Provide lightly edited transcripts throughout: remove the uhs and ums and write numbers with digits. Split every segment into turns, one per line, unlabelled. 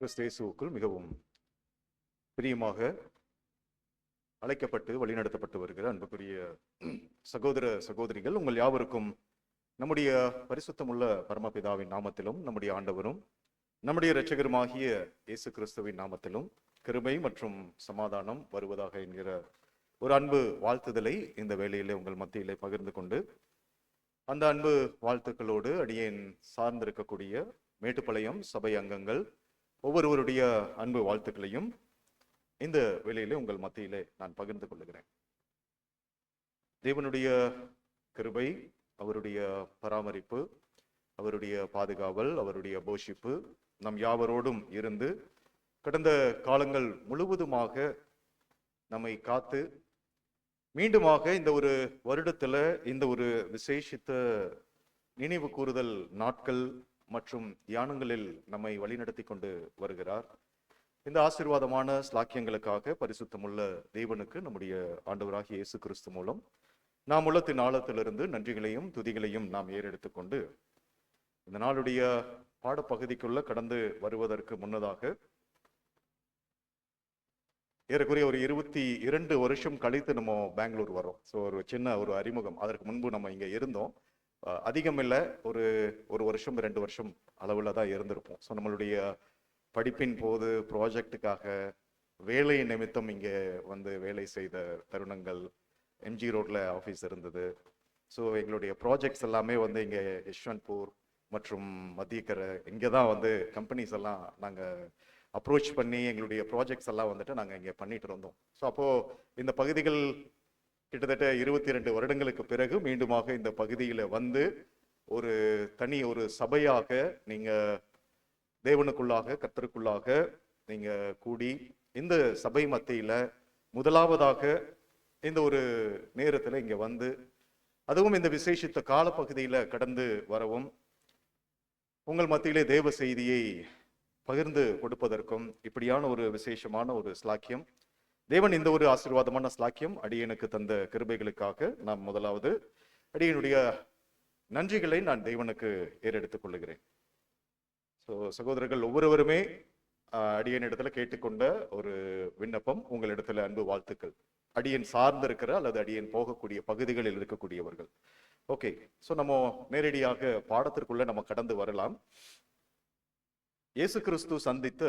கிறிஸ்து மிகவும் பிரியமாக அழைக்கப்பட்டு வழிநடத்தப்பட்டு வருகிற அன்புக்குரிய சகோதர சகோதரிகள், உங்கள் யாவருக்கும் நம்முடைய பரிசுத்தமுள்ள பரமபிதாவின் நாமத்திலும் நம்முடைய ஆண்டவரும் நம்முடைய இரட்சகருமாகிய இயேசு கிறிஸ்துவின் நாமத்திலும் கிருபை மற்றும் சமாதானம் வருவதாக என்கிற ஒரு அன்பு வாழ்த்துதலை இந்த வேளையிலே உங்கள் மத்தியிலே பகிர்ந்து கொண்டு, அந்த அன்பு வாழ்த்துக்களோடு அடியேன் சார்ந்திருக்கக்கூடிய மேட்டுப்பாளையம் சபை அங்கங்கள் ஒவ்வொருவருடைய அன்பு வாழ்த்துக்களையும் இந்த வேளையிலே உங்கள் மத்தியிலே நான் பகிர்ந்து கொள்ளுகிறேன். தேவனுடைய கிருபை, அவருடைய பராமரிப்பு, அவருடைய பாதுகாவல், அவருடைய போஷிப்பு நம் யாவரோடும் இருந்து கடந்த காலங்கள் முழுவதுமாக நம்மை காத்து மீண்டுமாக இந்த ஒரு வருடத்துல இந்த ஒரு விசேஷித்த நினைவு கூறுதல் நாட்கள் மற்றும் தியானங்களில் நம்மை வழிநடத்தி கொண்டு வருகிறார். இந்த ஆசீர்வாதமான ஸ்லாக்கியங்களுக்காக பரிசுத்தமுள்ள தேவனுக்கு நம்முடைய ஆண்டவராகிய இயேசு கிறிஸ்து மூலம் நாம் உள்ளத்தின் ஆழத்திலிருந்து நன்றிகளையும் துதிகளையும் நாம் ஏறெடுத்துக் கொண்டு இந்த நாளுடைய பாடப்பகுதிக்குள்ள கடந்து வருவதற்கு முன்னதாக, ஏறக்குறைய ஒரு 22 வருஷம் கழித்து நம்ம பெங்களூர் வரோம். ஸோ ஒரு சின்ன ஒரு அறிமுகம். அதற்கு முன்பு நம்ம இங்கே இருந்தோம். அதிகம் இல்லை, ஒரு வருஷம் 2 வருஷம் அளவில் தான் இருந்திருப்போம். ஸோ நம்மளுடைய படிப்பின் போது ப்ராஜெக்டுக்காக வேலை நிமித்தம் இங்கே வந்து வேலை செய்த தருணங்கள், எம்ஜி ரோட்ல ஆஃபீஸ் இருந்தது. ஸோ எங்களுடைய ப்ராஜெக்ட்ஸ் எல்லாமே வந்து இங்கே யஷ்வந்த்பூர் மற்றும் மத்தியக்கரை இங்கே தான் வந்து கம்பெனிஸ் எல்லாம் நாங்கள் அப்ரோச் பண்ணி எங்களுடைய ப்ராஜெக்ட்ஸ் எல்லாம் வந்துட்டு நாங்கள் இங்கே பண்ணிட்டு இருந்தோம். ஸோ அப்போது இந்த பகுதிகள் கிட்டத்தட்ட 22 வருடங்களுக்கு பிறகு மீண்டுமாக இந்த பகுதியில் வந்து ஒரு தனி ஒரு சபையாக நீங்கள் தேவனுக்குள்ளாக கர்த்தருக்குள்ளாக நீங்கள் கூடி இந்த சபை மத்தியில் முதலாவதாக இந்த ஒரு நேரத்தில் இங்கே வந்து, அதுவும் இந்த விசேஷித்த காலப்பகுதியில் கடந்து வரவும் உங்கள் மத்தியிலே தேவ செய்தியை பகிர்ந்து கொடுப்பதற்கும் இப்படியான ஒரு விசேஷமான ஒரு ஸ்லாக்கியம், தேவன் இந்த ஒரு ஆசீர்வாதமான ஸ்லாக்கியம் அடியனுக்கு தந்த கிருபைகளுக்காக நான் முதலாவது அடியனுடைய நன்றிகளை நான் தேவனுக்கு ஏறெடுத்துக் கொள்ளுகிறேன். ஸோ சகோதரர்கள் ஒவ்வொருவருமே அடியனிடத்துல கேட்டுக்கொண்ட ஒரு விண்ணப்பம், உங்களிடத்துல அன்பு வாழ்த்துக்கள். அடியன் சார்ந்திருக்கிற அல்லது அடியன் போகக்கூடிய பகுதிகளில் இருக்கக்கூடியவர்கள். ஓகே, ஸோ நம்ம நேரடியாக பாடத்திற்குள்ள நம்ம கடந்து வரலாம். இயேசு கிறிஸ்து சந்தித்த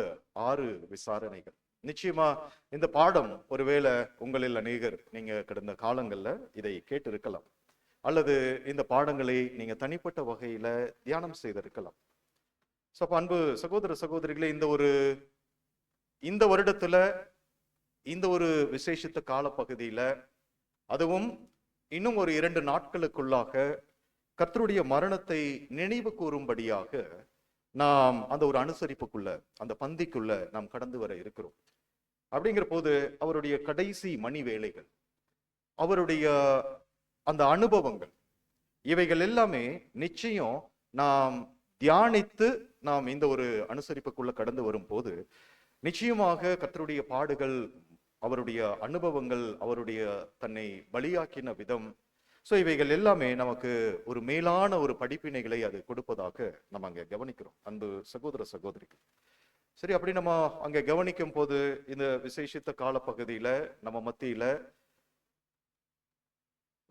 6 விசாரணைகள். நிச்சயமா இந்த பாடம் ஒருவேளை உங்களில் அநேகர் நீங்க கடந்த காலங்கள்ல இதை கேட்டு இருக்கலாம், அல்லது இந்த பாடங்களை நீங்க தனிப்பட்ட வகையில தியானம் செய்திருக்கலாம். ஸோ அன்பு சகோதர சகோதரிகளே, இந்த வருடத்துல இந்த ஒரு விசேஷித்த காலப்பகுதியில, அதுவும் இன்னும் ஒரு 2 நாட்களுக்குள்ளாக கர்த்தருடைய மரணத்தை நினைவு கூறும்படியாக நாம் அந்த ஒரு அனுசரிப்புக்குள்ள, அந்த பந்திக்குள்ள நாம் கடந்து வர இருக்கிறோம். அப்படிங்கிற போது அவருடைய கடைசி மணி வேளைகள், அவருடைய அந்த அனுபவங்கள், இவைகள் எல்லாமே நிச்சயம் நாம் தியானித்து நாம் இந்த ஒரு அனுசரிப்புக்குள்ள கடந்து வரும் போது நிச்சயமாக கர்த்தருடைய பாடுகள், அவருடைய அனுபவங்கள், அவருடைய தன்னை பலியாக்கின விதம், ஸோ இவைகள் எல்லாமே நமக்கு ஒரு மேலான ஒரு படிப்பினைகளை அது கொடுப்பதாக நம்ம அங்கே கவனிக்கிறோம். அன்பு சகோதர சகோதரிகள், சரி, அப்படி நம்ம அங்கே கவனிக்கும் போது இந்த விசேஷித்த காலப்பகுதியில நம்ம மத்தியில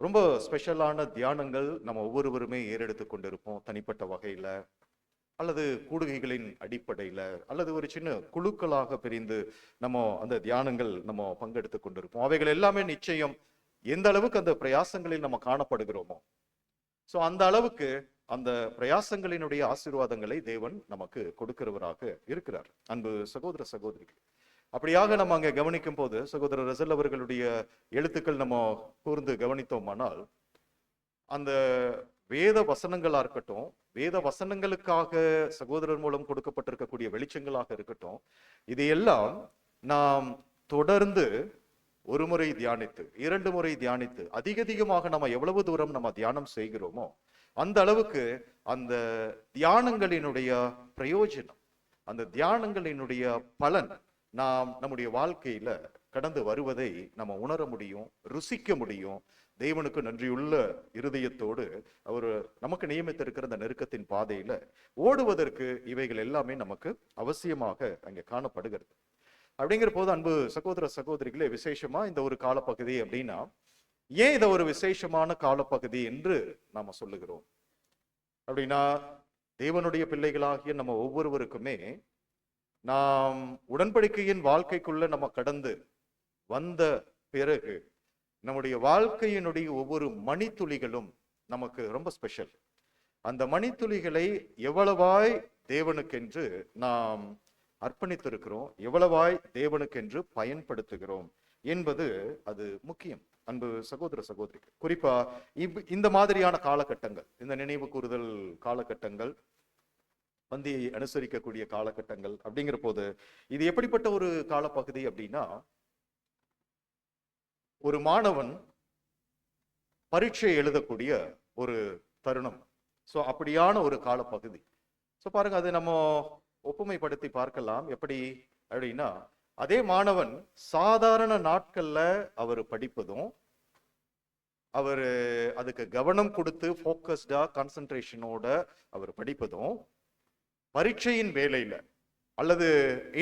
ரொம்ப ஸ்பெஷலான தியானங்கள் நம்ம ஒவ்வொருவருமே ஏறெடுத்து கொண்டிருப்போம். தனிப்பட்ட வகையில அல்லது கூடுகைகளின் அடிப்படையில அல்லது ஒரு சின்ன குழுக்களாக பிரிந்து நம்ம அந்த தியானங்கள் நம்ம பங்கெடுத்து கொண்டிருப்போம். அவைகள் எல்லாமே நிச்சயம் எந்த அளவுக்கு அந்த பிரயாசங்களில் நம்ம காணப்படுகிறோமோ, ஸோ அந்த அளவுக்கு அந்த பிரயாசங்களினுடைய ஆசீர்வாதங்களை தேவன் நமக்கு கொடுக்கிறவராக இருக்கிறார். அன்பு சகோதர சகோதரிகள், அப்படியாக நம்ம அங்கே கவனிக்கும் போது சகோதரர் ரசல் அவர்களுடைய எழுத்துக்கள் நம்ம கூர்ந்து கவனித்தோமானால், அந்த வேத வசனங்களா இருக்கட்டும், வேத வசனங்களுக்காக சகோதரர் மூலம் கொடுக்கப்பட்டிருக்கக்கூடிய வெளிச்சங்களாக இருக்கட்டும், இதையெல்லாம் நாம் தொடர்ந்து ஒரு முறை தியானித்து 2 முறை தியானித்து அதிகமாக நம்ம எவ்வளவு தூரம் நம்ம தியானம் செய்கிறோமோ அந்த அளவுக்கு அந்த தியானங்களினுடைய பிரயோஜனம், அந்த தியானங்களினுடைய பலன் நாம் நம்முடைய வாழ்க்கையில கடந்து வருவதை நம்ம உணர முடியும், ருசிக்க முடியும். தேவனுக்கு நன்றியுள்ள இருதயத்தோடு அவர் நமக்கு நியமித்திருக்கிற அந்த நெருக்கத்தின் பாதையில ஓடுவதற்கு இவைகள் எல்லாமே நமக்கு அவசியமாக அங்கே காணப்படுகிறது. அப்படிங்கிற போது அன்பு சகோதர சகோதரிகளே, விசேஷமா இந்த ஒரு காலப்பகுதி அப்படின்னா ஏன் இதை ஒரு விசேஷமான காலப்பகுதி என்று நாம சொல்லுகிறோம் அப்படின்னா, தேவனுடைய பிள்ளைகளாகிய நம்ம ஒவ்வொருவருக்குமே நாம் உடன்படிக்கையின் வாழ்க்கைக்குள்ள நம்ம கடந்து வந்த பிறகு நம்முடைய வாழ்க்கையினுடைய ஒவ்வொரு மணித்துளிகளும் நமக்கு ரொம்ப ஸ்பெஷல். அந்த மணித்துளிகளை எவ்வளவாய் தேவனுக்கென்று நாம் அர்ப்பணித்திருக்கிறோம், எவ்வளவாய் தேவனுக்கென்று பயன்படுத்துகிறோம் என்பது அது முக்கியம். அன்பு சகோதர சகோதரிகள், குறிப்பா இந்த மாதிரியான காலகட்டங்கள், இந்த நினைவு கூறுதல் காலகட்டங்கள், பந்தியை அனுசரிக்கக்கூடிய காலகட்டங்கள் அப்படிங்கிற போது இது எப்படிப்பட்ட ஒரு காலப்பகுதி அப்படின்னா, ஒரு மாணவன் பரீட்சை எழுதக்கூடிய ஒரு தருணம். ஸோ அப்படியான ஒரு காலப்பகுதி. ஸோ பாருங்க, அதை நம்ம ஒப்புமைப்படுத்தி பார்க்கலாம். எப்படி அப்படின்னா, அதே மாணவன் சாதாரண நாட்கள்ல அவர் படிப்பதும், அவர் அதுக்கு கவனம் கொடுத்து ஃபோக்கஸ்டா கான்சென்ட்ரேஷனோட அவர் படிப்பதும், பரீட்சையின் வேலையில அல்லது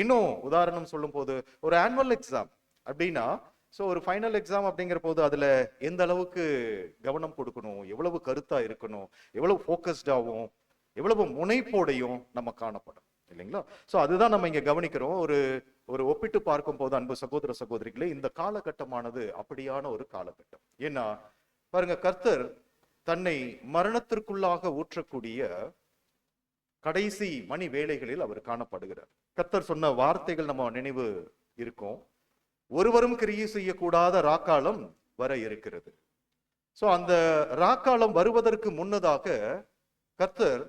இன்னும் உதாரணம் சொல்லும் போது ஒரு ஆனுவல் எக்ஸாம் அப்படின்னா, ஸோ ஒரு ஃபைனல் எக்ஸாம் அப்படிங்கிற போது அதுல எந்த அளவுக்கு கவனம் கொடுக்கணும், எவ்வளவு கருத்தா இருக்கணும், எவ்வளவு ஃபோக்கஸ்டாவும் எவ்வளவு முனைப்போடையும் நம்ம காணப்படும் இல்லைங்களா? ஸோ அதுதான் நம்ம இங்க கவனிக்கிறோம். ஒரு ஒப்பிட்டு பார்க்கும் போது அன்பு சகோதர சகோதரிகளே, இந்த காலகட்டமானது அப்படியான ஒரு காலகட்டம். ஏன்னா பாருங்க, கர்த்தர் தன்னை மரணத்திற்குள்ளாக ஊற்றக்கூடிய கடைசி மணி வேளைகளில் அவர் காணப்படுகிறார். கர்த்தர் சொன்ன வார்த்தைகள் நம்ம நினைவு இருக்கும். ஒருவரும் கிரியை செய்யக்கூடாத ராக்காலம் வர இருக்கிறது. சோ அந்த ராக்காலம் வருவதற்கு முன்னதாக கர்த்தர்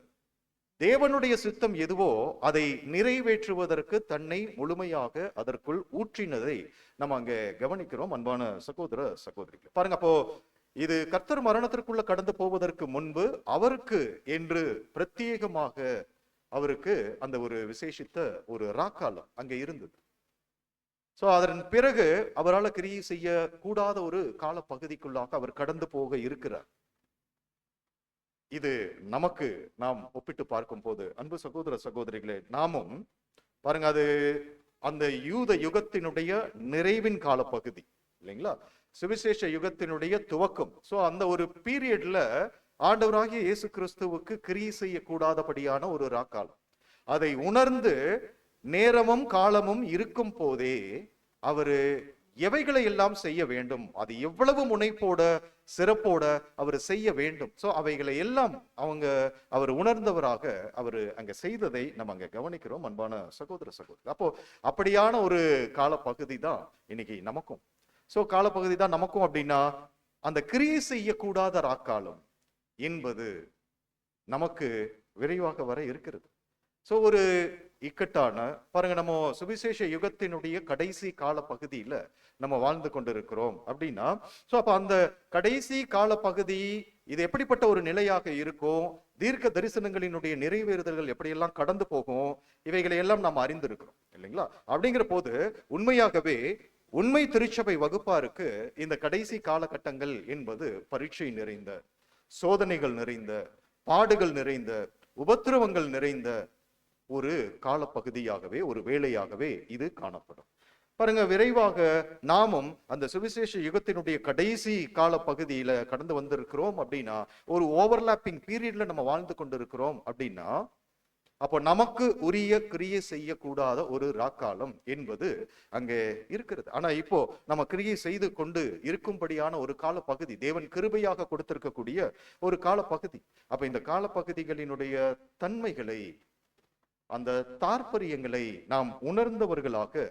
தேவனுடைய சித்தம் எதுவோ அதை நிறைவேற்றுவதற்கு தன்னை முழுமையாக அதற்குள் ஊற்றினதை நம்ம அங்க கவனிக்கிறோம். அன்பான சகோதர சகோதரிகள், பாருங்க, அப்போ இது கர்த்தர் மரணத்திற்குள்ள கடந்து போவதற்கு முன்பு அவருக்கு என்று பிரத்யேகமாக அவருக்கு அந்த ஒரு விசேஷித்த ஒரு ராக்காலம் அங்க இருந்தது. சோ அதன் பிறகு அவரால் கிரியை செய்ய கூடாத ஒரு கால பகுதிக்குள்ளாக அவர் கடந்து போக இருக்கிறார். இது நமக்கு நாம் ஒப்பிட்டு பார்க்கும் போது அன்பு சகோதர சகோதரிகளே, நாமும் பாருங்க, அது அந்த யூத யுகத்தினுடைய நிறைவின் கால பகுதி இல்லைங்களா? சுவிசேஷ யுகத்தினுடைய துவக்கம். சோ அந்த ஒரு பீரியட்ல ஆண்டவராகிய இயேசு கிறிஸ்துவுக்கு கிரியை செய்யக்கூடாதபடியான ஒரு ராக்காலம். அதை உணர்ந்து நேரமும் காலமும் இருக்கும் போதே அவரு எவைகளை எல்லாம் செய்ய வேண்டும், அது எவ்வளவு முனைப்போட சிறப்போட அவர் செய்ய வேண்டும். சோ அவைகளை எல்லாம் அவர் உணர்ந்தவராக அவர் அங்க செய்ததை நம்ம அங்க கவனிக்கிறோம். அன்பான சகோதர சகோதரி, அப்போ அப்படியான ஒரு காலப்பகுதி தான் இன்னைக்கு நமக்கும். சோ காலப்பகுதி தான் நமக்கும் அப்படின்னா, அந்த கிரியை செய்யக்கூடாத ராக்காலம் என்பது நமக்கு விரைவாக வர இருக்கிறது. சோ ஒரு இக்கட்டான பாருங்க, நம்ம சுவிசேஷ யுகத்தினுடைய கடைசி கால பகுதியில நம்ம வாழ்ந்து கொண்டிருக்கிறோம் அப்படின்னா, சோ அப்ப அந்த கடைசி கால பகுதி இது எப்படிப்பட்ட ஒரு நிலையாக இருக்கும், தீர்க்க தரிசனங்களினுடைய நிறைவேறுதல்கள் எப்படியெல்லாம் கடந்து போகும், இவைகளை எல்லாம் நாம் அறிந்திருக்கிறோம் இல்லைங்களா? அப்படிங்கிற போது உண்மையாகவே உண்மை திருச்சபை வகுப்பாருக்கு இந்த கடைசி காலகட்டங்கள் என்பது பரீட்சை நிறைந்த, சோதனைகள் நிறைந்த, பாடுகள் நிறைந்த, உபத்திரவங்கள் நிறைந்த ஒரு காலப்பகுதியாகவே, ஒரு வேளையாகவே இது காணப்படும். பாருங்க, விரைவாக நாமும் அந்த சுவிசேஷ யுகத்தினுடைய கடைசி கால பகுதியில கடந்து வந்திருக்கிறோம் அப்படின்னா, ஒரு ஓவர்லாப்பிங் பீரியட்ல நம்ம வாழ்ந்து கொண்டிருக்கிறோம் அப்படின்னா, அப்போ நமக்கு உரிய கிரியை செய்யக்கூடாத ஒரு ராக்காலம் என்பது அங்கே இருக்கிறது. ஆனா இப்போ நம்ம கிரியை செய்து கொண்டு இருக்கும்படியான ஒரு கால பகுதி தேவன் கிருபையாக கொடுத்திருக்கக்கூடிய ஒரு கால பகுதி. அப்ப இந்த கால பகுதிகளினுடைய தன்மைகளை, அந்த தாற்பரியங்களை நாம் உணர்ந்தவர்களாக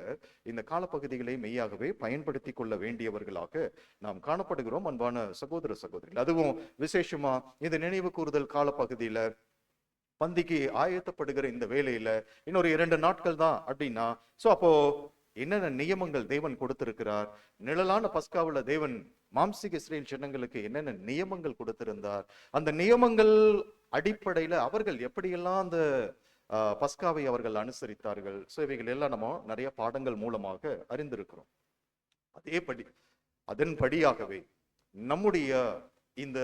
இந்த காலப்பகுதிகளை மெய்யாகவே பயன்படுத்தி கொள்ள வேண்டியவர்களாக நாம் காணப்படுகிறோம். அன்பான சகோதர சகோதரிகள், அதுவும் விசேஷமா இந்த நினைவு கூறுதல் காலப்பகுதியில பந்திக்கு ஆயத்தப்படுகிற இந்த வேலையில இன்னொரு 2 நாட்கள் தான் அப்படின்னா, சோ அப்போ என்னென்ன நியமங்கள் தேவன் கொடுத்திருக்கிறார், நிழலான பஸ்காவுல தேவன் மாம்சிக இஸ்ரேல் ஜனங்களுக்கு என்னென்ன நியமங்கள் கொடுத்திருந்தார், அந்த நியமங்கள் அடிப்படையில அவர்கள் எப்படியெல்லாம் அந்த பஸ்காவை அவர்கள் அனுசரித்தார்கள். ஸோ இவைகள் எல்லாம் நம்ம நிறைய பாடங்கள் மூலமாக அறிந்திருக்கிறோம். அதேபடி அதன்படியாகவே நம்முடைய இந்த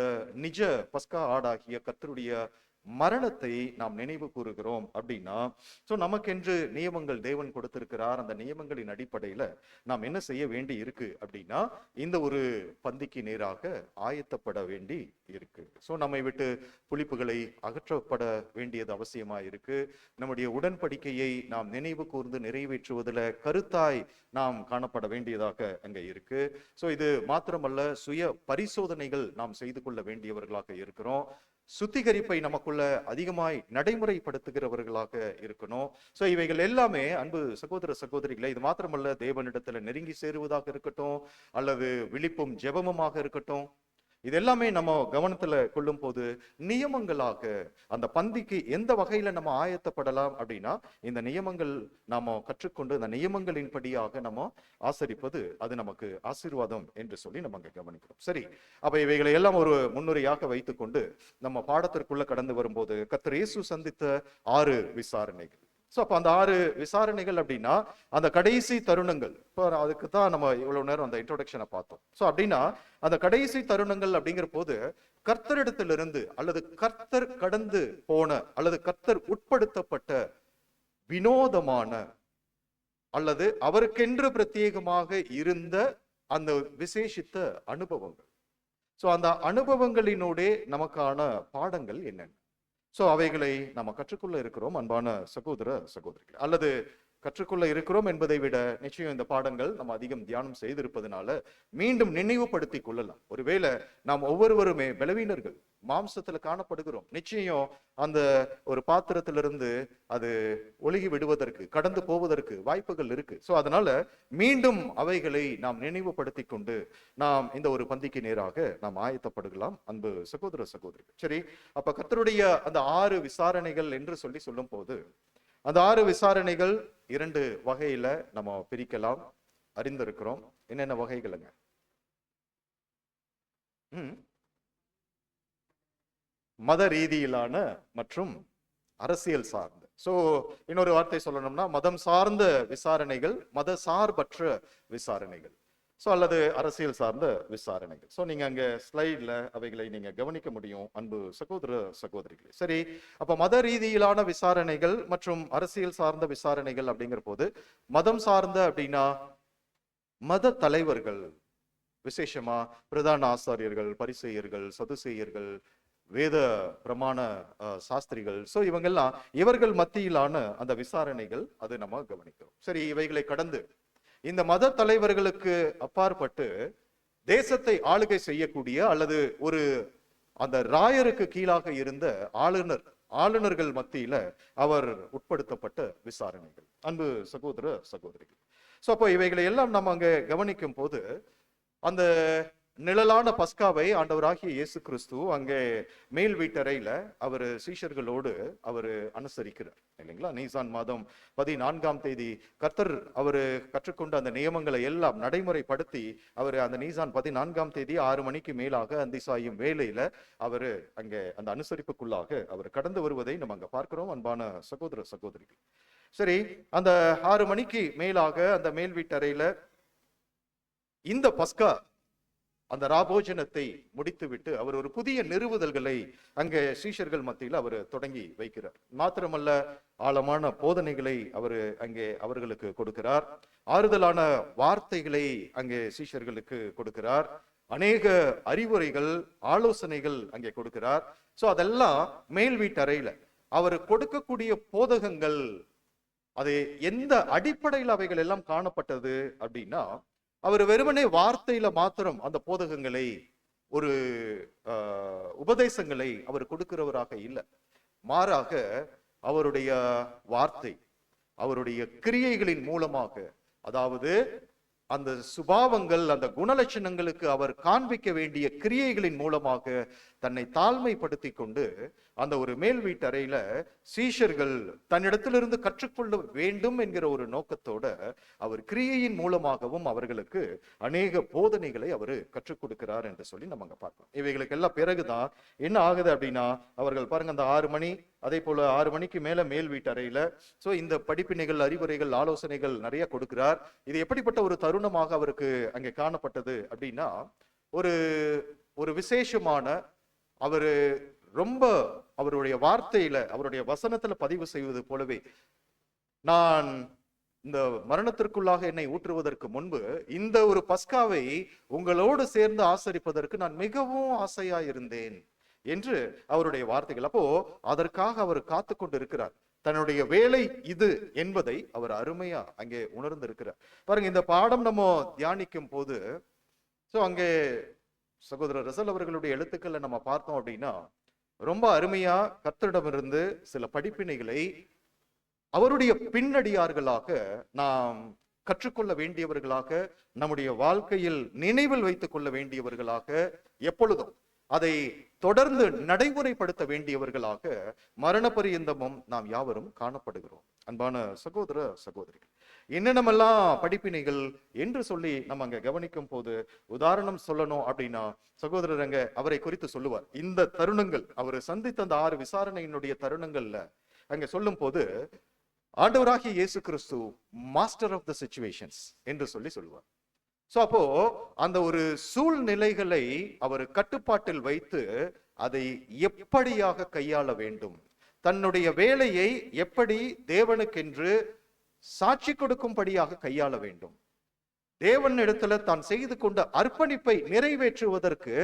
நிஜ பஸ்கா ஆடாகிய கர்த்தருடைய மரணத்தை நாம் நினைவு கூறுகிறோம் அப்படின்னா, சோ நமக்கென்று நியமங்கள் தேவன் கொடுத்திருக்கிறார். அந்த நியமங்களின் அடிப்படையில நாம் என்ன செய்ய வேண்டி இருக்கு அப்படின்னா, இந்த ஒரு பந்திக்கு நேராக ஆயத்தப்பட வேண்டி இருக்கு. சோ நம்மை விட்டு புளிப்புகளை அகற்றப்பட வேண்டியது அவசியமா இருக்கு. நம்முடைய உடன்படிக்கையை நாம் நினைவு கூர்ந்து நிறைவேற்றுவதில் கருத்தாய் நாம் காணப்பட வேண்டியதாக அங்க இருக்கு. சோ இது மாத்திரமல்ல, சுய பரிசோதனைகள் நாம் செய்து கொள்ள வேண்டியவர்களாக இருக்கிறோம். சுத்திகரிப்பை நமக்குள்ள அதிகமாய் நடைமுறைப்படுத்துகிறவர்களாக இருக்கணும். சோ இவைகள் எல்லாமே அன்பு சகோதர சகோதரிகளை, இது மாத்திரமல்ல, தேவனிடத்துல நெருங்கி சேருவதாக இருக்கட்டும், அல்லது விழிப்பும் ஜெபமுமாக இருக்கட்டும், இது எல்லாமே நம்ம கவனத்துல கொள்ளும் போது நியமங்களாக அந்த பந்திக்கு எந்த வகையில நம்ம ஆயத்தப்படலாம் அப்படின்னா, இந்த நியமங்கள் நாம கற்றுக்கொண்டு இந்த நியமங்களின் படியாக நம்ம ஆசரிப்பது அது நமக்கு ஆசீர்வாதம் என்று சொல்லி நம்ம அங்க கவனிக்கிறோம். சரி, அப்ப இவைகளை எல்லாம் ஒரு முன்னுரையாக வைத்துக்கொண்டு நம்ம பாடத்திற்குள்ள கடந்து வரும்போது, கர்த்தர் இயேசு சந்தித்த 6 விசாரணைகள். சோ அப்ப அந்த 6 விசாரணைகள் அப்படின்னா அந்த கடைசி தருணங்கள். இப்போ அதுக்கு தான் நம்ம இவ்வளவு நேரம் அந்த இன்ட்ரோடக்ஷனை பார்த்தோம். சோ அப்படின்னா அந்த கடைசி தருணங்கள் அப்படிங்கிற போது கர்த்தரிடத்திலிருந்து அல்லது கர்த்தர் கடந்து போன அல்லது கர்த்தர் உட்படுத்தப்பட்ட வினோதமான அல்லது அவருக்கென்று பிரத்யேகமாக இருந்த அந்த விசேஷித்த அனுபவங்கள். சோ அந்த அனுபவங்களினோட நமக்கான பாடங்கள் என்னென்ன? சோ அவைகளை நம்ம கற்றுக்கொள்ள இருக்கிறோம் அன்பான சகோதர சகோதரிகள், அல்லது கற்றுக்கொள்ள இருக்கிறோம் என்பதை விட நிச்சயம் இந்த பாடங்கள் நம்ம அதிகம் தியானம் செய்திருப்பதனால மீண்டும் நினைவுபடுத்திக் கொள்ளலாம். ஒருவேளை நாம் ஒவ்வொருவருமே பலவீனர்கள், மாம்சத்துல காணப்படுகிறோம். நிச்சயம் அந்த ஒரு பாத்திரத்திலிருந்து அது ஒழுகி விடுவதற்கு, கடந்து போவதற்கு வாய்ப்புகள் இருக்கு. சோ அதனால மீண்டும் அவைகளை நாம் நினைவுபடுத்தி கொண்டு நாம் இந்த ஒரு பந்திக்கு நேராக நாம் ஆயத்தப்படுகலாம் அன்பு சகோதர சகோதரிகள். சரி, அப்ப கர்த்தருடைய அந்த 6 விசாரணைகள் என்று சொல்லும் போது, அந்த 6 விசாரணைகள் 2 வகையில நம்ம பிரிக்கலாம், அறிந்திருக்கிறோம். என்னென்ன வகைகளுங்க? மத ரீதியிலான மற்றும் அரசியல் சார்ந்த. சோ இன்னொரு வார்த்தை சொல்லணும்னா, மதம் சார்ந்த விசாரணைகள், மத சார்பற்ற விசாரணைகள், சோ அல்லது அரசியல் சார்ந்த விசாரணைகள். சோ நீங்க அங்க ஸ்லைட்ல அவைகளை நீங்க கவனிக்க முடியும் அன்பு சகோதர சகோதரிகளே. சரி, அப்ப மத ரீதியிலான விசாரணைகள் மற்றும் அரசியல் சார்ந்த விசாரணைகள் அப்படிங்கிற போது, மதம் சார்ந்த அப்படின்னா மத தலைவர்கள், விசேஷமா பிரதான ஆசாரியர்கள், பரிசேயர்கள், சதுசேயர்கள், வேத பிரமாண சாஸ்திரிகள், சோ இவர்கள் மத்தியிலான அந்த விசாரணைகள் அது நம்ம கவனிக்கிறோம். சரி, இவைகளை கடந்து இந்த மத தலைவர்களுக்கு அப்பாற்பட்டு தேசத்தை ஆளுகை செய்யக்கூடிய அல்லது ஒரு அந்த ராயருக்கு கீழாக இருந்த ஆளுநர்கள் மத்தியில அவர் உட்படுத்தப்பட்ட விசாரணைகள் அன்பு சகோதர சகோதரிகள். சோ அப்போ இவைகளை எல்லாம் நம்ம அங்க கவனிக்கும் போது, அந்த நிழலான பஸ்காவை ஆண்டவராகிய இயேசு கிறிஸ்து அங்கே மேல் வீட்டறையில அவர் சீஷர்களோடு அவர் அனுசரிக்கிறார் இல்லைங்களா? நீசான் மாதம் 14ஆம் தேதி கர்த்தர் அவர் கற்றுக்கொண்ட அந்த நியமங்களை எல்லாம் நடைமுறைப்படுத்தி அவர் அந்த நீசான் 14ஆம் தேதி 6 மணிக்கு மேலாக அந்தி சாயும் வேளையில அவர் அங்கே அந்த அனுசரிப்புக்குள்ளாக அவர் கடந்து வருவதை நம்ம அங்க பார்க்கிறோம் அன்பான சகோதர சகோதரிகள். சரி, அந்த 6 மணிக்கு மேலாக அந்த மேல் வீட்டறையில இந்த பஸ்கா அந்த ராபோஜனத்தை முடித்துவிட்டு அவர் ஒரு புதிய நிறுவுதல்களை அங்கே சீஷர்கள் மத்தியில் அவர் தொடங்கி வைக்கிறார். மாத்திரமல்ல, ஆழமான போதனைகளை அவர் அங்கே அவர்களுக்கு கொடுக்கிறார். ஆறுதலான வார்த்தைகளை அங்கே சீஷர்களுக்கு கொடுக்கிறார். அநேக அறிவுரைகள், ஆலோசனைகள் அங்கே கொடுக்கிறார். சோ அதெல்லாம் மேல் வீட்டறையில அவர் கொடுக்கக்கூடிய போதகங்கள், அது எந்த அடிப்படையில் அவைகள் எல்லாம் காணப்பட்டது அப்படின்னா, அவர் வெறுமனே வார்த்தையில மாத்திரம் அந்த போதகங்களை, ஒரு உபதேசங்களை அவர் கொடுக்கிறவராக இல்லை. மாறாக அவருடைய வார்த்தை, அவருடைய கிரியைகளின் மூலமாக, அதாவது அந்த சுபாவங்கள், அந்த குணலட்சணங்களுக்கு அவர் காண்பிக்க வேண்டிய கிரியைகளின் மூலமாக தன்னை தாழ்மைப்படுத்தி கொண்டு அந்த ஒரு மேல் வீட்டறையில சீஷர்கள் தன்னிடத்திலிருந்து கற்றுக்கொள்ள வேண்டும் என்கிற ஒரு நோக்கத்தோட அவர் கிரியையின் மூலமாகவும் அவர்களுக்கு அநேக போதனைகளை அவர் கற்றுக் கொடுக்கிறார் என்று சொல்லி நம்ம அங்க பார்க்கலாம். இவைகளுக்கு எல்லாம் பிறகுதான் என்ன ஆகுது அப்படின்னா, அவர்கள் பாருங்க அந்த 6 மணி, அதே போல 6 மணிக்கு மேல மேல் வீட்டறையில சோ இந்த படிப்பினைகள், அறிவுரைகள், ஆலோசனைகள் நிறைய கொடுக்கிறார். இது எப்படிப்பட்ட ஒரு தருணம் தருணமாக அவருக்கு அங்கே காணப்பட்டது அப்படின்னா, ஒரு ஒரு விசேஷமான, அவரு ரொம்ப அவருடைய வார்த்தையில, அவருடைய வசனத்துல பதிவு செய்வது போலவே, நான் இந்த மரணத்திற்குள்ளாக என்னை ஊற்றுவதற்கு முன்பு இந்த ஒரு பஸ்காவை உங்களோடு சேர்ந்து ஆசரிப்பதற்கு நான் மிகவும் ஆசையா இருந்தேன் என்று அவருடைய வார்த்தைகள். அப்போ அதற்காக அவர் காத்து கொண்டு இருக்கிறார். தன்னுடைய வேலை இது என்பதை அவர் அருமையா அங்கே உணர்ந்திருக்கிறார். பாருங்க, இந்த பாடம் நம்ம தியானிக்கும் போது அங்கே சகோதரர் ரசல் அவர்களுடைய எழுத்துக்களை நம்ம பார்த்தோம் அப்படின்னா, ரொம்ப அருமையா கர்த்தரிடமிருந்து சில படிப்பினைகளை அவருடைய பின்னடியார்களாக நாம் கற்றுக்கொள்ள வேண்டியவர்களாக, நம்முடைய வாழ்க்கையில் நினைவில் வைத்துக் கொள்ள வேண்டியவர்களாக, எப்பொழுதும் அதை தொடர்ந்து நடைமுறைப்படுத்த வேண்டியவர்களாக மரண பரியந்தமும் நாம் யாவரும் காணப்படுகிறோம். அன்பான சகோதர சகோதரிகள், என்னென்னமெல்லாம் படிப்பினைகள் என்று சொல்லி நம்ம அங்க கவனிக்கும் போது, உதாரணம் சொல்லணும் அப்படின்னா, சகோதரர் அங்க அவரை குறித்து சொல்லுவார். இந்த தருணங்கள், அவர் சந்தித்த அந்த 6 விசாரணையினுடைய தருணங்கள்ல அங்க சொல்லும் போது, ஆண்டவராகிய இயேசு கிறிஸ்து மாஸ்டர் ஆஃப் த சிச்சுவேஷன்ஸ் என்று சொல்லுவார். அப்போ அந்த ஒரு சூழ்நிலைகளை அவர் கட்டுப்பாட்டில் வைத்து அதை எப்படியாக கையாள வேண்டும், தன்னுடைய வேலையை எப்படி தேவனுக்கென்று சாட்சி கொடுக்கும்படியாக கையாள வேண்டும், தேவன் இடத்துல தான் செய்து கொண்ட அர்ப்பணிப்பை நிறைவேற்றுவதற்கு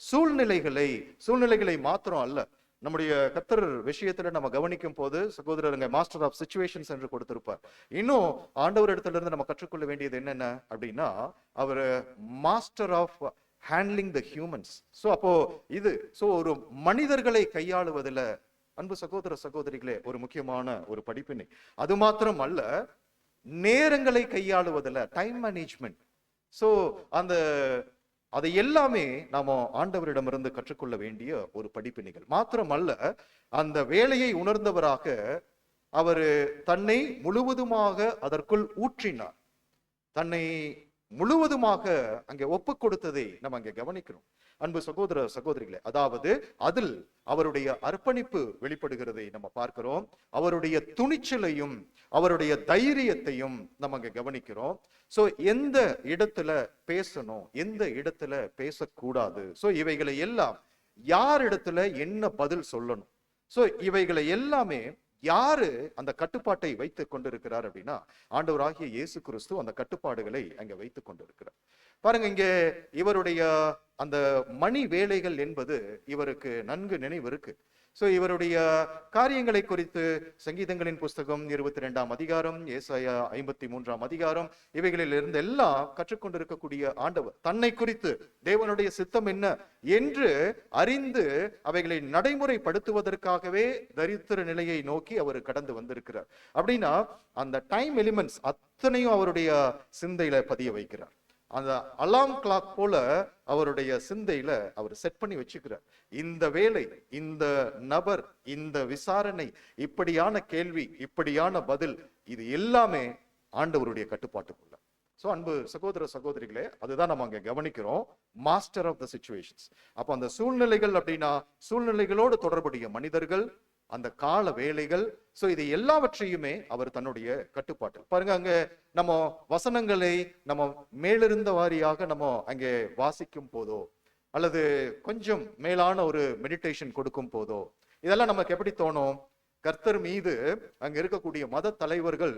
சூழ்நிலைகளை மாத்திரம் அல்ல, நம்முடைய கர்த்தர் விஷயத்துல நம்ம கவனிக்கும் போது சகோதரருங்க மாஸ்டர் ஆஃப் சிச்சுவேஷன்ஸ் என்று கொடுத்திருப்பார். இன்னும் ஆண்டவர் இடத்துல இருந்து நம்ம கற்றுக்கொள்ள வேண்டியது என்னென்ன அப்படின்னா, அவர் master of handling the humans. அப்போ இது ஒரு மனிதர்களை கையாளுவதில் அன்பு சகோதர சகோதரிகளே ஒரு முக்கியமான ஒரு படிப்பினை. அது மாத்திரம் அல்ல, நேரங்களை கையாளுவதில் டைம் மேனேஜ்மெண்ட். அந்த அதை எல்லாமே நாம ஆண்டவரிடமிருந்து கற்றுக்கொள்ள வேண்டிய ஒரு படிப்பினைகள் மாத்திரமல்ல, அந்த வேலையை உணர்ந்தவராக அவர் தன்னை முழுவதுமாக அதற்குள் ஊற்றினார், தன்னை முழுவதுமாக அங்கே ஒப்பு கொடுத்ததை நம்ம அங்கே கவனிக்கிறோம். அன்பு சகோதர சகோதரிகளே, அதாவது அதில் அவருடைய அர்ப்பணிப்பு வெளிப்படுகிறதை நம்ம பார்க்கிறோம், அவருடைய துணிச்சலையும் அவருடைய தைரியத்தையும் நம்ம அங்க கவனிக்கிறோம். எந்த இடத்துல பேசணும், எந்த இடத்துல பேசக்கூடாது, இவைகளை எல்லாம் யார் இடத்துல என்ன பதில் சொல்லணும், இவைகளை எல்லாமே யாரு அந்த கட்டுப்பாட்டை வைத்துக் கொண்டிருக்கிறார் அப்படின்னா, ஆண்டவராகிய இயேசு கிறிஸ்து அந்த கட்டுப்பாடுகளை அங்க வைத்துக் கொண்டிருக்கிறார். பாருங்க, இங்க இவருடைய அந்த மணி வேலைகள் என்பது இவருக்கு நன்கு நினைவு இருக்கு. இவருடைய காரியங்களை குறித்து சங்கீதங்களின் புஸ்தகம் 22ஆம் அதிகாரம், ஏசாயா 53ஆம் அதிகாரம், இவைகளில் இருந்து எல்லாம் கற்றுக்கொண்டிருக்கக்கூடிய ஆண்டவர் தன்னை குறித்து தேவனுடைய சித்தம் என்ன என்று அறிந்து அவைகளை நடைமுறைப்படுத்துவதற்காகவே தரித்திர நிலையை நோக்கி அவர் கடந்து வந்திருக்கிறார். அப்படின்னா அந்த டைம் எலிமெண்ட்ஸ் அத்தனையும் அவருடைய சிந்தையில பதிய வைக்கிறார். அந்த அலாம் கிளாக் போல அவருடைய சிந்தையில அவர் செட் பண்ணி வச்சுக்கிறார். இந்த வேலை, இந்த நபர், இந்த விசாரணை, இப்படியான கேள்வி, இப்படியான பதில், இது எல்லாமே ஆண்டவருடைய கட்டுப்பாட்டுக்குள்ள. அன்பு சகோதர சகோதரிகளே, அதுதான் நம்ம அங்க கவனிக்கிறோம், மாஸ்டர் ஆஃப் த சிச்சுவேஷன்ஸ். அப்ப அந்த சூழ்நிலைகள் அப்படின்னா சூழ்நிலைகளோடு தொடர்புடைய மனிதர்கள், அந்த கால வேலைகள், இது எல்லாவற்றையுமே அவர் தன்னுடைய கட்டுப்பாட்டில். பாருங்க, அங்க நம்ம வசனங்களை நம்ம மேலிருந்த வாரியாக நம்ம அங்கே வாசிக்கும் போதோ அல்லது கொஞ்சம் மேலான ஒரு மெடிடேஷன் கொடுக்கும் போதோ இதெல்லாம் நமக்கு எப்படி தோணும்? கர்த்தர் மீது அங்க இருக்கக்கூடிய மத தலைவர்கள்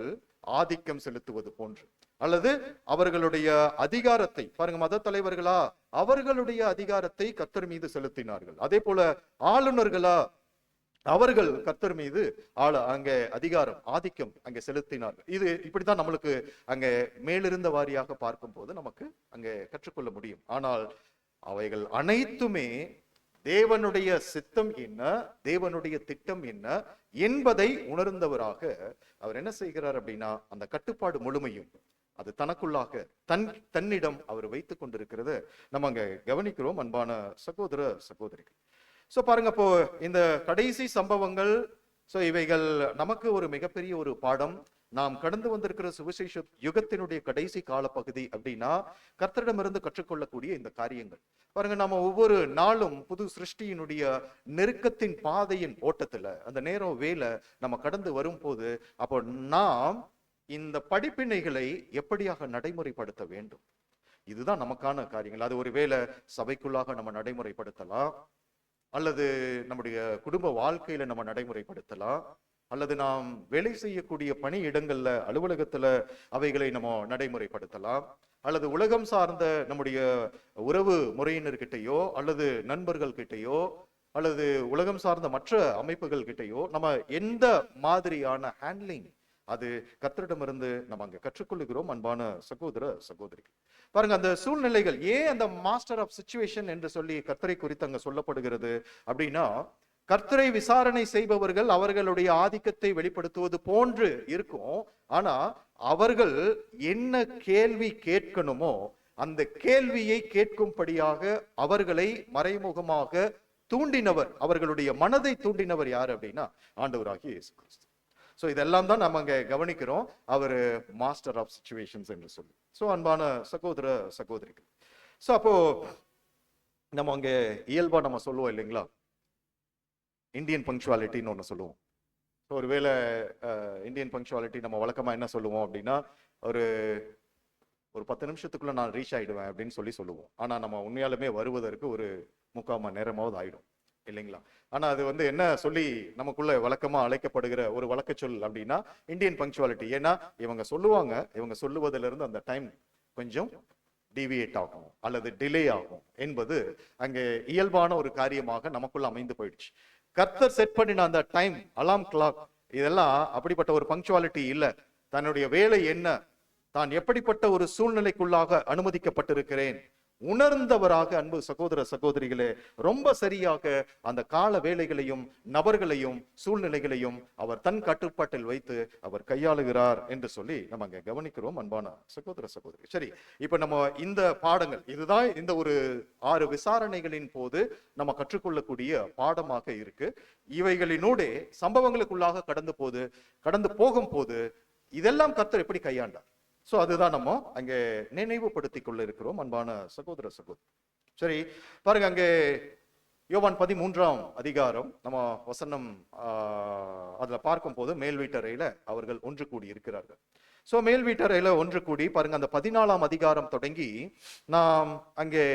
ஆதிக்கம் செலுத்துவது போன்று, அல்லது அவர்களுடைய அதிகாரத்தை பாருங்க, மத தலைவர்களா அவர்களுடைய அதிகாரத்தை கர்த்தர் மீது செலுத்தினார்கள். அதே போல ஆளுநர்களா அவர்கள் கர்த்தர் மீது அங்க அதிகாரம், ஆதிக்கம் அங்க செலுத்தினார்கள். இது இப்படித்தான் நம்மளுக்கு அங்க மேலிருந்த வாரியாக பார்க்கும் போது நமக்கு அங்க கற்றுக்கொள்ள முடியும். ஆனால் அவைகள் அனைத்துமே தேவனுடைய சித்தம் என்ன, தேவனுடைய திட்டம் என்ன என்பதை உணர்ந்தவராக அவர் என்ன செய்கிறார் அப்படின்னா, அந்த கட்டுப்பாடு முழுமையும் அது தனக்குள்ளாக தன்னிடம் அவர் வைத்துக் கொண்டிருக்கிறத நம்ம அங்க கவனிக்கிறோம். அன்பான சகோதர சகோதரிகள், பாருங்க, அப்போ இந்த கடைசி சம்பவங்கள், இவைகள் நமக்கு ஒரு மிகப்பெரிய ஒரு பாடம். நாம் கடந்து வந்திருக்கிற சுவிசேஷ யுகத்தினுடைய கடைசி காலப்பகுதி அப்படின்னா கர்த்தரிடமிருந்து கற்றுக்கொள்ளக்கூடிய இந்த காரியங்கள். பாருங்க, நாம ஒவ்வொரு நாளும் புது சிருஷ்டியினுடைய நெருக்கத்தின் பாதையின் ஓட்டத்துல அந்த நேரம் வேலை நம்ம கடந்து வரும் போது, அப்போ நாம் இந்த படிப்பினைகளை எப்படியாக நடைமுறைப்படுத்த வேண்டும், இதுதான் நமக்கான காரியங்கள். அது ஒருவேளை சபைக்குள்ளாக நம்ம நடைமுறைப்படுத்தலாம், அல்லது நம்முடைய குடும்ப வாழ்க்கையில நம்ம நடைமுறைப்படுத்தலாம், அல்லது நாம் வேலை செய்யக்கூடிய பணி இடங்கள்ல, அலுவலகத்துல அவைகளை நம்ம நடைமுறைப்படுத்தலாம், அல்லது உலகம் சார்ந்த நம்முடைய உறவு முறையினர்கிட்டயோ அல்லது நண்பர்கள் கிட்டயோ அல்லது உலகம் சார்ந்த மற்ற அமைப்புகள் கிட்டயோ நம்ம எந்த மாதிரியான ஹேண்ட்லிங் அது கர்த்தரிடமிருந்து நம்ம அங்க கற்றுக்கொள்ளுகிறோம். அன்பான சகோதர சகோதரிகள், பாருங்க அந்த சூழ்நிலைகள் ஏன் அந்த மாஸ்டர் ஆஃப் சிச்சுவேஷன் என்று சொல்லி கர்த்தரை குறித்து அங்க சொல்லப்படுகிறது அப்படின்னா, கர்த்தரை விசாரணை செய்பவர்கள் அவர்களுடைய ஆதிக்கத்தை வெளிப்படுத்துவது போன்று இருக்கும். ஆனா அவர்கள் என்ன கேள்வி கேட்கணுமோ அந்த கேள்வியை கேட்கும்படியாக அவர்களை மறைமுகமாக தூண்டினவர், அவர்களுடைய மனதை தூண்டினவர் யாரு அப்படின்னா ஆண்டவராகிய இயேசு கிறிஸ்து. சோ இதெல்லாம் தான் நம்ம அங்க கவனிக்கிறோம், அவர் மாஸ்டர் ஆஃப் சிச்சுவேஷன்ஸ் என்று சொல்லி. சோ அன்பான சகோதர சகோதரிகள், சோ அப்போ நம்ம அங்க இயல்பா நம்ம சொல்லுவோம் இல்லைங்களா, இந்தியன் பங்க்சுவாலிட்டின்னு ஒன்று சொல்லுவோம். ஸோ ஒருவேளை இந்தியன் பங்க்சுவாலிட்டி நம்ம வழக்கமாக என்ன சொல்லுவோம் அப்படின்னா, ஒரு 10 நிமிஷத்துக்குள்ள நான் ரீச் ஆயிடுவேன் அப்படின்னு சொல்லுவோம். ஆனால் நம்ம உண்மையாலுமே வருவதற்கு ஒரு 3/4 மணி நேரமாவது ஆயிடும் இல்லைங்களா. ஆனால் அது என்ன சொல்லி நமக்குள்ள வழக்கமாக அழைக்கப்படுகிற ஒரு வழக்க சொல் அப்படின்னா இந்தியன் பங்க்சுவாலிட்டி. ஏன்னா இவங்க சொல்லுவாங்க, இவங்க சொல்லுவதிலிருந்து அந்த டைம் கொஞ்சம் டிவியேட் ஆகும் அல்லது டிலே ஆகும் என்பது அங்கே இயல்பான ஒரு காரியமாக நமக்குள்ள அமைந்து போயிடுச்சு. கர்த்தர் செட் பண்ணின அந்த டைம், அலாம் கிளாக், இதெல்லாம் அப்படிப்பட்ட ஒரு பங்க்சுவாலிட்டி இல்ல. தன்னுடைய வேலை என்ன, தான் எப்படிப்பட்ட ஒரு சூழ்நிலைக்குள்ளாக அனுமதிக்கப்பட்டிருக்கிறேன் உணர்ந்தவராக அன்பு சகோதர சகோதரிகளே ரொம்ப சரியாக அந்த கால வேளைகளையும் நபர்களையும் சூழ்நிலைகளையும் அவர் தன் கட்டுப்பாட்டில் வைத்து அவர் கையாளுகிறார் என்று சொல்லி நம்ம அங்க கவனிக்கிறோம். அன்பான சகோதர சகோதரி, சரி, இப்ப நம்ம இந்த பாடங்கள் இதுதான் இந்த ஒரு 6 விசாரணைகளின் போது நம்ம கற்றுக்கொள்ளக்கூடிய பாடமாக இருக்கு. இவைகளினூடே சம்பவங்களுக்குள்ளாக கடந்து போகும் போது இதெல்லாம் கர்த்தர் எப்படி கையாண்டார், சோ அதுதான் நம்ம அங்கே நினைவுபடுத்திக் கொள்ள இருக்கிறோம். அன்பான சகோதர சகோதரி, சரி பாருங்க, அங்கே யோவான் 13ஆம் அதிகாரம் நம்ம வசனம் அதுல பார்க்கும் போது மேல் வீட்டறையில அவர்கள் ஒன்று கூடி இருக்கிறார்கள். சோ மேல் வீட்டறையில ஒன்று கூடி பாருங்க, அந்த 14ஆம் அதிகாரம் தொடங்கி நாம் அங்கே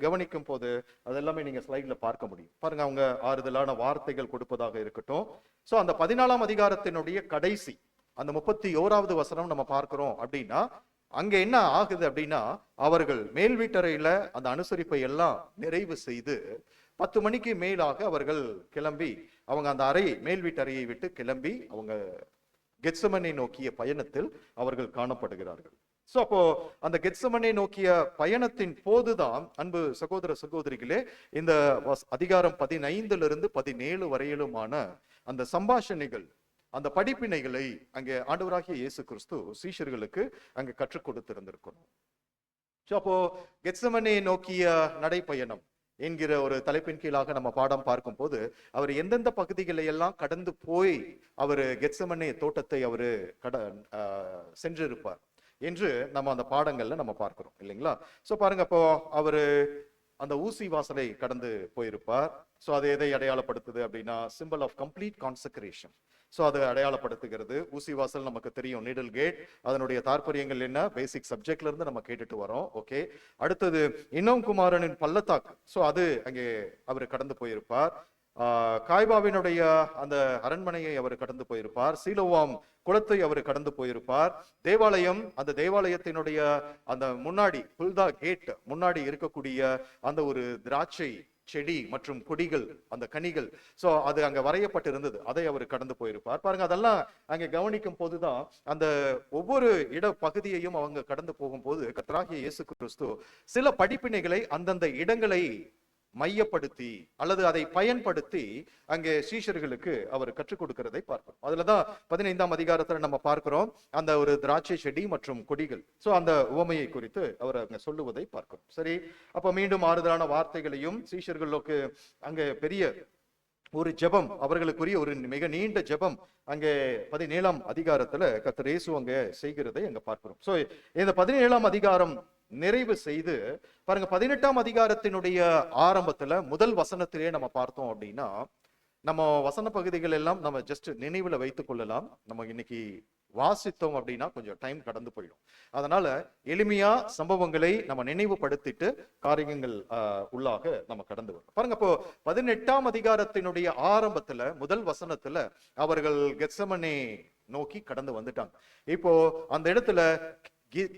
கவனிக்கும் போது அதெல்லாமே நீங்க ஸ்லைட்ல பார்க்க முடியும். பாருங்க, அவங்க ஆறுதலான வார்த்தைகள் கொடுப்பதாக இருக்கட்டும். சோ அந்த 14ஆம் அதிகாரத்தினுடைய கடைசி அந்த 31வது வசனம் நம்ம பார்க்கிறோம் அப்படின்னா, அங்க என்ன ஆகுது அப்படின்னா, அவர்கள் மேல் வீட்டறையில அந்த அனுசரிப்பை எல்லாம் நிறைவு செய்து 10 மணிக்கு மேலாக அவர்கள் கிளம்பி அவங்க அந்த மேல் வீட்டறையை விட்டு கிளம்பி அவங்க கெத்செமனே நோக்கிய பயணத்தில் அவர்கள் காணப்படுகிறார்கள். சோ அப்போ அந்த கெத்செமனே நோக்கிய பயணத்தின் போதுதான் அன்பு சகோதர சகோதரிகளே இந்த அதிகாரம் 15 17 வரையிலுமான அந்த சம்பாஷணைகள், அந்த படிப்பினைகளை அங்கே ஆண்டவராகிய இயேசு கிறிஸ்து சீஷர்களுக்கு அங்க கற்றுக் கொடுத்திருந்திருக்கணும். அப்போ கெத்செமனே நோக்கிய நடைப்பயணம் என்கிற ஒரு தலைப்பின் கீழாக நம்ம பாடம் பார்க்கும் போது அவர் எந்தெந்த பகுதிகளை எல்லாம் கடந்து போய் அவர் கெத்செமனே தோட்டத்தை அவரு சென்றிருப்பார் என்று நம்ம அந்த பாடங்கள்ல நம்ம பார்க்கிறோம் இல்லைங்களா. சோ பாருங்க, அப்போ அவரு அந்த ஊசி வாசலை கடந்து போயிருப்பார். சோ அது எதை அடையாளப்படுத்துது அப்படின்னா, simple of complete consecration. So அது அடையாளப்படுத்துகிறது. ஊசி வாசல் நமக்கு தெரியும், நீடல் கேட், அதனுடைய தாற்பயங்கள் என்ன, பேசிக் சப்ஜெக்ட்ல இருந்து நம்ம கேட்டுட்டு வரோம். ஓகே, அடுத்தது இன்னும் குமாரனின் பள்ளத்தாக்கு. சோ அது அங்கே அவர் கடந்து போயிருப்பார். காய்பாவினுடைய அந்த அரண்மனையை அவர் கடந்து போயிருப்பார். சீலோவாம் குளத்தை அவர் கடந்து போயிருப்பார். தேவாலயம், அந்த தேவாலயத்தினுடைய அந்த முன்னாடி புல்தா கேட் முன்னாடி இருக்கக்கூடிய அந்த ஒரு திராட்சை செடி மற்றும் கொடிகள், அந்த கனிகள், சோ அது அங்க வரையப்பட்டிருந்தது, அதை அவர் கடந்து போயிருப்பார். பாருங்க, அதெல்லாம் அங்க கவனிக்கும் போதுதான் அந்த ஒவ்வொரு இட பகுதியையும் அவங்க கடந்து போகும்போது கர்த்தராகிய இயேசு கிறிஸ்து சில படிப்பினைகளை அந்தந்த இடங்களை மையப்படுத்தி அல்லது அதை பயன்படுத்தி அங்கே சீஷர்களுக்கு அவர் கற்றுக் கொடுக்கிறதை பார்க்கிறோம். அதுலதான் 15ஆம் அதிகாரத்துல நம்ம பார்க்கிறோம் அந்த ஒரு திராட்சை செடி மற்றும் கொடிகள். சோ அந்த உவமையை குறித்து அவர் அங்க சொல்லுவதை பார்க்கிறோம். சரி, அப்ப மீண்டும் ஆறுதலான வார்த்தைகளையும் சீஷர்களுக்கு அங்க பெரிய ஒரு ஜெபம், அவர்களுக்குரிய ஒரு மிக நீண்ட ஜெபம் அங்கே 17ஆம் அதிகாரத்துல கர்த்தர் இயேசு அங்க செய்கிறதை அங்க பார்க்கிறோம். சோ இந்த 17ஆம் அதிகாரம் நிறைவு செய்து பாருங்க, 18ஆம் அதிகாரத்தினுடைய ஆரம்பத்துல முதல் வசனத்திலே நம்ம பார்த்தோம் அப்படின்னா, நம்ம வசன பகுதிகள் எல்லாம் நம்ம ஜஸ்ட் நினைவுல வைத்துக் கொள்ளலாம். நம்ம இன்னைக்கு வாசித்தோம் அப்படின்னா கொஞ்சம் டைம் கடந்து போயிடும். அதனால எளிமையா சம்பவங்களை நம்ம நினைவுபடுத்திட்டு காரியங்கள் உள்ளாக நம்ம கடந்து வரோம். பாருங்க, இப்போ 18ஆம் அதிகாரத்தினுடைய ஆரம்பத்துல முதல் வசனத்துல அவர்கள் கெத்செமனே நோக்கி கடந்து வந்துட்டாங்க. இப்போ அந்த இடத்துல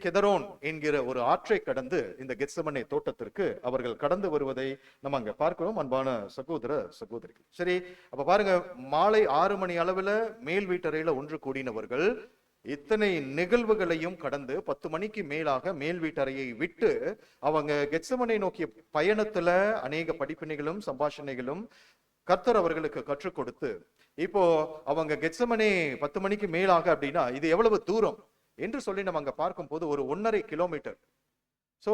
கெதரோன் என்கிற ஒரு ஆற்றை கடந்து இந்த கெத்செமனே தோட்டத்திற்கு அவர்கள் கடந்து வருவதை நம்ம அங்க பார்க்கிறோம். அன்பான சகோதர சகோதரிகள், சரி, அப்ப பாருங்க, மாலை 6 மணி அளவுல மேல் வீட்டறையில ஒன்று கூடினவர்கள் இத்தனை நிகழ்வுகளையும் கடந்து 10 மணிக்கு மேலாக மேல் வீட்டறையை விட்டு அவங்க கெத்செமனே நோக்கிய பயணத்துல அநேக படிப்பினைகளும் சம்பாஷணைகளும் கர்த்தர் அவர்களுக்கு கற்றுக் கொடுத்து, இப்போ அவங்க கெத்செமனே 10 மணிக்கு மேலாக அப்படின்னா இது எவ்வளவு தூரம் என்று சொல்லி நம்ம அங்க பார்க்கும் போது ஒரு 1.5 கிலோமீட்டர். ஸோ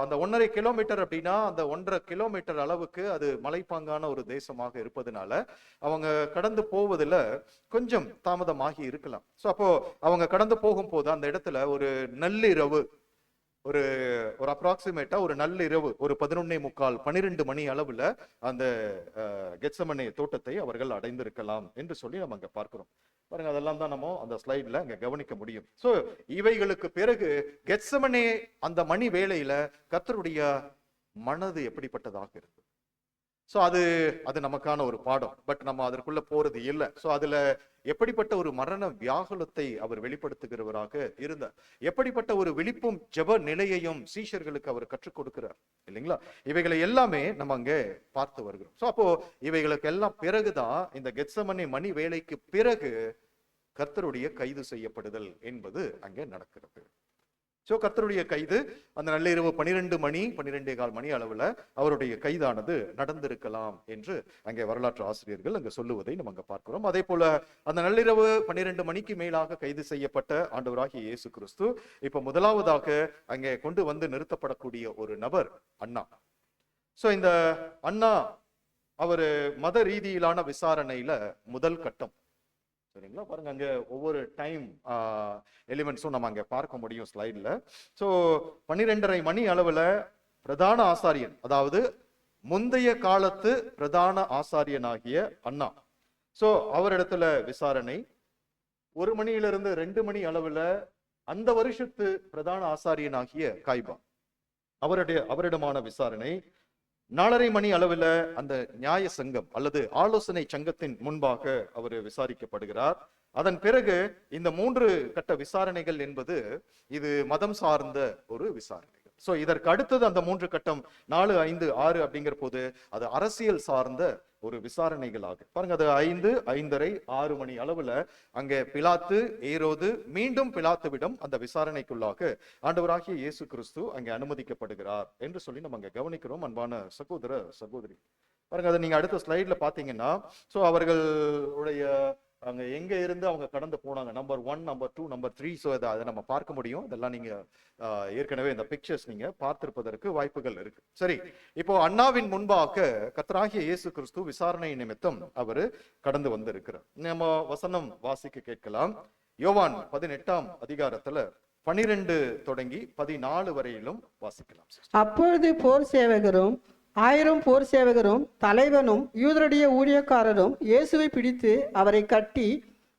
அந்த 1.5 கிலோமீட்டர் அப்படின்னா அந்த 1.5 கிலோமீட்டர் அளவுக்கு அது மலைப்பாங்கான ஒரு தேசமாக இருப்பதனால அவங்க கடந்து போவதில் கொஞ்சம் தாமதமாகி இருக்கலாம். ஸோ அப்போ அவங்க கடந்து போகும்போது அந்த இடத்துல ஒரு நள்ளிரவு, ஒரு அப்ராக்சிமேட்டா ஒரு நள்ளிரவு, ஒரு 11:45 12 மணி அளவுல அந்த கெத்செமனே தோட்டத்தை அவர்கள் அடைந்திருக்கலாம் என்று சொல்லி நம்ம அங்க பார்க்கிறோம். பாருங்க, அதெல்லாம் தான் நம்ம அந்த ஸ்லைட்ல அங்க கவனிக்க முடியும். சோ இவைகளுக்கு பிறகு கெத்செமனே அந்த மணி வேளையில கர்த்தருடைய மனது எப்படிப்பட்டதாக இருக்கு. சோ அது நமக்கான ஒரு பாடம். பட் நம்ம அதற்குள்ள போறது இல்லை. சோ அதுல எப்படிப்பட்ட ஒரு மரண வியாகுலத்தை அவர் வெளிப்படுத்துகிறவராக இருந்தார், எப்படிப்பட்ட ஒரு விழிப்பும் ஜெப நிலையையும் சீஷர்களுக்கு அவர் கற்றுக் கொடுக்கிறார் இல்லைங்களா. இவைகளை எல்லாமே நம்ம அங்கே பார்த்து வருகிறோம். சோ அப்போ இவைகளுக்கு எல்லாம் பிறகுதான் இந்த கெத்செமனே மணி வேளைக்கு பிறகு கர்த்தருடைய கைது செய்யப்படுதல் என்பது அங்கே நடக்கிறது. சோ கர்த்தருடைய கைது அந்த நள்ளிரவு 12:15 மணி அளவுல அவருடைய கைதானது நடந்திருக்கலாம் என்று அங்கே வரலாற்று ஆசிரியர்கள் அங்க சொல்லுவதை நம்ம அங்க பார்க்கிறோம். அதே போல அந்த நள்ளிரவு 12 மணிக்கு மேலாக கைது செய்யப்பட்ட ஆண்டவராகிய இயேசு கிறிஸ்து இப்ப முதலாவதாக அங்கே கொண்டு வந்து நிறுத்தப்படக்கூடிய ஒரு நபர் அண்ணா. சோ இந்த அண்ணா அவரு மத ரீதியிலான விசாரணையில முதல் கட்டம், சரிங்களா. பாருங்க, அங்க ஒவ்வொரு டைம் எலிமெண்ட்ஸும் நம்ம அங்க பார்க்க முடியும் ஸ்லைட்ல. சோ 12:30 மணி அளவுல பிரதான ஆசாரியன், அதாவது முந்தைய காலத்து பிரதான ஆசாரியனாகிய அண்ணா, சோ அவரிடத்துல விசாரணை. 1 மணியிலிருந்து 2 மணி அளவுல அந்த வருஷத்து பிரதான ஆசாரியனாகிய காய்பா, அவரிடமான விசாரணை. 4:30 மணி அளவுல அந்த நியாய சங்கம் அல்லது ஆலோசனை சங்கத்தின் முன்பாக அவர் விசாரிக்கப்படுகிறார். அதன் பிறகு இந்த 3 கட்ட விசாரணைகள் என்பது இது மதம் சார்ந்த ஒரு விசாரணைகள். சோ இதற்கு அடுத்தது அந்த 3 கட்டம் 4, 5, 6 அப்படிங்கிற போது அது அரசியல் சார்ந்த ஒரு விசாரணைகளாக. பாருங்க, அது 5, 5:30, 6 மணி அளவுல அங்கே பிலாத்து, ஏரோது, மீண்டும் பிலாத்துவிடம் அந்த விசாரணைக்குள்ளாக ஆண்டவராகிய இயேசு கிறிஸ்து அங்கே அனுமதிக்கப்படுகிறார் என்று சொல்லி நம்ம அங்க கவனிக்கிறோம். அன்பான சகோதர சகோதரி, பாருங்க, அதை நீங்க அடுத்த ஸ்லைட்ல பாத்தீங்கன்னா, சோ அவர்களுடைய அங்க எங்க இருந்து அவங்க கடந்து போனாங்க, நம்பர் 1, நம்பர் 2, நம்பர் 3. ஸோ அதை நம்ம பார்க்க முடியும். இதெல்லாம் நீங்க ஏற்கனவே இந்த பிக்சர்ஸ் நீங்க பார்த்திருப்பதற்கு வாய்ப்புகள் இருக்கு. சரி, இப்போ அண்ணாவின் முன்பாக கர்த்தராகிய இயேசு கிறிஸ்து விசாரணை நிமித்தம் அவரு கடந்து வந்து இருக்கிறார். நம்ம வசனம் வாசிக்க கேட்கலாம். யோவான் 18ஆம் அதிகாரத்துல 12 தொடங்கி 14 வரையிலும் வாசிக்கலாம்.
அப்பொழுது போர் சேவகரும் 1000 போர் சேவகரும் தலைவனும் யூதருடைய ஊழியக்காரரும் இயேசுவை பிடித்து அவரை கட்டி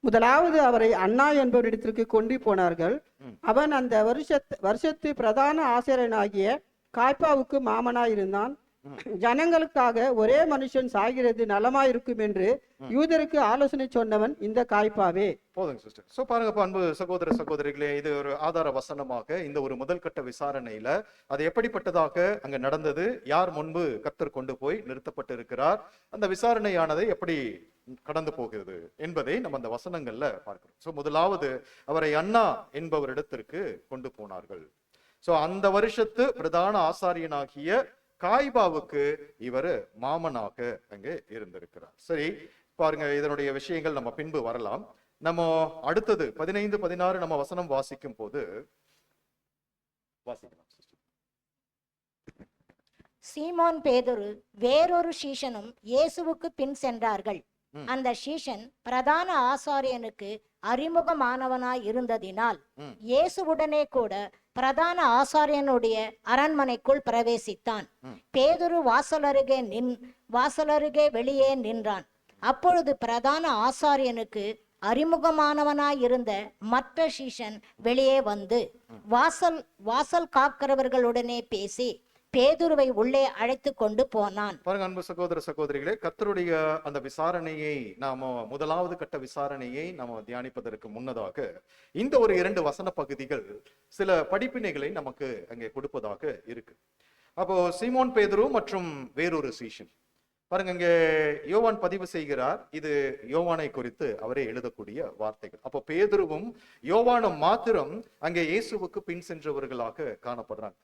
முதலாவது அவரை அண்ணா என்பவரிடத்திற்கு கொண்டு போனார்கள். அவன் அந்த வருஷத்து பிரதான ஆசிரியனாகிய காய்பாவுக்கு மாமனாயிருந்தான். ஜனங்களுக்காக ஒரே மனுஷன் சாகிறது நலமாயிருக்கும் என்று யூதருக்கு ஆலோசனை சொன்னவன் இந்த காய்பாவே.
போதுங்க சிஸ்டர். சோ பாருங்க, அன்பு சகோதர சகோதரிகளே, இது ஒரு ஆதார வசனமாக இந்த ஒரு முதல் கட்ட விசாரணையில அது எப்படிப்பட்டதாக அங்க நடந்தது, யார் முன்பு கர்த்தர் கொண்டு போய் நிறுத்தப்பட்டு இருக்கிறார், அந்த விசாரணையானது எப்படி கடந்து போகிறது என்பதை நம்ம அந்த வசனங்கள்ல பார்க்கிறோம். சோ முதலாவது அவரை அண்ணா என்பவரிடத்திற்கு கொண்டு போனார்கள். சோ அந்த வருஷத்து பிரதான ஆசாரியனாகிய காய்பாவுக்கு இவர் மாமனாக அங்கே இருந்திருக்கிறார். சரி, பாருங்க, இதனுடைய விஷயங்கள் நம்ம பின்பு வரலாம். நம்ம அடுத்தது 15, 16 நம்ம வசனம் வாசிக்கும் போது வாசிக்கலாம்.
சீமோன் பேதுரு வேறொரு சீஷனும் இயேசுவுக்கு பின் சென்றார்கள். அந்த சீஷன் பிரதான ஆசாரியனுக்கு அறிமுகமானவனாய் இருந்ததினால் இயேசுவுடனே கூட பிரதான ஆசாரியனுடைய அரண்மனைக்குள் பிரவேசித்தான். பேதுரு வாசலருகே வெளியே நின்றான். அப்பொழுது பிரதான ஆசாரியனுக்கு அறிமுகமானவனாயிருந்த மற்ற சீஷன் வெளியே வந்து வாசல் காக்கிறவர்களுடனே பேசி பேதுருவை உள்ளே அழைத்து கொண்டு போனான்.
பாருங்க அன்பு சகோதர சகோதரிகளே, கர்த்தருடைய அந்த விசாரணையை முதலாவது கட்ட விசாரணையை நாம தியானிப்பதற்கு முன்னதாக இந்த ஒரு 2 வசன பகுதிகள் சில படிப்பினைகளை நமக்கு அங்கே கொடுப்பதாக இருக்கு. அப்போ சீமோன் பேதுரு மற்றும் வேறொரு சீஷன், பாருங்க இங்க யோவான் பதிவு செய்கிறார். இது யோவானை குறித்து அவரே எழுதக்கூடிய வார்த்தைகள். அப்போ பேதுருவும் யோவானும் மாத்திரம் அங்கே இயேசுவுக்கு பின் சென்றவர்களாக காணப்படுறாங்க.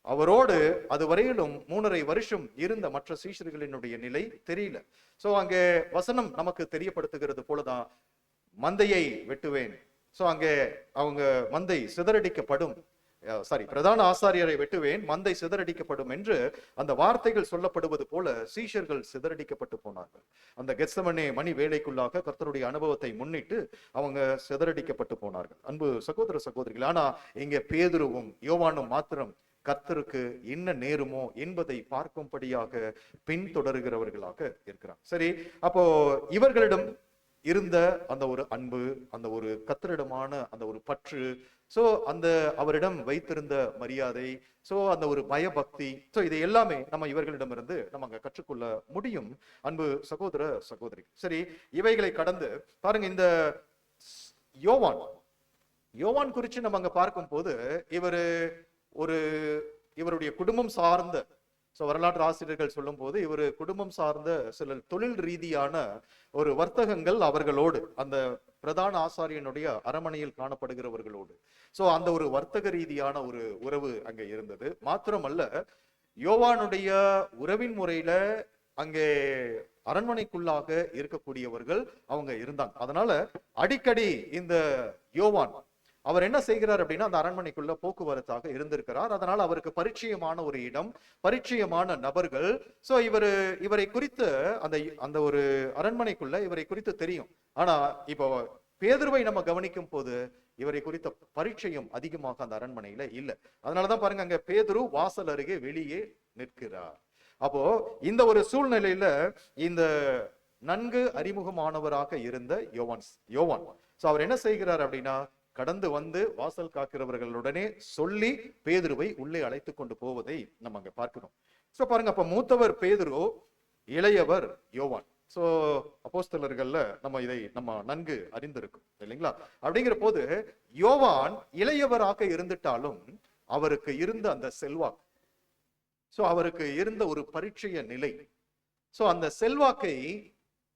அவரோடு அதுவரையிலும் 3.5 வருஷம் இருந்த மற்ற சீஷர்களினுடைய நிலை தெரியல. சோ அங்கே வசனம் நமக்கு தெரியப்படுத்துகிறது போலதான், மந்தையை வெட்டுவேன். சோ அங்கே அவங்க மந்தை சிதறடிக்கப்படும், பிரதான ஆசாரியரை வெட்டுவேன், மந்தை சிதறடிக்கப்படும் என்று அந்த வார்த்தைகள் சொல்லப்படுவது போல சீஷர்கள் சிதறடிக்கப்பட்டு போனார்கள். அந்த கெத்செமனே மணி வேலைக்குள்ளாக கர்த்தருடைய அனுபவத்தை முன்னிட்டு அவங்க சிதறடிக்கப்பட்டு போனார்கள். அன்பு சகோதர சகோதரிகள், ஆனா இங்க பேதுருவும் யோவானும் மாத்திரம் கர்த்தருக்கு என்ன நேருமோ என்பதை பார்க்கும்படியாக பின்தொடர்கிறவர்களாக இருக்கிறார். சரி, அப்போ இவர்களிடம் இருந்த அந்த ஒரு அன்பு, அந்த ஒரு கர்த்தரிடமான அந்த ஒரு பற்று, சோ அந்த அவரிடம் வைத்திருந்த மரியாதை, சோ அந்த ஒரு பயபக்தி, சோ இது எல்லாமே நம்ம இவர்களிடமிருந்து நம்ம அங்க கற்றுக்கொள்ள முடியும். அன்பு சகோதர சகோதரி, சரி, இவைகளை கடந்து பாருங்க இந்த யோவான் குறித்து நம்ம அங்க பார்க்கும் போது இவருடைய குடும்பம் சார்ந்த, வரலாற்று ஆசிரியர்கள் சொல்லும் போது இவர் குடும்பம் சார்ந்த சில தொழில் ரீதியான ஒரு வர்த்தகங்கள் அவர்களோடு, அந்த பிரதான ஆசாரியனுடைய அரமனையில் காணப்படுகிறவர்களோடு, அந்த ஒரு வர்த்தக ரீதியான ஒரு உறவு அங்க இருந்தது. மாத்திரமல்ல, யோவானுடைய உறவின் முறையில அங்கே அரண்மனைக்குள்ளாக இருக்கக்கூடியவர்கள் அவங்க இருந்தாங்க. அதனால அடிக்கடி இந்த யோவான் அவர் என்ன செய்கிறார் அப்படின்னா, அந்த அரண்மனைக்குள்ள போக்குவரத்தாக இருந்திருக்கிறார். அதனால அவருக்கு பரிச்சயமான ஒரு இடம், பரிச்சயமான நபர்கள். சோ இவரை குறித்து அந்த ஒரு அரண்மனைக்குள்ள இவரை குறித்து தெரியும். ஆனா இப்போ பேதுருவை நம்ம கவனிக்கும் போது இவரை குறித்த பரிச்சயம் அதிகமாக அந்த அரண்மனையில இல்ல. அதனாலதான் பாருங்க, அங்க பேதுரு வாசல் அருகே வெளியே நிற்கிறார். அப்போ இந்த ஒரு சூழ்நிலையில இந்த நன்கு அறிமுகமானவராக இருந்த யோவான் அவர் என்ன செய்கிறார் அப்படின்னா, கடந்து வந்து வாசல் காக்கிறவர்களுடனே சொல்லி பேதுருவை உள்ளே அழைத்து கொண்டு போவதை நம்ம அங்க பார்க்கிறோம். பாருங்க, அப்ப மூத்தவர் பேதுரு, இளையவர் யோவான். அப்போஸ்தலர்கள்ல இதை நம்ம நன்கு அறிந்திருக்கும் இல்லைங்களா? அப்படிங்கிற போது யோவான் இளையவராக இருந்துட்டாலும் அவருக்கு இருந்த அந்த செல்வாக்கு, அவருக்கு இருந்த ஒரு பரிச்சய நிலை, அந்த செல்வாக்கை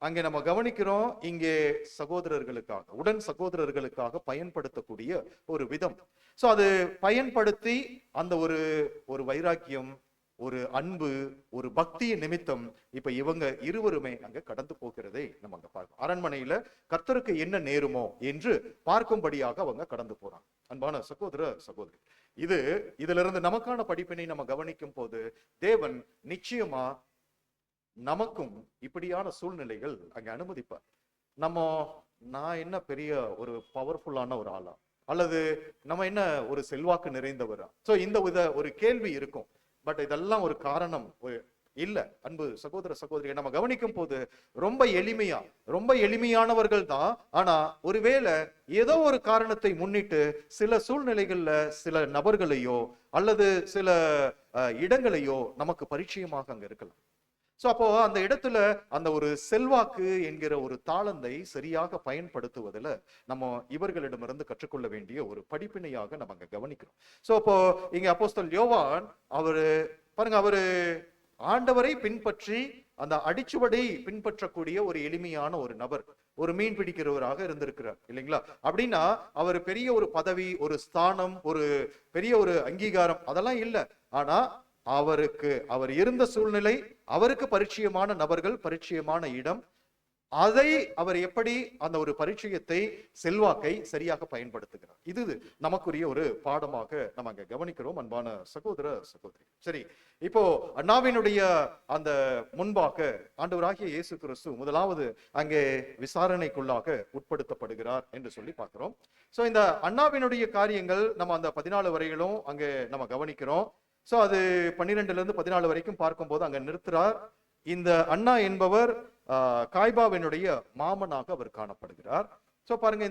அங்கே நம்ம கவனிக்கிறோம். இங்கே சகோதரர்களுக்காக, உடன் சகோதரர்களுக்காக பயன்படுத்தக்கூடிய ஒரு விதம். அது பயன்படுத்தி அந்த ஒரு வைராக்கியம், ஒரு அன்பு, ஒரு பக்தியின் நிமித்தம் இப்ப இவங்க இருவருமே அங்க கடந்து போகிறதை நம்ம அங்க பார்க்கணும். அரண்மனையில கர்த்தருக்கு என்ன நேருமோ என்று பார்க்கும்படியாக அவங்க கடந்து போறாங்க. அன்பான சகோதர சகோதரி, இதுல இருந்து நமக்கான படிப்பினை நம்ம கவனிக்கும் போது தேவன் நிச்சயமா நமக்கும் இப்படியான சூழ்நிலைகள் அங்க அனுமதிப்பார். நான் என்ன பெரிய ஒரு பவர்ஃபுல்லான ஒரு ஆளா, அல்லது நம்ம என்ன ஒரு செல்வாக்கு நிறைந்தவரா? இந்த ஒரு கேள்வி இருக்கும். பட் இதெல்லாம் ஒரு காரணம் இல்ல. அன்பு சகோதர சகோதரியை நம்ம கவனிக்கும் போது ரொம்ப எளிமையானவர்கள் தான். ஆனா ஒருவேளை ஏதோ ஒரு காரணத்தை முன்னிட்டு சில சூழ்நிலைகள்ல சில நபர்களையோ அல்லது சில இடங்களையோ நமக்கு பரிச்சயமாக அங்க இருக்கலாம். அப்போ அந்த இடத்துல அந்த ஒரு செல்வாக்கு என்கிற ஒரு தாளந்தை சரியாக பயன்படுத்துவதில் நம்ம இவர்களிடமிருந்து கற்றுக்கொள்ள வேண்டிய ஒரு படிப்பினையாக நம்ம அங்க கவனிக்கிறோம். அப்போ இங்க அப்போஸ்தலன் யோவான் பாருங்க, ஆண்டவரை பின்பற்றி அந்த அடிச்சுவடை பின்பற்றக்கூடிய ஒரு எளிமையான ஒரு நபர், ஒரு மீன் பிடிக்கிறவராக இருந்திருக்கிறார் இல்லைங்களா? அப்படின்னா அவர் பெரிய ஒரு பதவி, ஒரு ஸ்தானம், ஒரு பெரிய ஒரு அங்கீகாரம் அதெல்லாம் இல்லை. ஆனா அவர் இருந்த சூழ்நிலை, அவருக்கு பரிச்சயமான நபர்கள், பரிச்சயமான இடம், அதை அவர் எப்படி அந்த ஒரு பரிச்சயத்தை, செல்வாக்கை சரியாக பயன்படுத்துகிறார். இது நமக்குரிய ஒரு பாடமாக நம்ம அங்க கவனிக்கிறோம். அன்பான சகோதர சகோதரி, சரி, இப்போ அண்ணாவினுடைய அந்த முன்பாக ஆண்டவராகிய இயேசு கிறிஸ்து முதலாவது அங்கே விசாரணைக்குள்ளாக உட்படுத்தப்படுகிறார் என்று சொல்லி பார்க்கிறோம். இந்த அண்ணாவினுடைய காரியங்கள் நம்ம அந்த 14 வரையிலும் அங்கே நம்ம கவனிக்கிறோம். அது 12 இருந்து 14 வரைக்கும் பார்க்கும்போது அங்க நிறுத்துறார். இந்த அண்ணா என்பவர் காய்பாவினுடைய மாமனாக அவர் காணப்படுகிறார். சோ பாருங்க,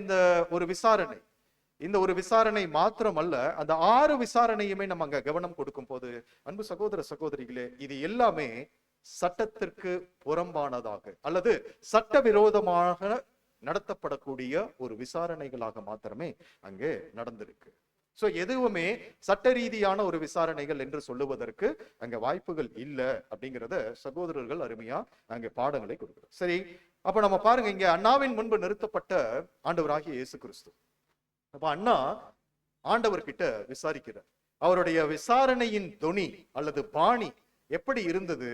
இந்த ஒரு விசாரணை மாத்திரமல்ல, அந்த 6 விசாரணையுமே நம்ம அங்க கவனம் கொடுக்கும் போது, அன்பு சகோதர சகோதரிகளே, இது எல்லாமே சட்டத்திற்கு புறம்பானதாக அல்லது சட்டவிரோதமாக நடத்தப்படக்கூடிய ஒரு விசாரணைகளாக மாத்திரமே அங்கே நடந்திருக்கு. சோ எதுவுமே சட்ட ரீதியான ஒரு விசாரணைகள் என்று சொல்லுவதற்கு அங்க வாய்ப்புகள் இல்லை அப்படிங்கிறத சகோதரர்கள் அருமையா அங்க பாடங்களை கொடுக்கிறார். சரி, அப்ப நம்ம பாருங்க, இங்க அண்ணாவின் முன்பு நிறுத்தப்பட்ட ஆண்டவராகிய இயேசு கிறிஸ்து. அப்ப அண்ணா ஆண்டவர்கிட்ட விசாரிக்கிறார். அவருடைய விசாரணையின் தொனி அல்லது பாணி எப்படி இருந்தது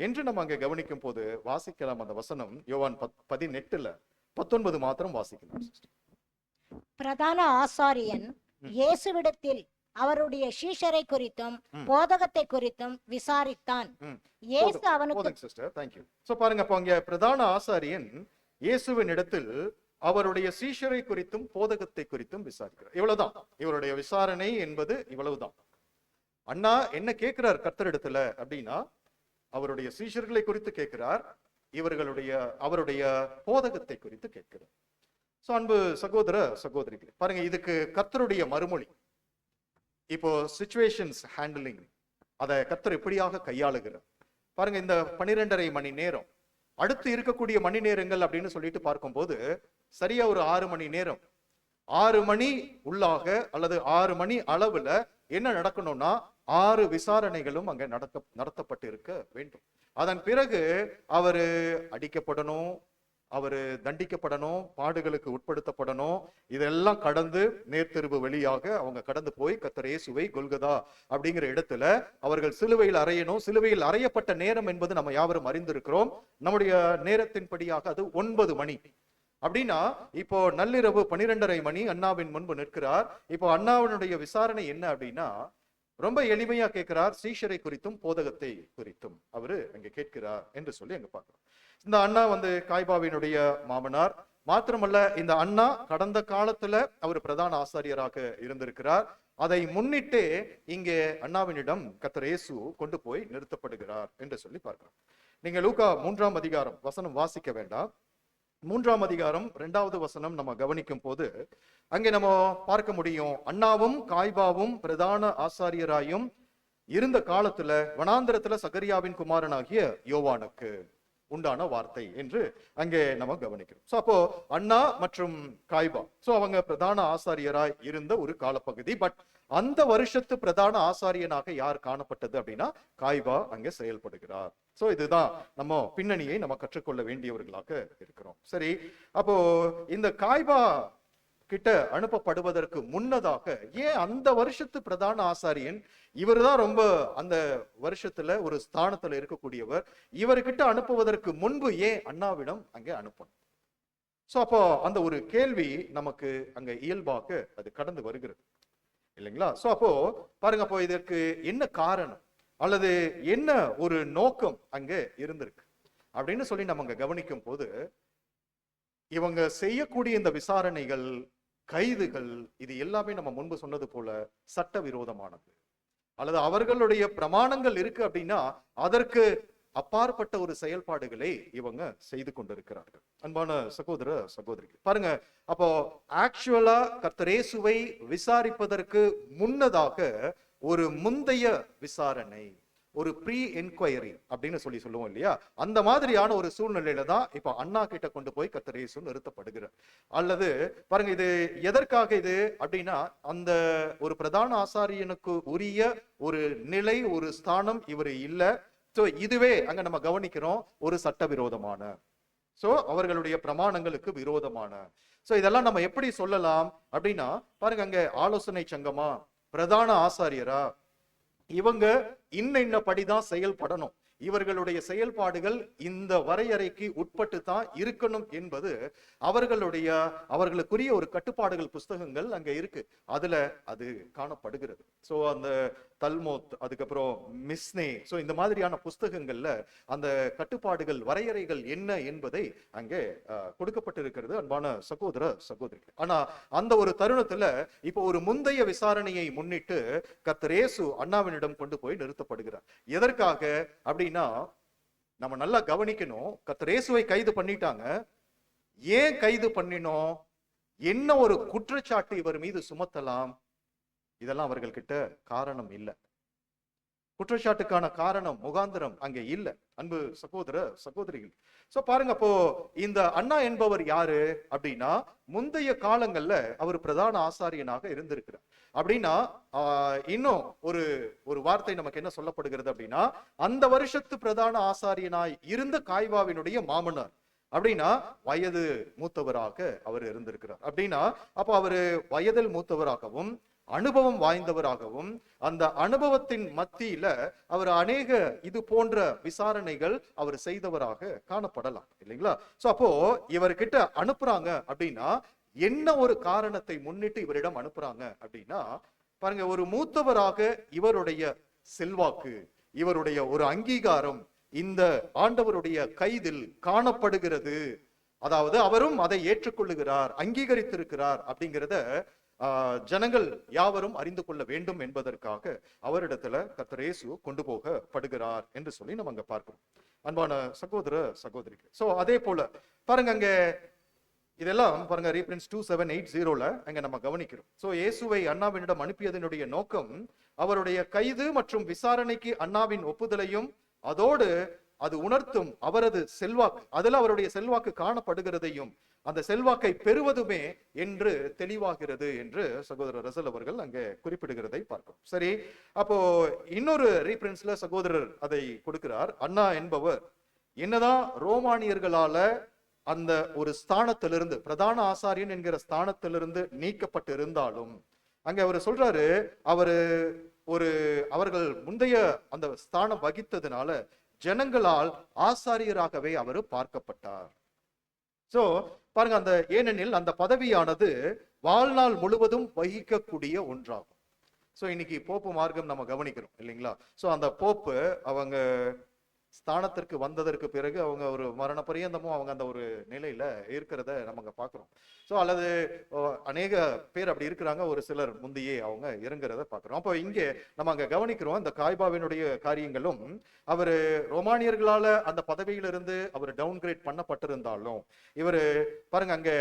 என்று நம்ம அங்க கவனிக்கும் போது வாசிக்கலாம். அந்த வசனம் யோவான் 18:19 மாத்திரம் வாசிக்கலாம்.
பிரதான ஆசாரியன் இயேசுவிடத்தில் அவருடைய சீஷரை குறித்தும் போதகத்தை குறித்தும் விசாரித்தான். இயேசு அவனுக்கு
பாருங்க, அப்ப அங்க பிரதான ஆசாரியன் இயேசுவின் இடத்தில் அவருடைய சீஷரை குறித்தும் போதகத்தை குறித்தும் விசாரிக்கிறார். இவ்வளவுதான் இவருடைய விசாரணை என்பது. இவ்வளவுதான். அண்ணா என்ன கேட்கிறார் கர்த்தரிடத்துல அப்படின்னா, அவருடைய சீஷர்களை குறித்து கேட்கிறார், அவருடைய போதகத்தை குறித்து கேட்கிறார். சோ அன்பு சகோதர சகோதரிகளே, பாருங்க, இதுக்கு கர்த்தருடைய மறுமொழி. இப்போ சிச்சுவேஷன்ஸ் ஹேண்டிலிங், அதை கர்த்தர் எப்படியாக கையாளுகிறார் பாருங்க. இந்த 12.5 மணி நேரம், அடுத்து இருக்கக்கூடிய மணி நேரங்கள் அப்படின்னு சொல்லிட்டு பார்க்கும்போது சரியா ஒரு 6 மணி நேரம், 6 மணி உள்ளாக அல்லது 6 மணி அளவுல என்ன நடக்கணும்னா 6 விசாரணைகளும் அங்க நடத்தப்பட்டு இருக்க வேண்டும். அதன் பிறகு அவரு அடிக்கப்படணும், அவரு தண்டிக்கப்படணும், பாடுகளுக்கு உட்படுத்தப்படணும். இதெல்லாம் கடந்து நேர்த்தெருவு வழியாக அவங்க கடந்து போய் கர்த்தர் இயேசுவை கொல்கதா அப்படிங்கிற இடத்துல அவர்கள் சிலுவையில் அறையணும். சிலுவையில் அறையப்பட்ட நேரம் என்பது நம்ம யாவரும் அறிந்திருக்கிறோம். நம்முடைய நேரத்தின்படியாக அது 9 மணி. அப்படின்னா இப்போ நள்ளிரவு 12.5 மணி அண்ணாவின் முன்பு நிற்கிறார். இப்போ அண்ணாவினுடைய விசாரணை என்ன அப்படின்னா, ரொம்ப எளிமையா கேட்கிறார். சீஷரை குறித்தும் போதகத்தை குறித்தும் அவரு அங்க கேட்கிறார் என்று சொல்லி அங்க பார்க்கிறோம். இந்த அண்ணா காய்பாவினுடைய மாமனார் மாத்திரமல்ல, இந்த அண்ணா கடந்த காலத்துல அவர் பிரதான ஆசாரியராக இருந்திருக்கிறார். அதை முன்னிட்டு இங்கே அண்ணாவினிடம் கர்த்தர் இயேசு கொண்டு போய் நிறுத்தப்படுகிறார் என்று சொல்லி பார்க்கிறோம். நீங்க லூக்கா 3ஆம் அதிகாரம் வசனம் வாசிக்க வேண்டாம். 3ஆம் அதிகாரம் 2வது வசனம் நம்ம கவனிக்கும் போது அங்கே நம்ம பார்க்க முடியும், அண்ணாவும் காய்பாவும் பிரதான ஆசாரியராயும் இருந்த காலத்துல வனாந்திரத்துல சகரியாவின் குமாரனாகிய யோவானுக்கு உண்டான வார்த்தை என்று அங்கே நம்ம கவனிக்கிறோம். சோ அப்போ அண்ணா மற்றும் காய்பா, சோ அவங்க பிரதான ஆசாரியராய் இருந்த ஒரு காலப்பகுதி. பட் அந்த வருஷத்து பிரதான ஆசாரியனாக யார் காணப்பட்டது அப்படின்னா காய்பா அங்கே செயல்படுகிறார். சோ இதுதான் நம்ம பின்னணியை நம்ம கற்றுக்கொள்ள வேண்டியவர்களாக இருக்கிறோம். சரி, அப்போ இந்த காய்பா கிட்ட அனுப்பப்படுவதற்கு முன்னதாக ஏன் அந்த வருஷத்து பிரதான ஆசாரியன், இவர்தான் ரொம்ப அந்த வருஷத்துல ஒரு ஸ்தானத்துல இருக்கக்கூடியவர், இவர்கிட்ட அனுப்புவதற்கு முன்பு ஏன் அண்ணாவிடம் அங்கே அனுப்பணும்? சோ அப்போ அந்த ஒரு கேள்வி நமக்கு அங்க இயல்பாக அது கடந்து வருகிறது இல்லைங்களா? சோ அப்போ பாருங்க, அப்போ இதற்கு என்ன காரணம் அல்லது என்ன ஒரு நோக்கம் அங்க இருந்திருக்கு அப்படின்னு சொல்லி நம்ம அங்க கவனிக்கும் போது, இவங்க செய்யக்கூடிய இந்த விசாரணைகள், கைதுகள், இது எல்லாமே நம்ம முன்பு சொன்னது போல சட்டவிரோதமானது அல்லது அவர்களுடைய பிரமாணங்கள் இருக்கு அப்படின்னா அதற்கு அப்பாற்பட்ட ஒரு செயல்பாடுகளை இவங்க செய்து கொண்டிருக்கிறார்கள். அன்பான சகோதர சகோதரிகள், பாருங்க, அப்போ ஆக்சுவலா கர்த்தர் இயேசுவை விசாரிப்பதற்கு முன்னதாக ஒரு முந்தைய விசாரணை, ஒரு ப்ரீ என்கொயரி அப்படின்னு சொல்லுவோம் இல்லையா, அந்த மாதிரியான ஒரு சூழ்நிலையில தான் இப்போ அண்ணா கிட்ட கொண்டு போய் கர்த்தர் இயேசு நிறுத்தப்படுகிறார். அல்லது பாருங்க, இது எதற்காக இது அப்படின்னா, அந்த ஒரு பிரதான ஆசாரியனுக்கு உரிய ஒரு நிலை, ஒரு ஸ்தானம் இவர் இல்லை. சோ இதுவே அங்க நம்ம கவனிக்கிறோம், ஒரு சட்டவிரோதமான, சோ அவர்களுடைய பிரமாணங்களுக்கு விரோதமான. சோ இதெல்லாம் நம்ம எப்படி சொல்லலாம் அப்படின்னா, பாருங்க, அங்க ஆலோசனை சங்கமா, பிரதான ஆசாரியரா, இவங்க இன்ன படிதான் செயல்படணும், இவர்களுடைய செயல்பாடுகள் இந்த வரையறைக்கு உட்பட்டு தான் இருக்கணும் என்பது அவர்களுக்குரிய ஒரு கட்டுப்பாடுகள் புஸ்தகங்கள் அங்க இருக்கு, அதுல அது காணப்படுகிறது. சோ அந்த தல்மோத், அதுக்கப்புறம் மிஸ்னே, சோ இந்த மாதிரியான புஸ்தகங்கள்ல அந்த கட்டுப்பாடுகள், வரையறைகள் என்ன என்பதை அங்கே கொடுக்கப்பட்டிருக்கிறது. அன்பான சகோதர சகோதரிகள், ஆனா அந்த ஒரு தருணத்துல இப்போ ஒரு முந்தைய விசாரணையை முன்னிட்டு கர்த்தர் இயேசு அண்ணாவினிடம் கொண்டு போய் நிறுத்தப்படுகிறார். எதற்காக அப்படின்னா, நம்ம நல்லா கவனிக்கணும், கர்த்தர் இயேசுவை கைது பண்ணிட்டாங்க. ஏன் கைது பண்ணினோம்? என்ன ஒரு குற்றச்சாட்டு இவர் மீது சுமத்தலாம்? இதெல்லாம் அவர்கள் கிட்ட காரணம் இல்லை. குற்றச்சாட்டுக்கான காரணம், முகாந்திரம் அங்கே இல்ல. அன்பு சகோதர சகோதரிகள், சோ பாருங்க, அப்போ இந்த அண்ணா என்பவர் யாரு அப்படின்னா, முந்தைய காலங்கள்ல அவர் பிரதான ஆசாரியனாக இருந்திருக்கிறார். அப்படின்னா இன்னும் ஒரு ஒரு வார்த்தை நமக்கு என்ன சொல்லப்படுகிறது அப்படின்னா, அந்த வருஷத்து பிரதான ஆசாரியனாய் இருந்த காய்வாவினுடைய மாமனார். அப்படின்னா வயது மூத்தவராக அவர் இருந்திருக்கிறார். அப்படின்னா அப்ப அவரு வயதில் மூத்தவராகவும் அனுபவம் வாய்ந்தவராகவும், அந்த அனுபவத்தின் மத்தியில அவர் அநேக இது போன்ற விசாரணைகள் அவர் செய்தவராக காணப்படலாம், இல்லைங்களா? சோ அப்போ இவர்கிட்ட அனுப்புறாங்க அப்படின்னா என்ன ஒரு காரணத்தை முன்னிட்டு இவரிடம் அனுப்புறாங்க அப்படின்னா, பாருங்க, ஒரு மூத்தவராக இவருடைய செல்வாக்கு, இவருடைய ஒரு அங்கீகாரம் இந்த ஆண்டவருடைய கைதில் காணப்படுகிறது. அதாவது அவரும் அதை ஏற்றுக்கொள்ளுகிறார், அங்கீகரித்திருக்கிறார் அப்படிங்கிறத ஜனங்கள் யாவரும் அறிந்து கொள்ள வேண்டும் என்பதற்காக அவரிடத்துல கர்த்தர் இயேசு கொண்டு போகப்படுகிறார் என்று சொல்லி நம்ம அங்க பார்க்கிறோம். அன்பான சகோதர சகோதரிகள், சோ அதே போல பாருங்க, அங்க இதெல்லாம் பாருங்க ரீஃபரன்ஸ் 2780 அங்க நம்ம கவனிக்கிறோம். சோ இயேசுவை அண்ணாவினிடம் அனுப்பியதனுடைய நோக்கம் அவருடைய கைது மற்றும் விசாரணைக்கு அண்ணாவின் ஒப்புதலையும், அதோடு அது உணர்த்தும் அவரது செல்வாக்கு, அதுல அவருடைய செல்வாக்கு காணப்படுகிறதையும், அந்த செல்வாக்கை பெறுவதுமே என்று தெளிவாகிறது என்று சகோதரர் ரசல் அவர்கள் அங்கே குறிப்பிடுகிறதை பார்க்கிறோம். சரி, அப்போ இன்னொரு ரீஃபரன்ஸ்ல சகோதரர் அதை கொடுக்கிறார். அண்ணா என்பவர் என்னதான் ரோமானியர்களால அந்த ஒரு ஸ்தானத்திலிருந்து, பிரதான ஆசாரியன் என்கிற ஸ்தானத்திலிருந்து நீக்கப்பட்டு இருந்தாலும், அங்க அவர் சொல்றாரு, அவர்கள் முந்தைய அந்த ஸ்தானம் வகித்ததுனால ஜனங்களால் ஆசாரியராகவே அவர் பார்க்கப்பட்டார். சோ பாருங்க, அந்த ஏனெனில் அந்த பதவியானது வாழ்நாள் முழுவதும் வகிக்கக்கூடிய ஒன்றாகும். சோ இன்னைக்கு போப்பு மார்க்கம் நம்ம கவனிக்கிறோம், இல்லைங்களா? சோ அந்த போப்பு அவங்க ஸ்தானத்திற்கு வந்ததற்கு பிறகு அவங்க ஒரு மரண பரியந்தமும் அவங்க அந்த ஒரு நிலையில இருக்கிறத நம்ம அங்க பாக்குறோம். சோ அல்லது அநேக பேர் அப்படி இருக்கிறாங்க, ஒரு சிலர் முந்தையே அவங்க இறங்குறத பாக்குறோம். அப்போ இங்கே நம்ம அங்க கவனிக்கிறோம், இந்த காய்பாவினுடைய காரியங்களும் அவரு ரோமானியர்களால அந்த பதவியிலிருந்து அவர் டவுன்கிரேட் பண்ணப்பட்டிருந்தாலும், இவரு பாருங்க அங்க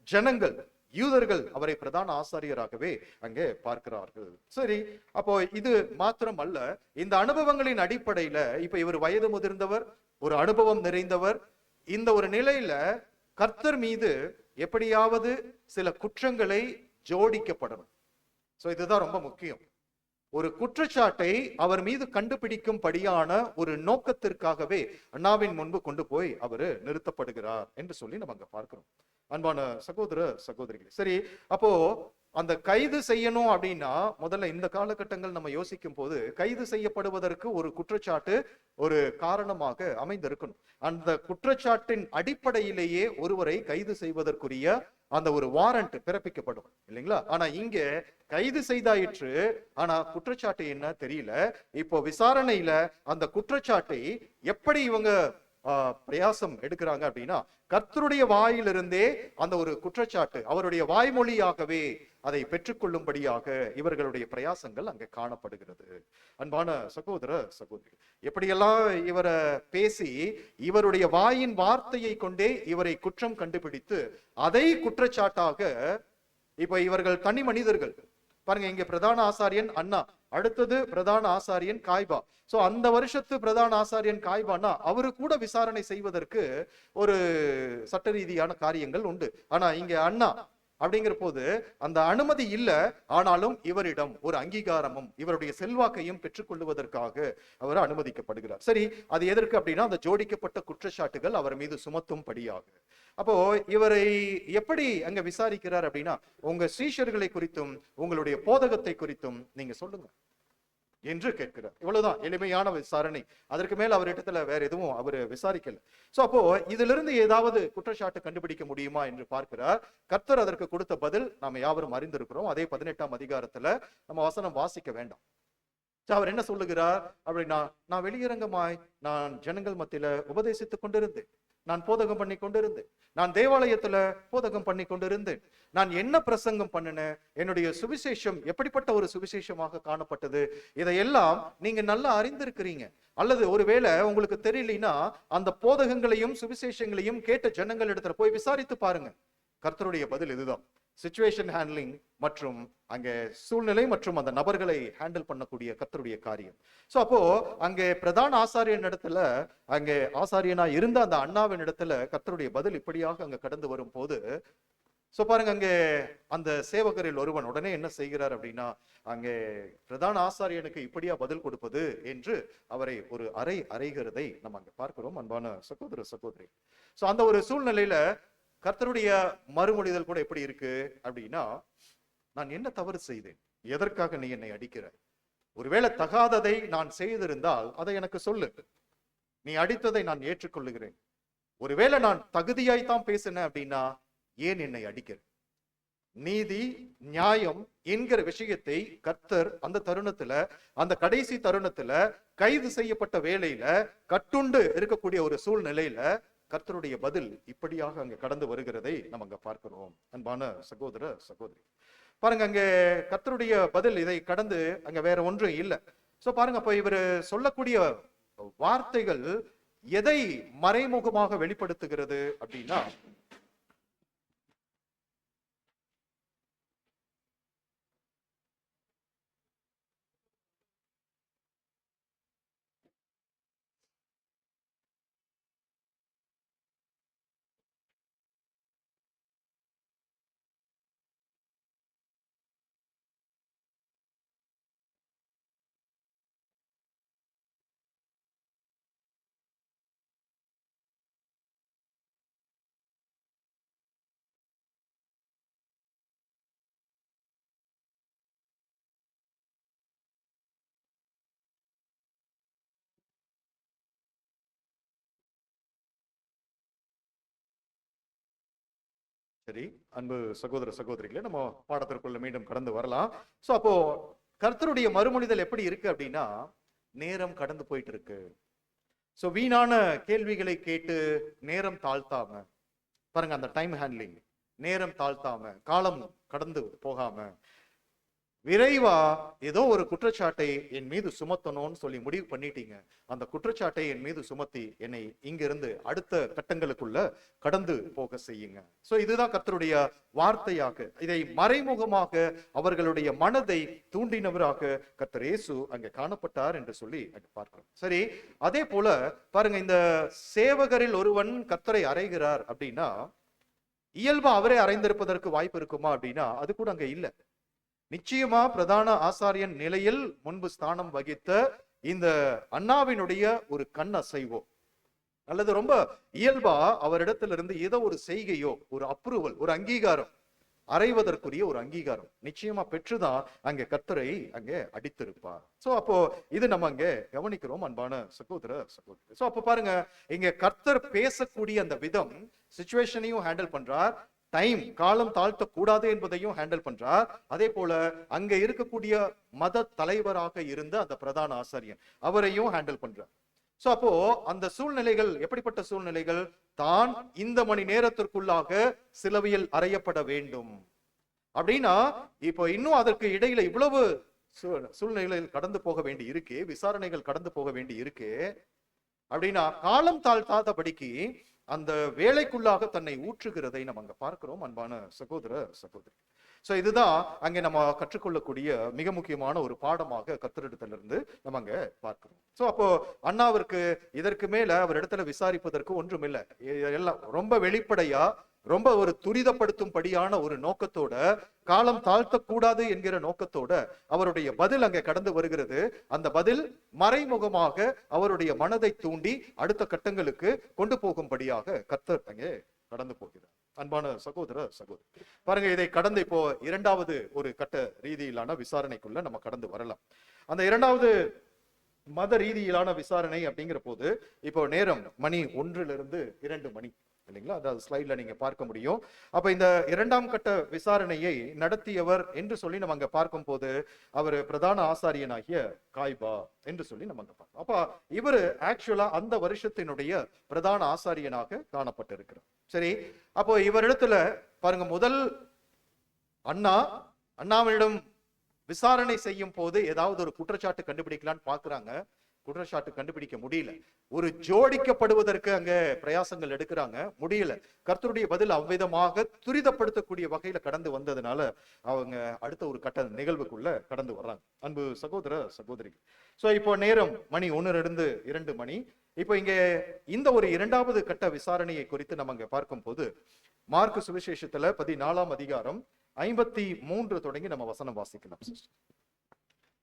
ஜனங்கள் யூதர்கள் அவரை பிரதான ஆசாரியராகவே அங்கே பார்க்கிறார்கள். சரி, அப்போ இது மாத்திரம் அல்ல, இந்த அனுபவங்களின் அடிப்படையில இப்ப இவர் வயது முதிர்ந்தவர், ஒரு அனுபவம் நிறைந்தவர், இந்த ஒரு நிலையில கர்த்தர் மீது எப்படியாவது சில குற்றங்களை ஜோடிக்கப்படணும். சோ இதுதான் ரொம்ப முக்கியம். ஒரு குற்றச்சாட்டை அவர் மீது கண்டுபிடிக்கும்படியான ஒரு நோக்கத்திற்காகவே அண்ணாவின் முன்பு கொண்டு போய் அவரு நிறுத்தப்படுகிறார் என்று சொல்லி நம்ம அங்க பார்க்கிறோம். அன்பான சகோதர சகோதரிகளே, சரி, அப்போ அந்த கைது செய்யணும் அப்படின்னா முதல்ல இந்த காலகட்டங்கள் நம்ம யோசிக்கும் போது கைது செய்யப்படுவதற்கு ஒரு குற்றச்சாட்டு ஒரு காரணமாக அமைந்திருக்கணும். அந்த குற்றச்சாட்டின் அடிப்படையிலேயே ஒருவரை கைது செய்வதற்குரிய அந்த ஒரு வாரண்ட் பிறப்பிக்கப்படும், இல்லைங்களா? ஆனா இங்க கைது செய்தாயிற்று, ஆனா குற்றச்சாட்டு என்ன தெரியல. இப்போ விசாரணையில அந்த குற்றச்சாட்டை எப்படி இவங்க பிரயாசம் எடுக்கிறாங்க அப்படின்னா, கர்த்தருடைய வாயிலிருந்தே அந்த ஒரு குற்றச்சாட்டு அவருடைய வாய்மொழியாகவே அதை பெற்றுக்கொள்ளும்படியாக இவர்களுடைய பிரயாசங்கள் அங்கே காணப்படுகிறது. அன்பான சகோதர சகோதரி, எப்படியெல்லாம் இவரை பேசி இவருடைய வாயின் வார்த்தையை கொண்டே இவரை குற்றம் கண்டுபிடித்து அதை குற்றச்சாட்டாக, இப்ப இவர்கள் தனி மனிதர்கள் பாருங்க, இங்க பிரதான ஆசாரியன் அண்ணா, அடுத்தது பிரதான ஆசாரியன் காய்பா. சோ அந்த வருஷத்து பிரதான ஆசாரியன் காய்பானா அவரு கூட விசாரணை செய்வதற்கு ஒரு சட்ட ரீதியான காரியங்கள் உண்டு. ஆனா இங்க அண்ணா அப்படிங்கிற போது அந்த அனுமதி இல்ல, ஆனாலும் இவரிடம் ஒரு அங்கீகாரமும் இவருடைய செல்வாக்கையும் பெற்றுக்கொள்வதற்காக அவர் அனுமதிக்கப்படுகிறார். சரி, அது எதற்கு அப்படின்னா அந்த ஜோடிக்கப்பட்ட குற்றச்சாட்டுகள் அவர் மீது சுமத்தும் படியாக. அப்போ இவரை எப்படி அங்க விசாரிக்கிறார் அப்படின்னா, உங்க சீஷர்களை குறித்தும் உங்களுடைய போதகத்தை குறித்தும் நீங்க சொல்லுங்க என்று கேட்கிறார். இவ்வளவுதான் எளிமையான விசாரணை. அதற்கு மேல அவரிடத்துல வேற எதுவும் அவரு விசாரிக்கல. சோ அப்போ இதிலிருந்து ஏதாவது குற்றச்சாட்டு கண்டுபிடிக்க முடியுமா என்று பார்க்கிறார். கர்த்தர் அதற்கு கொடுத்த பதில் நாம யாவரும் அறிந்திருக்கிறோம். அதே 18ஆம் அதிகாரத்துல நம்ம வசனம் வாசிக்க வேண்டாம். அவர் என்ன சொல்லுகிறார் அப்படின்னா, நான் வெளியரங்கமாய் நான் ஜனங்கள் மத்தியில உபதேசித்துக் கொண்டிருந்தேன், நான் போதகம் பண்ணி கொண்டிருந்தேன், நான் தேவாலயத்துல போதகம் பண்ணி கொண்டிருந்தேன், நான் என்ன பிரசங்கம் பண்ணினேன், என்னுடைய சுவிசேஷம் எப்படிப்பட்ட ஒரு சுவிசேஷமாக காணப்பட்டது, இதையெல்லாம் நீங்க நல்லா அறிந்திருக்கிறீங்க. அல்லது ஒருவேளை உங்களுக்கு தெரியலனா அந்த போதகங்களையும் சுவிசேஷங்களையும் கேட்ட ஜனங்கள் இடத்துல போய் விசாரித்து பாருங்க. கர்த்தருடைய பதில் இதுதான். சிச்சுவேஷன் ஹேண்ட்லிங் மற்றும் அங்கே சூழ்நிலை மற்றும் அந்த நபர்களை ஹேண்டில் பண்ணக்கூடிய கர்த்தருடைய காரியம். சோ அப்போ அங்கே பிரதான ஆசாரியன் இடத்துல, அங்கே ஆசாரியனா இருந்த அந்த அண்ணாவின் இடத்துல கர்த்தருடைய பதில் இப்படியாக அங்க கடந்து வரும் போது, சோ பாருங்க, அங்கே அந்த சேவகரில் ஒருவன் உடனே என்ன செய்கிறார் அப்படின்னா, அங்கே பிரதான ஆசாரியனுக்கு இப்படியா பதில் கொடுப்பது என்று அவரை ஒரு அறைகிறதை நம்ம அங்க பார்க்கிறோம் அன்பான சகோதர சகோதரி. சோ அந்த ஒரு சூழ்நிலையில கர்த்தருடைய மறுமொழிதல் கூட எப்படி இருக்கு அப்படின்னா, நான் என்ன தவறு செய்தேன், எதற்காக நீ என்னை அடிக்கிற? ஒருவேளை தகாததை நான் செய்திருந்தால் அதை எனக்கு சொல்லு, நீ அடித்ததை நான் ஏற்றுக்கொள்ளுகிறேன். ஒருவேளை நான் தகுதியாய்த்தான் பேசினேன் அப்படின்னா ஏன் என்னை அடிக்கிற? நீதி நியாயம் என்கிற விஷயத்தை கர்த்தர் அந்த தருணத்துல, அந்த கடைசி தருணத்துல, கைது செய்யப்பட்ட வேளையில, கட்டுண்டு இருக்கக்கூடிய ஒரு சூழ்நிலையில கர்த்தருடைய பதில் இப்படியாக அங்க கடந்து வருகிறதை நம்ம அங்க பார்க்கிறோம் அன்பான சகோதர சகோதரி. பாருங்க, அங்க கர்த்தருடைய பதில் இதை கடந்து அங்க வேற ஒன்றும் இல்லை. சோ பாருங்க, அப்ப இவர் சொல்லக்கூடிய வார்த்தைகள் எதை மறைமுகமாக வெளிப்படுத்துகிறது அப்படின்னா, சரி அன்பு சகோதர சகோதரிகளே, நம்ம பாடத்திற்குள்ள மீண்டும் கடந்து வரலாம். சோ அப்போ கர்த்தருடைய மறுமொழிதல் எப்படி இருக்கு அப்படின்னா, நேரம் கடந்து போயிட்டு இருக்கு. சோ வீணான கேள்விகளை கேட்டு நேரம் தாழ்த்தாம, பாருங்க அந்த டைம் ஹேண்ட்லிங், நேரம் தாழ்த்தாம, காலம் கடந்து போகாம, விரைவா ஏதோ ஒரு குற்றச்சாட்டை என் மீது சுமத்தணும்னு சொல்லி முடிவு பண்ணிட்டீங்க. அந்த குற்றச்சாட்டை என் மீது சுமத்தி என்னை இங்கிருந்து அடுத்த கட்டங்களுக்குள்ள கடந்து போக செய்யுங்க. சோ இதுதான் கர்த்தருடைய வார்த்தையாக, இதை மறைமுகமாக அவர்களுடைய மனதை தூண்டினவராக கர்த்தர் இயேசு அங்கே காணப்பட்டார் என்று சொல்லி அங்க பார்க்கிறோம். சரி, அதே போல பாருங்க, இந்த சேவகரில் ஒருவன் கர்த்தரை அறைகிறார் அப்படின்னா, இயல்பா அவரே அறைந்திருப்பதற்கு வாய்ப்பு இருக்குமா அப்படின்னா அது கூட அங்க இல்ல. நிச்சயமா பிரதான ஆசாரியன் நிலையில் முன்பு ஸ்தானம் வகித்த இந்த அண்ணாவினுடைய ஒரு கண் அசைவோ அல்லது ரொம்ப இயல்பா அவரிடத்திலிருந்து ஏதோ ஒரு செய்கையோ, ஒரு அப்ரூவல், ஒரு அங்கீகாரம், அறைவதற்குரிய ஒரு அங்கீகாரம் நிச்சயமா பெற்றுதான் அங்க கர்த்தரை அங்கே அடித்திருப்பார். சோ அப்போ இது நம்ம அங்க கவனிக்கிறோம் அன்பான சகோதர சகோதரி. சோ அப்ப பாருங்க, இங்க கர்த்தர் பேசக்கூடிய அந்த விதம் சிச்சுவேஷனையும் ஹேண்டில் பண்றார், டைம் காலம் தாழ்த்த கூடாது என்பதையும் ஹேண்டில் பண்றார். அதே போல அங்க இருக்கக்கூடிய மத தலைவராக இருந்த அந்த பிரதான ஆசாரியன் அவரையும் ஹேண்டில் பண்றார். சோ அப்போ அந்த சூழ்நிலைகள் எப்படிப்பட்ட சூழ்நிலைகள்? தான் இந்த மணி நேரத்திற்குள்ளாக சிலுவையில் அறையப்பட வேண்டும் அப்படின்னா, இப்போ இன்னும் அதற்கு இடையில இவ்வளவு சூழ்நிலைகள் கடந்து போக வேண்டி இருக்கு, விசாரணைகள் கடந்து போக வேண்டி இருக்கு அப்படின்னா, காலம் தாழ்த்தாதபடிக்கு அந்த வேலைக்குள்ளாக தன்னை ஊற்றுகிறதை நம்ம அங்க பார்க்கிறோம் அன்பான சகோதர சகோதரி. சோ இதுதான் அங்கே நம்ம கற்றுக்கொள்ளக்கூடிய மிக முக்கியமான ஒரு பாடமாக கர்த்தரிடத்திலிருந்து நம்ம அங்க பார்க்கிறோம். சோ அப்போ அண்ணாவிற்கு இதற்கு மேல அவர் இடத்துல விசாரிப்பதற்கு ஒன்றும் இல்லை, எல்லாம் ரொம்ப வெளிப்படையா, ரொம்ப ஒரு துரிதப்படுத்தும்படியான ஒரு நோக்கத்தோட, காலம் தாழ்த்தக்கூடாது என்கிற நோக்கத்தோட அவருடைய பதில் அங்கே கடந்து வருகிறது. அந்த பதில் மறைமுகமாக அவருடைய மனதை தூண்டி அடுத்த கட்டங்களுக்கு கொண்டு போகும்படியாக கர்த்தர் அங்கே கடந்து போகிறார் அன்பான சகோதர சகோதரி. பாருங்க, இதை கடந்து இப்போ இரண்டாவது ஒரு கட்ட ரீதியிலான விசாரணைக்குள்ள நம்ம கடந்து வரலாம். அந்த இரண்டாவது மத ரீதியிலான விசாரணை அப்படிங்கிற போது இப்போ நேரம் மணி 1 மணி இல்லைங்களா? அதாவது ஸ்லைட்ல நீங்க பார்க்க முடியும். அப்ப இந்த இரண்டாம் கட்ட விசாரணையை நடத்தியவர் என்று சொல்லி நம்ம அங்க பார்க்கும் போது அவர் பிரதான ஆசாரியனாகிய காய்பா என்று சொல்லி நம்ம அங்க பார்க்கணும். அப்ப இவரு ஆக்சுவலா அந்த வருஷத்தினுடைய பிரதான ஆசாரியனாக காணப்பட்டிருக்கிறார். சரி, அப்போ இவரிடத்துல பாருங்க, முதல் அண்ணாவிடம் விசாரணை செய்யும் போது ஏதாவது ஒரு குற்றச்சாட்டு கண்டுபிடிக்கலான்னு பாக்குறாங்க. குற்றச்சாட்டு கண்டுபிடிக்க முடியல. ஒரு ஜோடிக்கப்படுவதற்கு அங்க பிரயாசங்கள் எடுக்கிறாங்க, முடியல. கர்த்தருடைய பதில் அவ்விதமாக துரிதப்படுத்தக்கூடிய வகையில கடந்து வந்ததுனால அவங்க அடுத்த ஒரு கட்ட நிகழ்வுக்குள்ள கடந்து வர்றாங்க. அன்பு சகோதர சகோதரி, சோ இப்போ நேரம் மணி 1:02 மணி. இப்போ இங்க இந்த ஒரு இரண்டாவது கட்ட விசாரணையை குறித்து நம்ம இங்க பார்க்கும் போது மார்க்கு சுவிசேஷத்துல 14ஆம் அதிகாரம் 53 தொடங்கி நம்ம வசனம் வாசிக்கலாம்.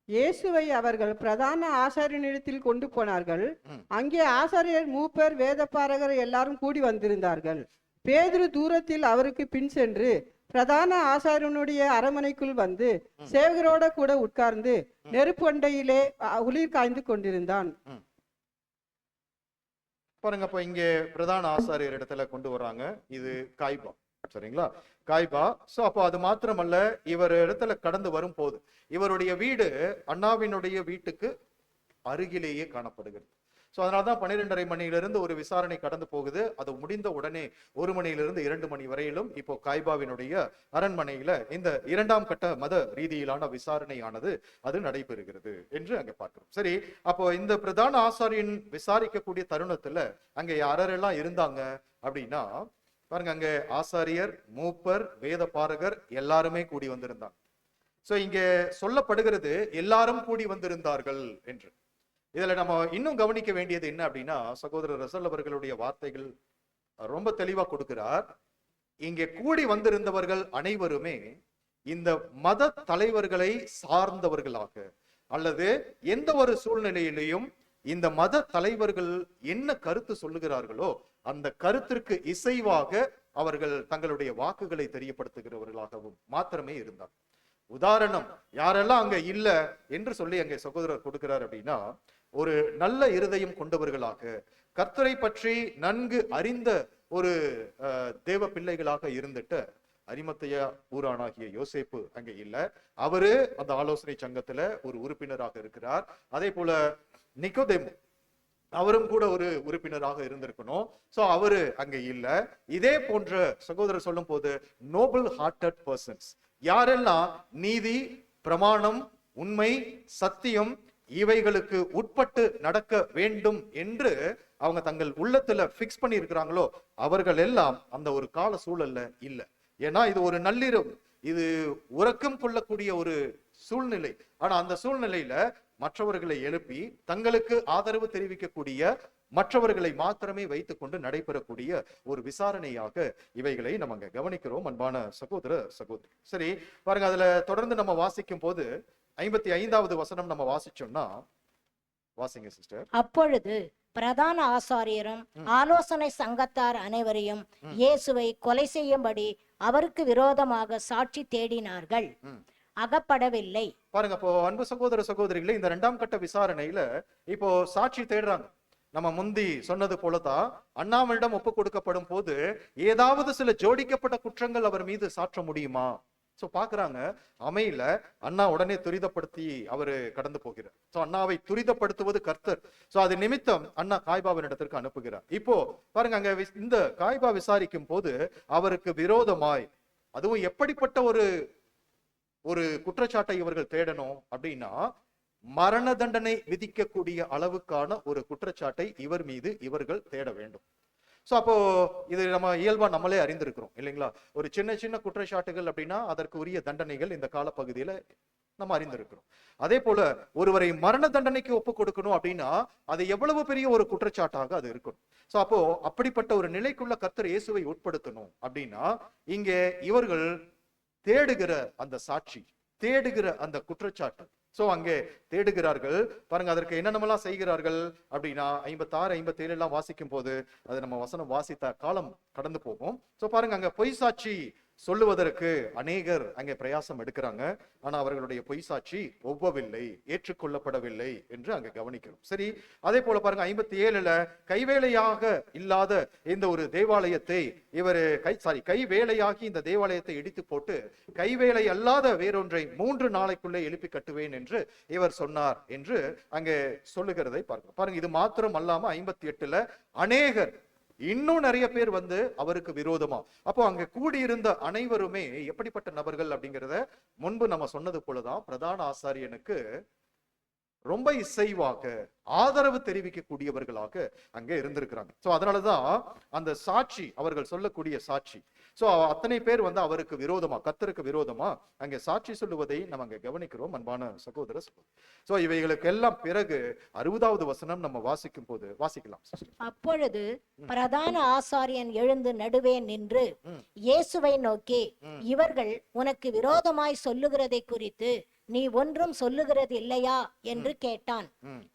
இயேசுவை அவர்கள் பிரதான ஆசாரியனிடத்தில் கொண்டு போனார்கள். அங்கே ஆசாரியர், மூப்பர், வேதபாரகர் எல்லாரும் கூடி வந்திருந்தார்கள். பேதுரு தூரத்தில் அவருக்கு பின் சென்று பிரதான ஆசாரியனுடைய அரமனைக்குள் வந்து சேவகரோட கூட உட்கார்ந்து நெருப்பு அண்டையிலே உளிர் காய்ந்து கொண்டிருந்தான்.
பாருங்க, அப்ப இங்க பிரதான ஆசாரியர் இடத்துல கொண்டு வர்றாங்க. இது காய்பா, சரிங்களா? காய்பா. சோ அப்போ அது மாத்திரமல்ல, இவர் இடத்துல கடந்து வரும் போது இவருடைய வீடு அண்ணாவினுடைய வீட்டுக்கு அருகிலேயே காணப்படுகிறது. சோ அதனால்தான் 12:30 மணியிலிருந்து ஒரு விசாரணை கடந்து போகுது. அது முடிந்த உடனே 1 மணியிலிருந்து 2 மணி வரையிலும் இப்போ காய்பாவினுடைய அரண்மனையில இந்த இரண்டாம் கட்ட மத ரீதியிலான விசாரணையானது அது நடைபெறுகிறது என்று அங்க பார்க்கிறோம். சரி, அப்போ இந்த பிரதான ஆசாரியன் விசாரிக்கக்கூடிய தருணத்துல அங்க யாரெல்லாம் இருந்தாங்க அப்படின்னா, பாருங்க, அங்க ஆசாரியர், மூப்பர், வேத பாரகர் எல்லாருமே கூடி வந்திருந்தாங்க. சோ இங்க சொல்லப்படுகிறது எல்லாரும் கூடி வந்திருந்தார்கள் என்று. இதுல நம்ம இன்னும் கவனிக்க வேண்டியது என்ன அப்படின்னா, சகோதரர் ரசல் அவர்களுடைய வார்த்தைகள் ரொம்ப தெளிவா கொடுக்கிறார். இங்கே கூடி வந்திருந்தவர்கள் அனைவருமே இந்த மத தலைவர்களை சார்ந்தவர்களாக, அல்லது எந்த ஒரு சூழ்நிலையிலையும் இந்த மத தலைவர்கள் என்ன கருத்து சொல்லுகிறார்களோ அந்த கருத்திற்கு இசைவாக அவர்கள் தங்களுடைய வாக்குகளை தெரியப்படுத்துகிறவர்களாகவும் மாத்திரமே இருந்தார். உதாரணம், யாரெல்லாம் அங்க இல்ல என்று சொல்லி அங்கே சகோதரர் கொடுக்கிறார் அப்படின்னா, ஒரு நல்ல இருதயம் கொண்டவர்களாக, கர்த்தரை பற்றி நன்கு அறிந்த ஒரு தேவ பிள்ளைகளாக இருந்துட்டு அரிமத்தையா ஊரானாகிய யோசேப்பு அங்க இல்ல. அவரு அந்த ஆலோசனை சங்கத்துல ஒரு உறுப்பினராக இருக்கிறார். அதே போல நிக்கோதேமு, அவரும் கூட ஒரு உறுப்பினராக இருந்திருக்கணும். சோ அவரு அங்க இல்ல. இதே போன்ற சகோதரர் சொல்லும் போது நோபல் ஹார்ட்டட் பர்சன்ஸ், யாரெல்லாம் நீதி, பிரமாணம், உண்மை, சத்தியம் இவைகளுக்கு உட்பட்டு நடக்க வேண்டும் என்று அவங்க தங்கள் உள்ளத்துல பிக்ஸ் பண்ணி இருக்கிறாங்களோ அவர்கள் எல்லாம் அந்த ஒரு கால சூழல்ல இல்ல. ஏன்னா இது ஒரு நள்ளிரவு, இது உறக்கம் கொள்ளக்கூடிய ஒரு சூழ்நிலை. ஆனா அந்த சூழ்நிலையில மற்றவர்களை எழுப்பி தங்களுக்கு ஆதரவு தெரிவிக்கக்கூடிய மற்றவர்களை மாத்திரமே வைத்துக் கொண்டு நடைபெறக்கூடிய ஒரு விசாரணையாக இவைகளை நம்ம அங்க கவனிக்கிறோம். அன்பான சகோதர சகோதரி, சரி பாருங்க, அதுல தொடர்ந்து நம்ம வாசிக்கும் போது 55வது வசனம் நம்ம வாசிச்சோம்னா, வாசிங்க சிஸ்டர்.
அப்பொழுது பிரதான ஆசாரியரும் ஆலோசனை சங்கத்தார் அனைவரையும் இயேசுவை கொலை செய்யும்படி அவருக்கு விரோதமாக சாட்சி தேடினார்கள், அகப்படவில்லை.
பாருங்க, இப்போ அன்பு சகோதர சகோதரிகளே, இந்த 2ஆம் கட்ட விசாரணையில இப்போ சாட்சி தேடுறாங்க. நம்ம முந்தி சொன்னது போலதான் அண்ணாவிடம் ஒப்பு கொடுக்கப்படும் போது ஏதாவது சில ஜோடிக்கப்பட்ட குற்றங்கள் அவர் மீது சாற்ற முடியுமா? சோ பாக்குறாங்க, அமையில. அண்ணா உடனே துரிதப்படுத்தி அவரு கடந்து போகிறார். சோ அண்ணாவை துரிதப்படுத்துவது கர்த்தர். சோ அது நிமித்தம் அண்ணா காய்பாவின் இடத்திற்கு அனுப்புகிறார். இப்போ பாருங்க, அங்க இந்த காய்பா விசாரிக்கும் போது அவருக்கு விரோதமாய், அதுவும் எப்படிப்பட்ட ஒரு குற்றச்சாட்டை இவர்கள் தேடணும் அப்படின்னா, மரண தண்டனை விதிக்கக்கூடிய அளவுக்கான ஒரு குற்றச்சாட்டை இவர் மீது இவர்கள் தேட வேண்டும். சோ அப்போ இது நம்ம இயல்பா நம்மளே அறிந்திருக்கிறோம் இல்லைங்களா? ஒரு சின்ன சின்ன குற்றச்சாட்டுகள் அப்படின்னா அதற்கு உரிய தண்டனைகள் இந்த காலப்பகுதியில நம்ம அறிந்திருக்கிறோம். அதே போல ஒருவரை மரண தண்டனைக்கு ஒப்பு கொடுக்கணும் அப்படின்னா அது எவ்வளவு பெரிய ஒரு குற்றச்சாட்டாக அது இருக்கணும். சோ அப்போ அப்படிப்பட்ட ஒரு நிலைக்குள்ள கர்த்தர் இயேசுவை உட்படுத்தணும் அப்படின்னா, இங்கே இவர்கள் தேடுகிற அந்த சாட்சி, தேடுகிற அந்த குற்றச்சாட்டு, சோ அங்கே தேடுகிறார்கள். பாருங்க, அதற்கு என்னென்னலாம் செய்கிறார்கள் அப்படின்னா 56, 57 எல்லாம் வாசிக்கும் போது அது நம்ம வசனம் வாசித்த காலம் கடந்து போகும். சோ பாருங்க, அங்க பொய் சாட்சி சொல்லுவதற்கு அநேகர் அங்கே பிரயாசம் எடுக்கிறாங்க. ஆனா அவர்களுடைய பொய் சாட்சி ஒவ்வவில்லை, ஏற்றுக்கொள்ளப்படவில்லை என்று அங்க கவனிக்கிறோம். சரி, அதே போல பாருங்க 57ல கைவேலையாக இல்லாத இந்த ஒரு தேவாலயத்தை இவர் கைவேலையாகி இந்த தேவாலயத்தை இடித்து போட்டு கைவேலை அல்லாத வேறொன்றை 3 நாளைக்குள்ளே எழுப்பி கட்டுவேன் என்று இவர் சொன்னார் என்று அங்கே சொல்லுகிறதை பார்க்கிறோம். பாருங்க, இது மாத்திரம் அல்லாம 58ல அநேகர், இன்னும் நிறைய பேர் வந்து அவருக்கு விரோதமா. அப்போ அங்க கூடியிருந்த அனைவருமே எப்படிப்பட்ட நபர்கள் அப்படிங்கிறத முன்பு நம்ம சொன்னது போலதான் பிரதான ஆசாரியனுக்கு ரொம்ப இசைவாக ஆதரவு தெரிவிக்கக்கூடியவர்களாக அங்கே இருந்திருக்கிறாங்க. சோ அதனாலதான் அந்த சாட்சி, அவர்கள் சொல்லக்கூடிய சாட்சி, சோ அத்தனை பேர் அவருக்கு விரோதமா, கர்த்தருக்கு விரோதமா அங்கே சாட்சி சொல்லுவதை நம்ம அங்க கவனிக்கிறோம் அன்பான சகோதர சகோதரி. சோ இவைகளுக்கு எல்லாம் பிறகு 60வது வசனம் நம்ம வாசிக்கும் போது வாசிக்கலாம்.
அப்பொழுது பிரதான ஆசாரியன் எழுந்து நடுவே நின்று இயேசுவை நோக்கி, இவர்கள் உனக்கு விரோதமாய் சொல்லுகிறதை குறித்து நீ ஒன்றும் சொல்லுகிறது இல்லையா என்று கேட்டான்.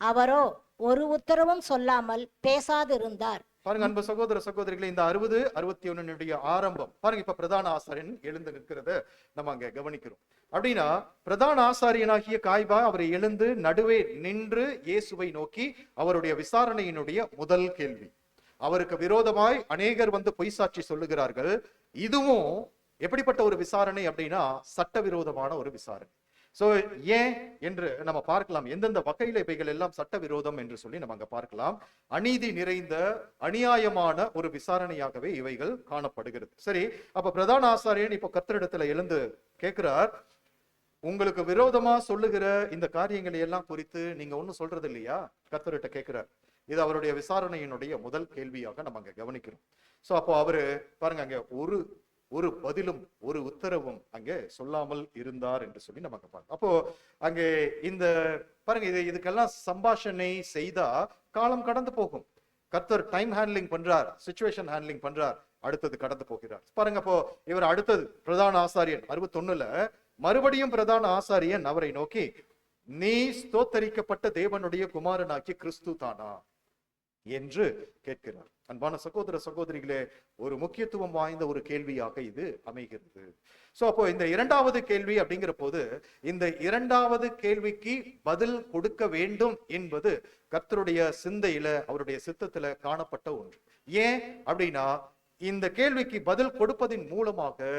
அவரோ ஒரு உத்தரவும் சொல்லாமல் பேசாதிருந்தார்.
பாருங்க அன்பு சகோதர சகோதரிகளை, இந்த 60, 61 ஆரம்பம் பாருங்க. இப்ப பிரதான ஆசாரியன் எழுந்து நிற்கிறத நம்ம அங்க கவனிக்கிறோம். அப்படின்னா பிரதான ஆசாரியனாகிய காய்பா அவரை எழுந்து நடுவே நின்று இயேசுவை நோக்கி அவருடைய விசாரணையினுடைய முதல் கேள்வி. அவருக்கு விரோதமாய் அநேகர் பொய் சாட்சி சொல்லுகிறார்கள். இதுவும் எப்படிப்பட்ட ஒரு விசாரணை அப்படின்னா சட்டவிரோதமான ஒரு விசாரணை. சோ ஏன் என்று நம்ம பார்க்கலாம். எந்தெந்த வகையில இவைகள் எல்லாம் சட்டவிரோதம் என்று சொல்லி நம்ம அங்க பார்க்கலாம். அநீதி நிறைந்த அநியாயமான ஒரு விசாரணையாகவே இவைகள் காணப்படுகிறது. சரி, அப்ப பிரதான ஆசாரியன் இப்ப கர்த்தரிடத்துல எழுந்து கேட்கிறார், உங்களுக்கு விரோதமா சொல்லுகிற இந்த காரியங்களை எல்லாம் குறித்து நீங்க ஒண்ணும் சொல்றது இல்லையா? கர்த்தர்கிட்ட கேட்கிறார். இது அவருடைய விசாரணையினுடைய முதல் கேள்வியாக நம்ம அங்க கவனிக்கிறோம். சோ அப்போ அவரு பாருங்க அங்க ஒரு பதிலும் ஒரு உத்தரவும் அங்கே சொல்லாமல் இருந்தார் என்று சொல்லி நமக்கு பார்க்கலாம். அப்போ அங்கே இந்த பாருங்க, இதுக்கெல்லாம் சம்பாஷணை செய்தா காலம் கடந்து போகும். கர்த்தர் டைம் ஹேண்ட்லிங் பண்றார், சிச்சுவேஷன் ஹேண்ட்லிங் பண்றார், அடுத்தது கடந்து போகிறார். பாருங்க, அப்போ இவர் அடுத்தது பிரதான ஆசாரியன் 61ல மறுபடியும் பிரதான ஆசாரியன் அவரை நோக்கி, நீ ஸ்தோத்தரிக்கப்பட்ட தேவனுடைய குமாரனாகிய கிறிஸ்து தானா என்று கேட்கிறார். அன்பான சகோதர சகோதரிகளே, ஒரு முக்கியத்துவம் வாய்ந்த ஒரு கேள்வியாக இது அமைகிறது. சோ அப்போ இந்த இரண்டாவது கேள்வி அப்படிங்கிற போது, இந்த இரண்டாவது கேள்விக்கு பதில் கொடுக்க வேண்டும் என்பது கர்த்தருடைய சிந்தையில, அவருடைய சித்தத்துல காணப்பட்ட ஒன்று. ஏன் அப்படின்னா, இந்த கேள்விக்கு பதில் கொடுப்பதின் மூலமாக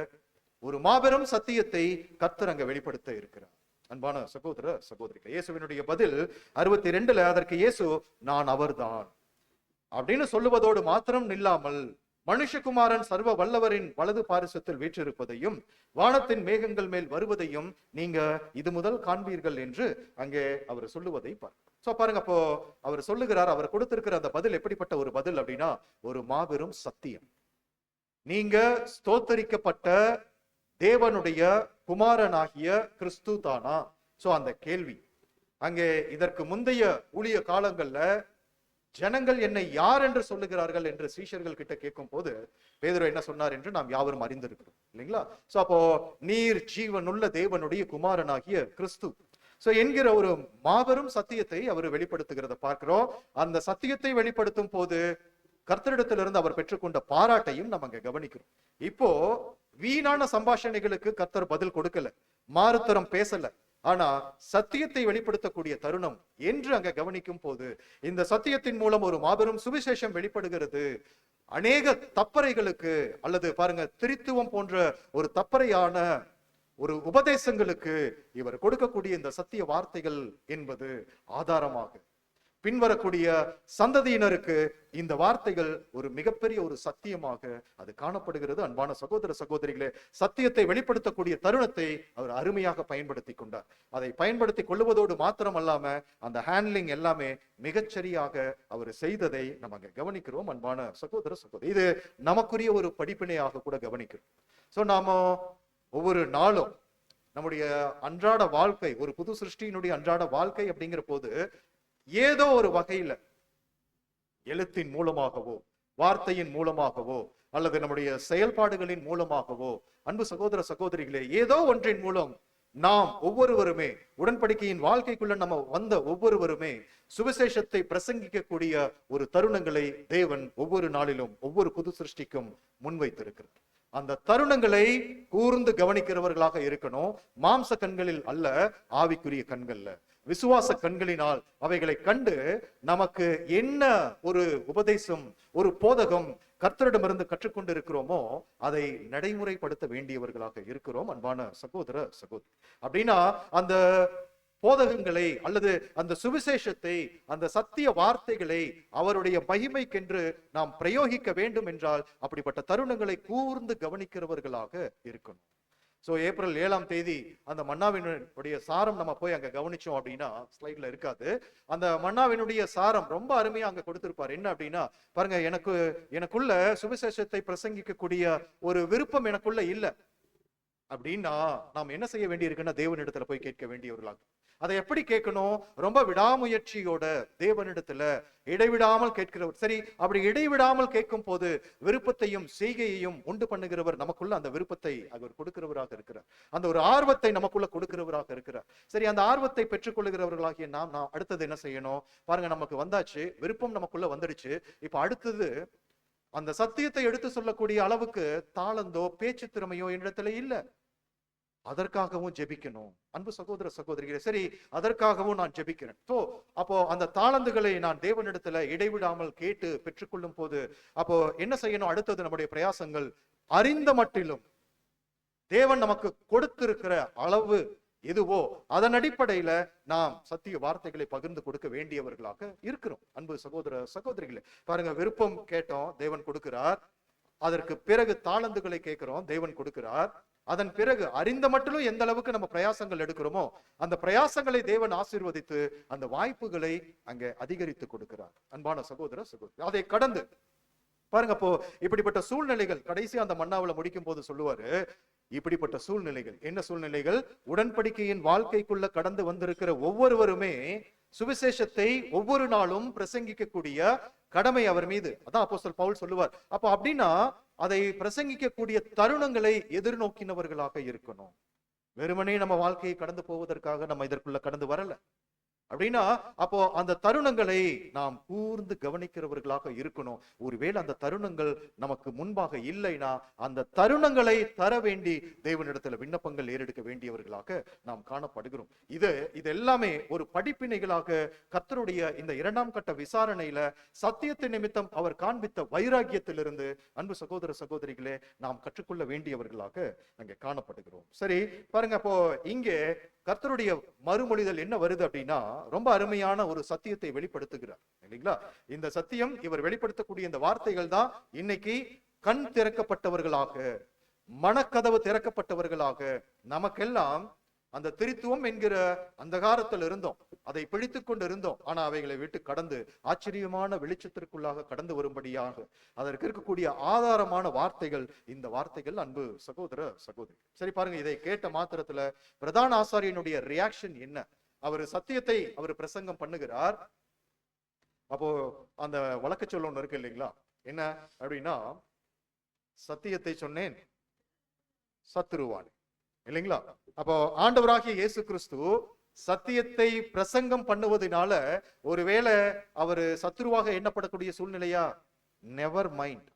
ஒரு மாபெரும் சத்தியத்தை கர்த்தர் அங்க வெளிப்படுத்த இருக்கிறார். அன்பான சகோதர சகோதரிகளே, இயேசுவினுடைய பதில் 62ல அதற்கு இயேசு, நான் அவர்தான் அப்படின்னு சொல்லுவதோடு மாத்திரம் நில்லாமல், மனுஷகுமாரன் சர்வ வல்லவரின் வலது பாரிசத்தில் வீற்றிருப்பதையும் வானத்தின் மேகங்கள் மேல் வருவதையும் நீங்க இது முதல் காண்பீர்கள் என்று அங்கே அவர் சொல்லுவதை பாருங்க. அப்போ அவர் சொல்லுகிறார், அவர் கொடுத்திருக்கிற அந்த பதில் எப்படிப்பட்ட ஒரு பதில் அப்படின்னா, ஒரு மாபெரும் சத்தியம். நீங்க ஸ்தோத்தரிக்கப்பட்ட தேவனுடைய குமாரனாகிய கிறிஸ்து தானா? சோ அந்த கேள்வி அங்கே இதற்கு முந்தைய ஊழிய காலங்கள்ல ஜனங்கள் என்னை யார் என்று சொல்லுகிறார்கள் என்று சீஷர்கள் கிட்ட கேட்கும் போது பேதுரு என்ன சொன்னார் என்று நாம் யாவரும் அறிந்திருக்கிறோம் இல்லைங்களா? சோ அப்போ நீர் ஜீவனுள்ள தேவனுடைய குமாரனாகிய கிறிஸ்து சோ என்கிற ஒரு மாபெரும் சத்தியத்தை அவர் வெளிப்படுத்துகிறத பார்க்கிறோம். அந்த சத்தியத்தை வெளிப்படுத்தும் போது கர்த்தரிடத்திலிருந்து அவர் பெற்றுக்கொண்ட பாராட்டையும் நம்ம அங்க கவனிக்கிறோம். இப்போ வீணான சம்பாஷணைகளுக்கு கர்த்தர் பதில் கொடுக்கல, மாறுத்தரம் பேசல. ஆனா சத்தியத்தை வெளிப்படுத்தக்கூடிய தருணம் என்று அங்க கவனிக்கும் போது, இந்த சத்தியத்தின் மூலம் ஒரு மாபெரும் சுவிசேஷம் வெளிப்படுகிறது. அநேக தப்பறைகளுக்கு அல்லது பாருங்க திரித்துவம் போன்ற ஒரு தப்பறையான ஒரு உபதேசங்களுக்கு இவர் கொடுக்கக்கூடிய இந்த சத்திய வார்த்தைகள் என்பது ஆதாரமாக பின்வரக்கூடிய சந்ததியினருக்கு இந்த வார்த்தைகள் ஒரு மிகப்பெரிய ஒரு சத்தியமாக அது காணப்படுகிறது. அன்பான சகோதர சகோதரிகளே, சத்தியத்தை வெளிப்படுத்தக்கூடிய தருணத்தை அவர் அருமையாக பயன்படுத்தி கொண்டார். அதை பயன்படுத்தி கொள்வதோடு மாத்திரம் அல்லாம அந்த ஹேண்ட்லிங் எல்லாமே மிகச்சரியாக அவர் செய்ததை நம்ம அங்க கவனிக்கிறோம். அன்பான சகோதர சகோதரி, இது நமக்குரிய ஒரு படிப்பினையாக கூட கவனிக்கிறோம். சோ நாம ஒவ்வொரு நாளும் நம்முடைய அன்றாட வாழ்க்கை, ஒரு புது சிருஷ்டியினுடைய அன்றாட வாழ்க்கை அப்படிங்கிற போது ஏதோ ஒரு வகையில எழுத்தின் மூலமாகவோ வார்த்தையின் மூலமாகவோ அல்லது நம்முடைய செயல்பாடுகளின் மூலமாகவோ, அன்பு சகோதர சகோதரிகளே, ஏதோ ஒன்றின் மூலம் நாம் ஒவ்வொருவருமே உடன்படிக்கையின் வாழ்க்கைக்குள்ள நம்ம வந்த ஒவ்வொருவருமே சுவிசேஷத்தை பிரசங்கிக்கக்கூடிய ஒரு தருணங்களை தேவன் ஒவ்வொரு நாளிலும் ஒவ்வொரு புது சிருஷ்டிக்கும் முன்வைத்திருக்கிறார். அந்த தருணங்களை கூர்ந்து கவனிக்கிறவர்களாக இருக்கணும். மாம்ச கண்களில் அல்ல, ஆவிக்குரிய கண்கள்ல, விசுவாச கண்களினால் அவைகளை கண்டு நமக்கு என்ன ஒரு உபதேசம், ஒரு போதகம் கர்த்தரிடமிருந்து கற்றுக்கொண்டு இருக்கிறோமோ அதை நடைமுறைப்படுத்த வேண்டியவர்களாக இருக்கிறோம். அன்பான சகோதர சகோதரி, அப்படின்னா அந்த போதகங்களை அல்லது அந்த சுவிசேஷத்தை, அந்த சத்திய வார்த்தைகளை அவருடைய மகிமைக்கென்று நாம் பிரயோகிக்க வேண்டும் என்றால் அப்படிப்பட்ட தருணங்களை கூர்ந்து கவனிக்கிறவர்களாக இருக்கணும். ஸோ ஏப்ரல் 7ஆம் தேதி அந்த மன்னாவினுடைய சாரம் நம்ம போய் அங்க கவனிச்சோம் அப்படின்னா, ஸ்லைட்ல இருக்காது, அந்த மன்னாவினுடைய சாரம் ரொம்ப அருமையா அங்க கொடுத்திருப்பார். என்ன அப்படின்னா பாருங்க, எனக்குள்ள சுவிசேஷத்தை பிரசங்கிக்கக்கூடிய ஒரு விருப்பம் எனக்குள்ள இல்ல அப்படின்னா நாம் என்ன செய்ய வேண்டி இருக்குன்னா தேவனிடத்துல போய் கேட்க வேண்டியவர்களாக. அதை எப்படி கேட்கணும்? ரொம்ப விடாமுயற்சியோட தேவனிடத்துல இடைவிடாமல் கேட்கிறவர். சரி, அப்படி இடைவிடாமல் கேட்கும் போது விருப்பத்தையும் செய்கையையும் உண்டு பண்ணுகிறவர் நமக்குள்ள அந்த விருப்பத்தை அவர் கொடுக்கிறவராக இருக்கிறார். அந்த ஒரு ஆர்வத்தை நமக்குள்ள கொடுக்கிறவராக இருக்கிறார். சரி, அந்த ஆர்வத்தை பெற்றுக்கொள்கிறவர்களாகிய நாம் அடுத்தது என்ன செய்யணும் பாருங்க. நமக்கு வந்தாச்சு, விருப்பம் நமக்குள்ள வந்துடுச்சு. இப்ப அடுத்தது அந்த சத்தியத்தை எடுத்து சொல்லக்கூடிய அளவுக்கு தாளந்தோ பேச்சு திறமையோ என்னிடத்துல இல்ல. அதற்காகவும் ஜெபிக்கணும். அன்பு சகோதர சகோதரிகளே, சரி, அதற்காகவும் நான் ஜெபிக்கிறேன். அப்போ அந்த தாளந்துகளை நான் தேவனிடத்துல இடைவிடாமல் கேட்டு பெற்றுக்கொள்ளும் போது அப்போ என்ன செய்யணும்? அடுத்தது நம்முடைய பிரயாசங்கள் அறிந்த மட்டிலும் தேவன் நமக்கு கொடுத்திருக்கிற அளவு எதுவோ அதன் அடிப்படையில நாம் சத்திய வார்த்தைகளை பகிர்ந்து கொடுக்க வேண்டியவர்களாக இருக்கிறோம். அன்பு சகோதர சகோதரிகளே, பாருங்க, விருப்பம் கேட்டோம், தேவன் கொடுக்கிறார். அதற்கு பிறகு தாளந்துகளை கேட்கிறோம், தேவன் கொடுக்கிறார். அதன் பிறகு அறிந்த மட்டிலும் எந்த அளவுக்கு நம்ம பிரயாசங்கள் எடுக்கிறோமோ அந்த பிரயாசங்களை தேவன் ஆசீர்வதித்து அந்த வாய்ப்புகளை அங்க அதிகரித்து கொடுக்கிறார். அன்பான சகோதர சகோதரி, அதை கடந்து பாருங்க, அப்போ இப்படிப்பட்ட சூழ்நிலைகள் கடைசி அந்த மன்னாவுல முடிக்கும் போது சொல்லுவாரு, இப்படிப்பட்ட சூழ்நிலைகள் என்ன சூழ்நிலைகள்? உடன்படிக்கையின் வாழ்க்கைக்குள்ள கடந்து வந்திருக்கிற ஒவ்வொருவருமே சுவிசேஷத்தை ஒவ்வொரு நாளும் பிரசங்கிக்கக்கூடிய கடமை அவர் மீது. அதான் அப்போஸ்தலன் பவுல் சொல்லுவார். அப்போ அப்படின்னா அதை பிரசங்கிக்கக்கூடிய தருணங்களை எதிர்நோக்கினவர்களாக இருக்கணும். வெறுமனே நம்ம வாழ்க்கையை கடந்து போவதற்காக நம்ம இதற்குள்ள கடந்து வரல அப்படின்னா அப்போ அந்த தருணங்களை நாம் கூர்ந்து கவனிக்கிறவர்களாக இருக்கணும். ஒருவேளை அந்த தருணங்கள் நமக்கு முன்பாக இல்லைன்னா அந்த தருணங்களை தர வேண்டி தேவனிடத்துல விண்ணப்பங்கள் ஏறெடுக்க வேண்டியவர்களாக நாம் காணப்படுகிறோம். இது எல்லாமே ஒரு படிப்பினைகளாக கர்த்தருடைய இந்த 2ஆம் கட்ட விசாரணையில சத்தியத்தை நிமித்தம் அவர் காண்பித்த வைராகியத்திலிருந்து அன்பு சகோதர சகோதரிகளே நாம் கற்றுக்கொள்ள வேண்டியவர்களாக அங்கே காணப்படுகிறோம். சரி பாருங்க, அப்போ இங்கே கர்த்தருடைய மறுமொழிதல் என்ன வருது அப்படின்னா, ரொம்ப அருமையான ஒரு சத்தியத்தை வெளிப்படுத்துகிறார் இல்லைங்களா? இந்த சத்தியம் இவர் வெளிப்படுத்தக்கூடிய இந்த வார்த்தைகள் தான் இன்னைக்கு கண் திறக்கப்பட்டவர்களாக, மனக்கதவு திறக்கப்பட்டவர்களாக நமக்கெல்லாம் அந்த திரித்துவம் என்கிற அந்தகாரத்தில் இருந்தோம், அதை பிடித்துக் கொண்டு இருந்தோம். ஆனா அவைகளை விட்டு கடந்து ஆச்சரியமான வெளிச்சத்திற்குள்ளாக கடந்து வரும்படியாக அதற்கு இருக்கக்கூடிய ஆதாரமான வார்த்தைகள் இந்த வார்த்தைகள். அன்பு சகோதர சகோதரி, சரி பாருங்க, இதை கேட்ட மாத்திரத்துல பிரதான ஆசாரியனுடைய ரியாக்ஷன் என்ன? அவர் சத்தியத்தை அவர் பிரசங்கம் பண்ணுகிறார். அப்போ அந்த வழக்கு சொல்ல ஒண்ணு இருக்கு இல்லைங்களா? என்ன அப்படின்னா, சத்தியத்தை சொன்னேன் சத்துருவான் இல்லைங்களா? அப்போ ஆண்டவராகிய இயேசு கிறிஸ்து சத்தியத்தை பிரசங்கம் பண்ணுவதனால ஒருவேளை அவர் சத்துருவாக எண்ணப்படக்கூடிய சூழ்நிலையா? நெவர் மைண்ட்,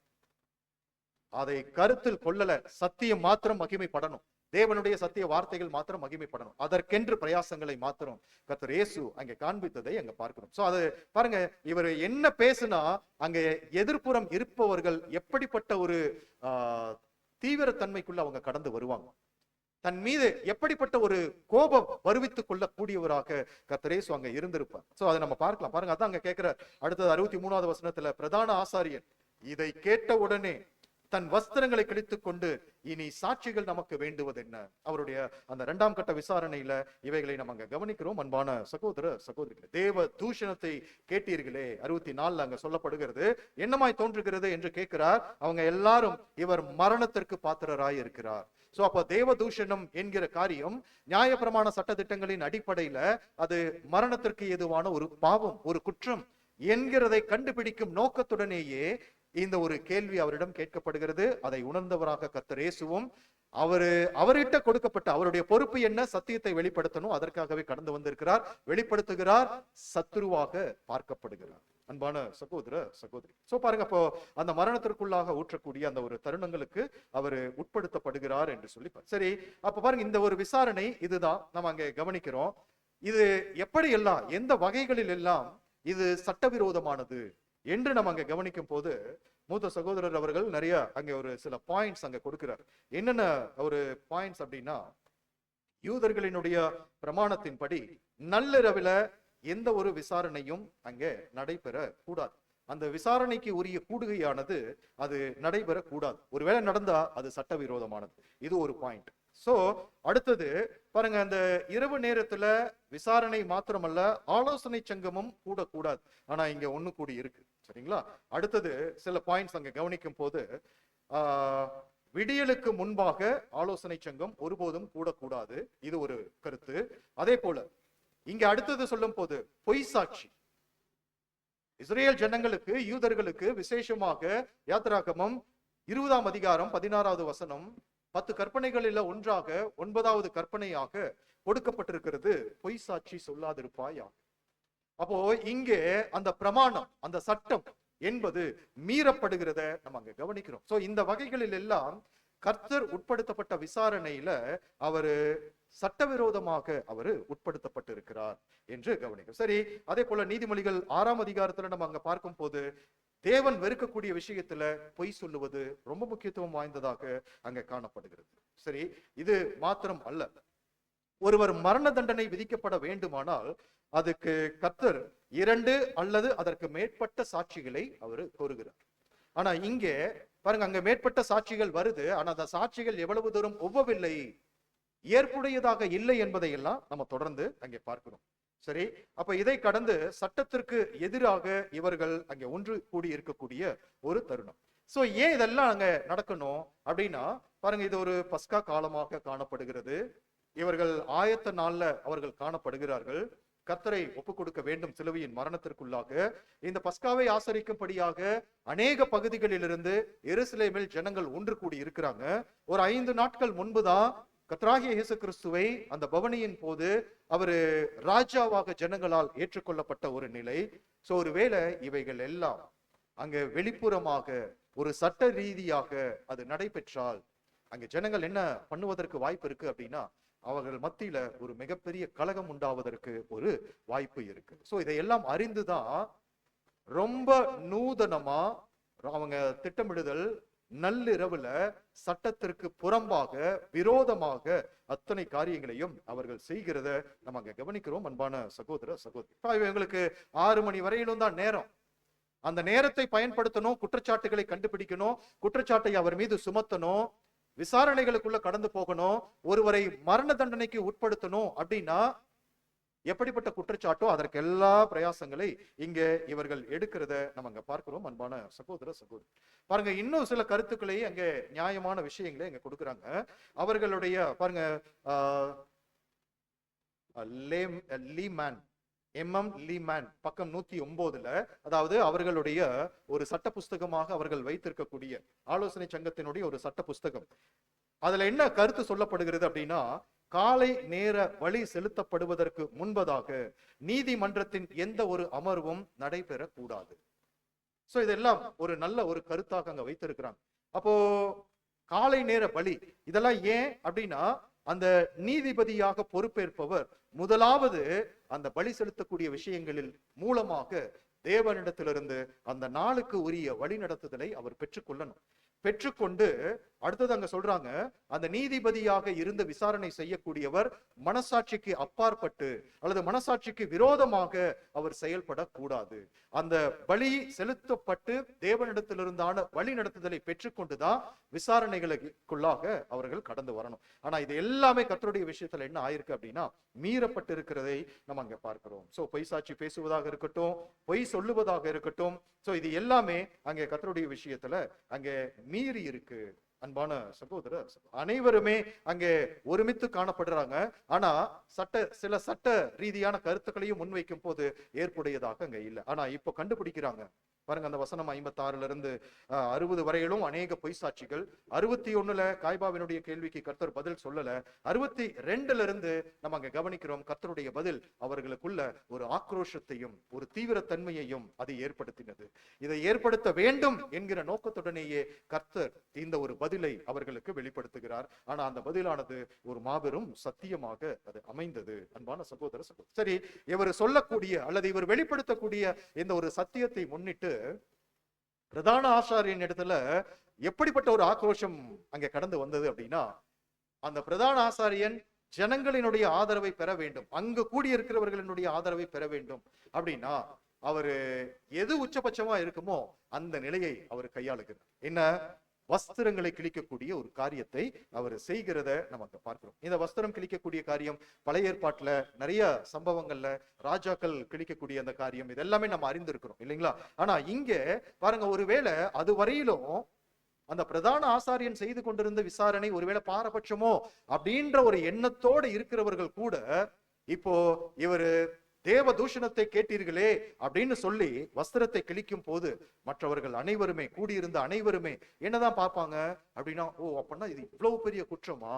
அதை கருத்தில் கொள்ளல. சத்தியம் மாத்திரம் மகிமைப்படணும், தேவனுடைய சத்திய வார்த்தைகள் மாத்திரம் மகிமைப்படணும். அதற்கென்று பிரயாசங்களை மாத்திரம் கர்த்தர் இயேசு அங்கே காண்பித்ததை அங்க பார்க்கிறோம். சோ அது பாருங்க, இவர் என்ன பேசுனா அங்க எதிர்ப்புறம் இருப்பவர்கள் எப்படிப்பட்ட ஒரு தீவிரத்தன்மைக்குள்ள அவங்க கடந்து வருவாங்க, தன் மீது எப்படிப்பட்ட ஒரு கோபம் வருவித்துக் கொள்ளக்கூடியவராக கர்த்தர் இயேசு அங்க இருந்திருப்பார். சோ அதை நம்ம பார்க்கலாம். பாருங்க, அதான் அங்க கேட்கிற அடுத்தது 63வது வசனத்துல, பிரதான ஆசாரியன் இதை கேட்ட உடனே தன் வஸ்திரங்களை கிழித்துக் கொண்டு, இனி சாட்சிகள் நமக்கு வேண்டுவது என்ன? அவருடைய அந்த 2ஆம் கட்ட விசாரணையில இவைகளை நம்ம அங்க கவனிக்கிறோம். அன்பான சகோதர சகோதரிகளே, தேவ தூஷணத்தை கேட்டீர்களே, 64 அங்க சொல்லப்படுகிறது. என்னமாய் தோன்றுகிறது என்று கேட்கிறார். அவங்க எல்லாரும் இவர் மரணத்திற்கு பாத்திரராய் இருக்கிறார். சோ அப்ப தேவ தூஷணம் என்கிற காரியம் நியாயப்பிரமாண சட்டதிட்டங்களின் அடிப்படையில அது மரணத்திற்கு ஏதுவான ஒரு பாவம், ஒரு குற்றம் என்கிறதை கண்டுபிடிக்கும் நோக்கத்துடனேயே இந்த ஒரு கேள்வி அவரிடம் கேட்கப்படுகிறது. அதை உணர்ந்தவராக கர்த்தர் இயேசுவும் அவர்கிட்ட கொடுக்கப்பட்ட அவருடைய பொறுப்பு என்ன? சத்தியத்தை வெளிப்படுத்தணும். அதற்காகவே கடந்து வந்திருக்கிறார், வெளிப்படுத்துகிறார், சத்துருவாக பார்க்கப்படுகிறார். அன்பான சகோதர சகோதரி, சோ பாருங்க, அப்போ அந்த மரணத்திற்குள்ளாக ஊற்றக்கூடிய அந்த ஒரு தருணங்களுக்கு அவர் உட்படுத்தப்படுகிறார் என்று சொல்லி. சரி, அப்ப பாருங்க, இந்த ஒரு விசாரணை இதுதான் நம்ம அங்க கவனிக்கிறோம். இது எப்படி எல்லாம், எந்த வகைகளில் எல்லாம் இது சட்டவிரோதமானது என்று நம்ம அங்க கவனிக்கும் போது மூத்த சகோதரர் அவர்கள் நிறைய அங்க ஒரு சில பாயிண்ட்ஸ் அங்க கொடுக்கிறார். என்னென்ன ஒரு பாயிண்ட்ஸ் அப்படின்னா, யூதர்களினுடைய பிரமாணத்தின்படி நள்ளிரவுல எந்த ஒரு விசாரணையும் அங்கே நடைபெற கூடாது. அந்த விசாரணைக்கு உரிய கூடுகையானது அது நடைபெற கூடாது. ஒருவேளை நடந்தா அது சட்டவிரோதமானது. இது ஒரு பாயிண்ட். சோ அடுத்தது பாருங்க, அந்த இரவு நேரத்துல விசாரணை மாத்திரமல்ல, ஆலோசனை சங்கமும் கூடாது. ஆனா இங்க ஒண்ணு கூடி இருக்கு. சரிங்களா? அடுத்தது சில பாயிண்ட்ஸ் அங்க கவனிக்கும் போது, விடியலுக்கு முன்பாக ஆலோசனை சங்கம் ஒருபோதும் கூடாது. இது ஒரு கருத்து. அதே போல இங்க அடுத்தது சொல்லும் போது பொய் சாட்சி. இஸ்ரேல் ஜனங்களுக்கு, யூதர்களுக்கு விசேஷமாக யாத்திராகமம் 20ஆம் அதிகாரம் 16வது வசனம் 10 கற்பனைகளில் ஒன்றாக 9வது கற்பனையாக கொடுக்கப்பட்டிருக்கிறது, பொய் சாட்சி சொல்லாதிருப்பாயா. அப்போ இங்கே அந்த பிரமாணம், அந்த சட்டம் என்பது மீறப்படுகிறத நம்ம அங்க கவனிக்கிறோம். சோ இந்த வகைகளில் எல்லாம் கர்த்தர் உட்படுத்தப்பட்ட விசாரணையில அவரு சட்டவிரோதமாக அவரு உட்படுத்தப்பட்டிருக்கிறார் என்று கவனிக்கிறோம். சரி, அதே போல நீதிமொழிகள் 6ஆம் அதிகாரத்துல நம்ம அங்க பார்க்கும் போது தேவன் வெறுக்கக்கூடிய விஷயத்துல பொய் சொல்லுவது ரொம்ப முக்கியத்துவம் வாய்ந்ததாக அங்க காணப்படுகிறது. சரி, இது மாத்திரம் அல்ல, ஒருவர் மரண தண்டனை விதிக்கப்பட வேண்டுமானால் அதுக்கு கர்த்தர் 2 அல்லது அதற்கு மேற்பட்ட சாட்சிகளை அவர் கோருகிறார். ஆனா இங்கே பாருங்க, அங்க மேற்பட்ட சாட்சிகள் வருது, ஆனா அந்த சாட்சிகள் எவ்வளவு தூரம் ஒவ்வவில்லை, ஏற்புடையதாக இல்லை என்பதை எல்லாம் நம்ம தொடர்ந்து அங்கே பார்க்கிறோம். சரி, அப்ப இதை கடந்து சட்டத்திற்கு எதிராக இவர்கள் அங்கே ஒன்று கூடி இருக்கக்கூடிய ஒரு தருணம். சோ ஏன் இதெல்லாம் அங்க நடக்கணும் அப்படின்னா, பாருங்க, இது ஒரு பஸ்கா காலமாக காணப்படுகிறது. இவர்கள் ஆயத்த நாள்ல அவர்கள் காணப்படுகிறார்கள். கர்த்தரை ஒப்புக் கொடுக்க வேண்டும் சிலுவையின் மரணத்திற்குள்ளாக. இந்த பஸ்காவை ஆசரிக்கும்படியாக அநேக பகுதிகளிலிருந்து எருசலேமில் ஜனங்கள் ஒன்று கூடி இருக்கிறாங்க. ஒரு 5 நாட்கள் முன்புதான் கர்த்தராகிய இயேசு கிறிஸ்துவை அந்த பவனியின் போது அவரு ராஜாவாக ஜனங்களால் ஏற்றுக்கொள்ளப்பட்ட ஒரு நிலை. சோ ஒருவேளை இவைகள் எல்லாம் அங்க வெளிப்புறமாக ஒரு சட்ட ரீதியாக அது நடைபெற்றால் அங்க ஜனங்கள் என்ன பண்ணுவதற்கு வாய்ப்பு இருக்கு அப்படின்னா, அவர்கள் மத்தியில ஒரு மிகப்பெரிய கலகம் உண்டாவதற்கு ஒரு வாய்ப்பு இருக்கு. சோ இதையெல்லாம் அறிந்துதான் ரொம்ப நூதனமா அவங்க திட்டமிடுதல், நள்ளிரவுல சட்டத்திற்கு புறம்பாக விரோதமாக அத்தனை காரியங்களையும் அவர்கள் செய்கிறத நம்ம அங்க கவனிக்கிறோம். அன்பான சகோதர சகோதரி, இவங்களுக்கு 6 மணி வரையிலும் தான் நேரம். அந்த நேரத்தை பயன்படுத்தணும், குற்றச்சாட்டுகளை கண்டுபிடிக்கணும், குற்றச்சாட்டை அவர் மீது சுமத்தணும், விசாரணைகளுக்குள்ள கடந்து போகணும், ஒருவரை மரண தண்டனைக்கு உட்படுத்தணும். அப்படின்னா எப்படிப்பட்ட குற்றச்சாட்டோ அதற்கு எல்லா பிரயாசங்களை இங்க இவர்கள் எடுக்கிறத நம்ம அங்க பார்க்கிறோம். அன்பான சகோதர சகோதரி, பாருங்க, இன்னும் சில கருத்துக்களை அங்க நியாயமான விஷயங்களை இங்க கொடுக்குறாங்க. அவர்களுடைய பாருங்க, லீமேன் பக்கம் 109ல, அதாவது அவர்களுடைய ஒரு சட்ட புஸ்தகமாக அவர்கள் வைத்திருக்கக்கூடிய ஆலோசனை சங்கத்தினுடைய ஒரு சட்ட புஸ்தகம். அதுல என்ன கருத்து சொல்லப்படுகிறது அப்படின்னா, காலை நேர வழி செலுத்தப்படுவதற்கு முன்பதாக நீதிமன்றத்தின் எந்த ஒரு அமர்வும் நடைபெறக்கூடாது. சோ இதெல்லாம் ஒரு நல்ல ஒரு கருத்தாக அங்க வைத்திருக்கிறாங்க. அப்போ காலை நேர பலி இதெல்லாம் ஏன் அப்படின்னா, அந்த நீதிபதியாக பொறுப்பேற்பவர் முதலாவது அந்த பலி செலுத்தக்கூடிய விஷயங்களில் மூலமாக தேவனிடத்திலிருந்து அந்த நாளுக்கு உரிய வழி நடத்துதலை அவர் பெற்றுக்கொள்ளணும். பெற்றுக்கொண்டு அடுத்தது அங்க சொல்றாங்க, அந்த நீதிபதியாக இருந்து விசாரணை செய்யக்கூடியவர் மனசாட்சிக்கு அப்பாற்பட்டு அல்லது மனசாட்சிக்கு விரோதமாக அவர் செயல்படக்கூடாது. அந்த பலி செலுத்தப்பட்டு தேவனிடத்திலிருந்தான வழி நடத்துதலை பெற்றுக்கொண்டுதான் விசாரணைகளுக்குள்ளாக அவர்கள் கடந்து வரணும். ஆனா இது எல்லாமே கர்த்தருடைய விஷயத்துல என்ன ஆயிருக்கு அப்படின்னா, மீறப்பட்டு இருக்கிறதை நம்ம அங்க பார்க்கிறோம். சோ பொய் சாட்சி பேசுவதாக இருக்கட்டும், பொய் சொல்லுவதாக இருக்கட்டும், சோ இது எல்லாமே அங்கே கர்த்தருடைய விஷயத்துல அங்கே மீறி இருக்கு. அன்பான சகோதர, அனைவருமே அங்கே ஒருமித்து காணப்படுறாங்க. ஆனா சில சட்ட ரீதியான கருத்துக்களையும் முன்வைக்கும் போது ஏற்புடையதாக அங்க இல்லை. ஆனா இப்போ கண்டுபிடிக்கிறாங்க. பாருங்க, அந்த வசனம் 56ல இருந்து 60 வரையிலும் அநேக பொய் சாட்சிகள். 61ல காய்பாவினுடைய கேள்விக்கு கர்த்தர் பதில் சொல்லல. 62ல இருந்து நம்ம அங்க கவனிக்கிறோம், கர்த்தருடைய பதில் அவர்களுக்குள்ள ஒரு ஆக்ரோஷத்தையும் ஒரு தீவிரத்தன்மையையும் அது ஏற்படுத்தினது. இதை ஏற்படுத்த வேண்டும் என்கிற நோக்கத்துடனேயே கர்த்தர் இந்த ஒரு பதிலை அவர்களுக்கு வெளிப்படுத்துகிறார். ஆனா அந்த பதிலானது ஒரு மாபெரும் சத்தியமாக அது அமைந்தது. அன்பான சகோதர சகோதரி, சரி, இவர் சொல்லக்கூடிய அல்லது இவர் வெளிப்படுத்தக்கூடிய இந்த ஒரு சத்தியத்தை முன்னிட்டு பிரதான ஆசாரியன் இடத்துல எப்படிப்பட்ட ஒரு ஆக்ரோஷம் அங்கே கடந்து வந்தது அப்படின்னா, அந்த பிரதான ஆசாரியன் ஜனங்களினுடைய ஆதரவை பெற வேண்டும், அங்கு கூடியிருக்கிறவர்களினுடைய ஆதரவை பெற வேண்டும் அப்படின்னா அவரு எது உச்சபட்சமா இருக்குமோ அந்த நிலையை அவர் கையாளுகிறார். என்ன, வஸ்திரங்களை கிழிக்கக்கூடிய ஒரு காரியத்தை அவர் செய்கிறத நமக்கு பார்க்கிறோம். இந்த வஸ்திரம் கிழிக்கக்கூடிய காரியம் பழைய ஏற்பாட்டுல நிறைய சம்பவங்கள்ல ராஜாக்கள் கிழிக்கக்கூடிய அந்த காரியம் இதெல்லாமே நம்ம அறிந்திருக்கிறோம் இல்லைங்களா? ஆனா இங்க பாருங்க, ஒருவேளை அது வரையிலும் அந்த பிரதான ஆசாரியன் செய்து கொண்டிருந்த விசாரணை ஒருவேளை பாரபட்சமோ அப்படின்ற ஒரு எண்ணத்தோடு இருக்கிறவர்கள் கூட இப்போ இவரு தேவ தூஷணத்தை கேட்டீர்களே அப்படின்னு சொல்லி வஸ்திரத்தை கிழிக்கும் போது மற்றவர்கள் அனைவருமே, கூடியிருந்த அனைவருமே என்னதான் பார்ப்பாங்க அப்படின்னா, ஓ அப்படின்னா இது இவ்வளவு பெரிய குற்றமா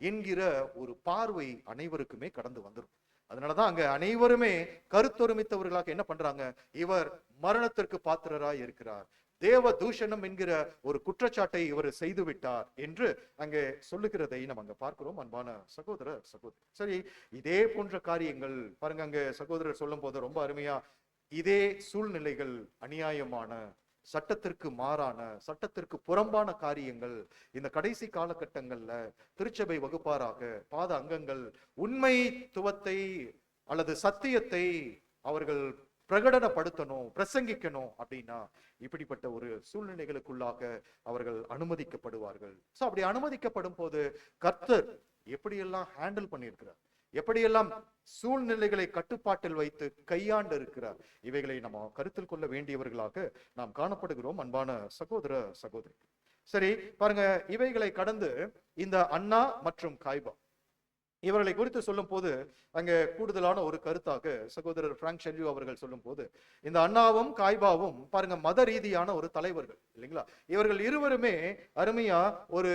என்கிற ஒரு பார்வை அனைவருக்குமே கடந்து வந்துடும். அதனாலதான் அங்க அனைவருமே கருத்தொருமித்தவர்களாக என்ன பண்றாங்க, இவர் மரணத்திற்கு பாத்திரராய் இருக்கிறார், தேவ தூஷணம் என்கிற ஒரு குற்றச்சாட்டை இவர் செய்து விட்டார் என்று அங்கே சொல்லுகிறதை நம்ம அங்க பார்க்கிறோம். அன்பான சகோதர சகோதரி, சரி, இதே போன்ற காரியங்கள் பாருங்க அங்க சகோதரர் சொல்லும் போது ரொம்ப அருமையா, இதே சூழ்நிலைகள், அநியாயமான, சட்டத்திற்கு மாறான, சட்டத்திற்கு புறம்பான காரியங்கள் இந்த கடைசி காலகட்டங்கள்ல திருச்சபை வகுப்பாராக பாத அங்கங்கள் உண்மைத்துவத்தை அல்லது சத்தியத்தை அவர்கள் பிரகடனப்படுத்தணும், பிரசங்கிக்கணும் அப்படின்னா இப்படிப்பட்ட ஒரு சூழ்நிலைகளுக்குள்ளாக அவர்கள் அனுமதிக்கப்படுவார்கள். சோ அப்படி அனுமதிக்கப்படும் போது கர்த்தர் எப்படியெல்லாம் ஹேண்டில் பண்ணியிருக்கிறார், எப்படியெல்லாம் சூழ்நிலைகளை கட்டுப்பாட்டில் வைத்து கையாண்டு இருக்கிறார், இவைகளை நம்ம கருத்தில் கொள்ள வேண்டியவர்களாக நாம் காணப்படுகிறோம். அன்பான சகோதர சகோதரி, சரி பாருங்க, இவைகளை கடந்து இந்த அன்னா மற்றும் காய்பா இவர்களை குறித்து சொல்லும் போது அங்க கூடுதலான ஒரு கருத்தாக சகோதரர் பிராங்க் ஷெல்யூ அவர்கள் சொல்லும் போது, இந்த அண்ணாவும் காய்பாவும் பாருங்க மத ரீதியான ஒரு தலைவர்கள் இல்லைங்களா? இவர்கள் இருவருமே அருமையா ஒரு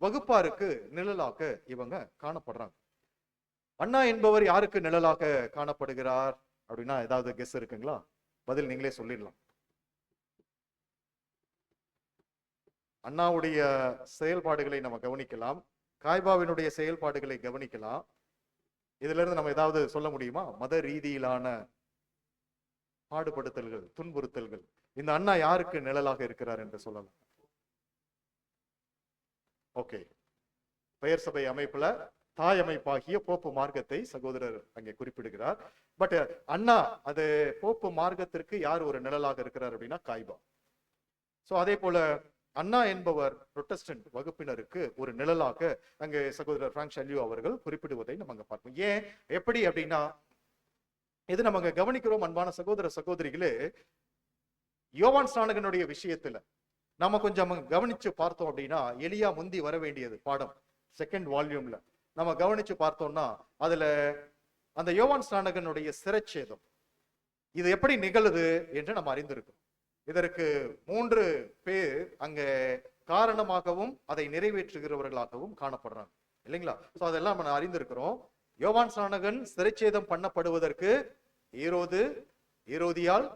வகுப்பாருக்கு நிழலாக இவங்க காணப்படுறாங்க. அண்ணா என்பவர் யாருக்கு நிழலாக காணப்படுகிறார் அப்படின்னா ஏதாவது கெஸ் இருக்குங்களா? பதில் நீங்களே சொல்லிடலாம். அண்ணாவுடைய செயல்பாடுகளை நம்ம கவனிக்கலாம், காய்பாவினுடைய செயல்பாடுகளை கவனிக்கலாம். இதுல இருந்து நம்ம ஏதாவது சொல்ல முடியுமா? மத ரீதியிலான பாடுபடுத்தல்கள், துன்புறுத்தல்கள், இந்த அண்ணா யாருக்கு நிழலாக இருக்கிறார் என்று சொல்லலாம். ஓகே, பெயர் சபை அமைப்புல தாய் அமைப்பாகிய போப்பு மார்க்கத்தை சகோதரர் அங்கே குறிப்பிடுகிறார். பட் அண்ணா அது போப்பு மார்க்கத்திற்கு யார் ஒரு நிழலாக இருக்கிறார் அப்படின்னா காய்பா. சோ அதே போல அண்ணா என்பவர் புரொட்டஸ்டன்ட் வகுப்பினருக்கு ஒரு நிழலாக அங்கே சகோதரர் பிராங்க் ஷெல்யூ அவர்கள் குறிப்பிடுவதை நம்ம அங்க பார்ப்போம். ஏன், எப்படி அப்படின்னா இது நம்ம அங்க கவனிக்கிறோம். அன்பான சகோதர சகோதரிகளே, யோவான் ஸ்நானகனுடைய விஷயத்துல நம்ம கொஞ்சம் கவனிச்சு பார்த்தோம் அப்படின்னா, எலியா முந்தி வர வேண்டியது பாடம் செகண்ட் வால்யூம்ல நம்ம கவனிச்சு பார்த்தோம்னா, அதுல அந்த யோவான் ஸ்நானகனுடைய சிரச்சேதம் இது எப்படி நிகழுது என்று நம்ம அறிந்திருக்கோம். இதற்கு 3 பேர் அங்க காரணமாகவும் அதை நிறைவேற்றுகிறவர்களாகவும் காணப்படுறாங்க இல்லைங்களா? சோ அதெல்லாம் நம்ம அறிந்திருக்கிறோம். யோவான் ஸ்நானகன் சிறைச்சேதம் பண்ணப்படுவதற்கு ஏரோது, ஏரோதியாள்,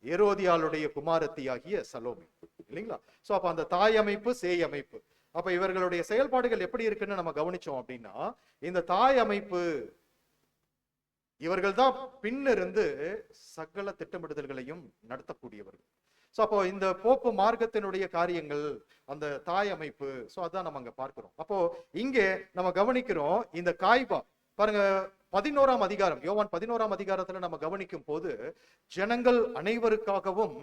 ஏரோதியாளுடைய குமாரத்தியாகிய சலோமி இல்லைங்களா? சோ அப்ப அந்த தாய் அமைப்பு, சேய் அமைப்பு, அப்ப இவர்களுடைய செயல்பாடுகள் எப்படி இருக்குன்னு நம்ம கவனிச்சோம் அப்படின்னா, இந்த தாய் அமைப்பு இவர்கள் தான் பின்னிருந்து சகல திட்டமிடுதல்களையும் நடத்தக்கூடியவர்கள். சோ அப்போ இந்த போப்பு மார்க்கத்தினுடைய காரியங்கள், அந்த தாய் அமைப்பு, சோ அதான் நம்ம அங்க பார்க்கிறோம். அப்போ இங்கே நம்ம கவனிக்கிறோம் இந்த காய்பா பாருங்க 11ஆம் அதிகாரம், யோவான் 11ஆம் அதிகாரத்துல நம்ம கவனிக்கும் போது, ஜனங்கள் அனைவருக்காகவும்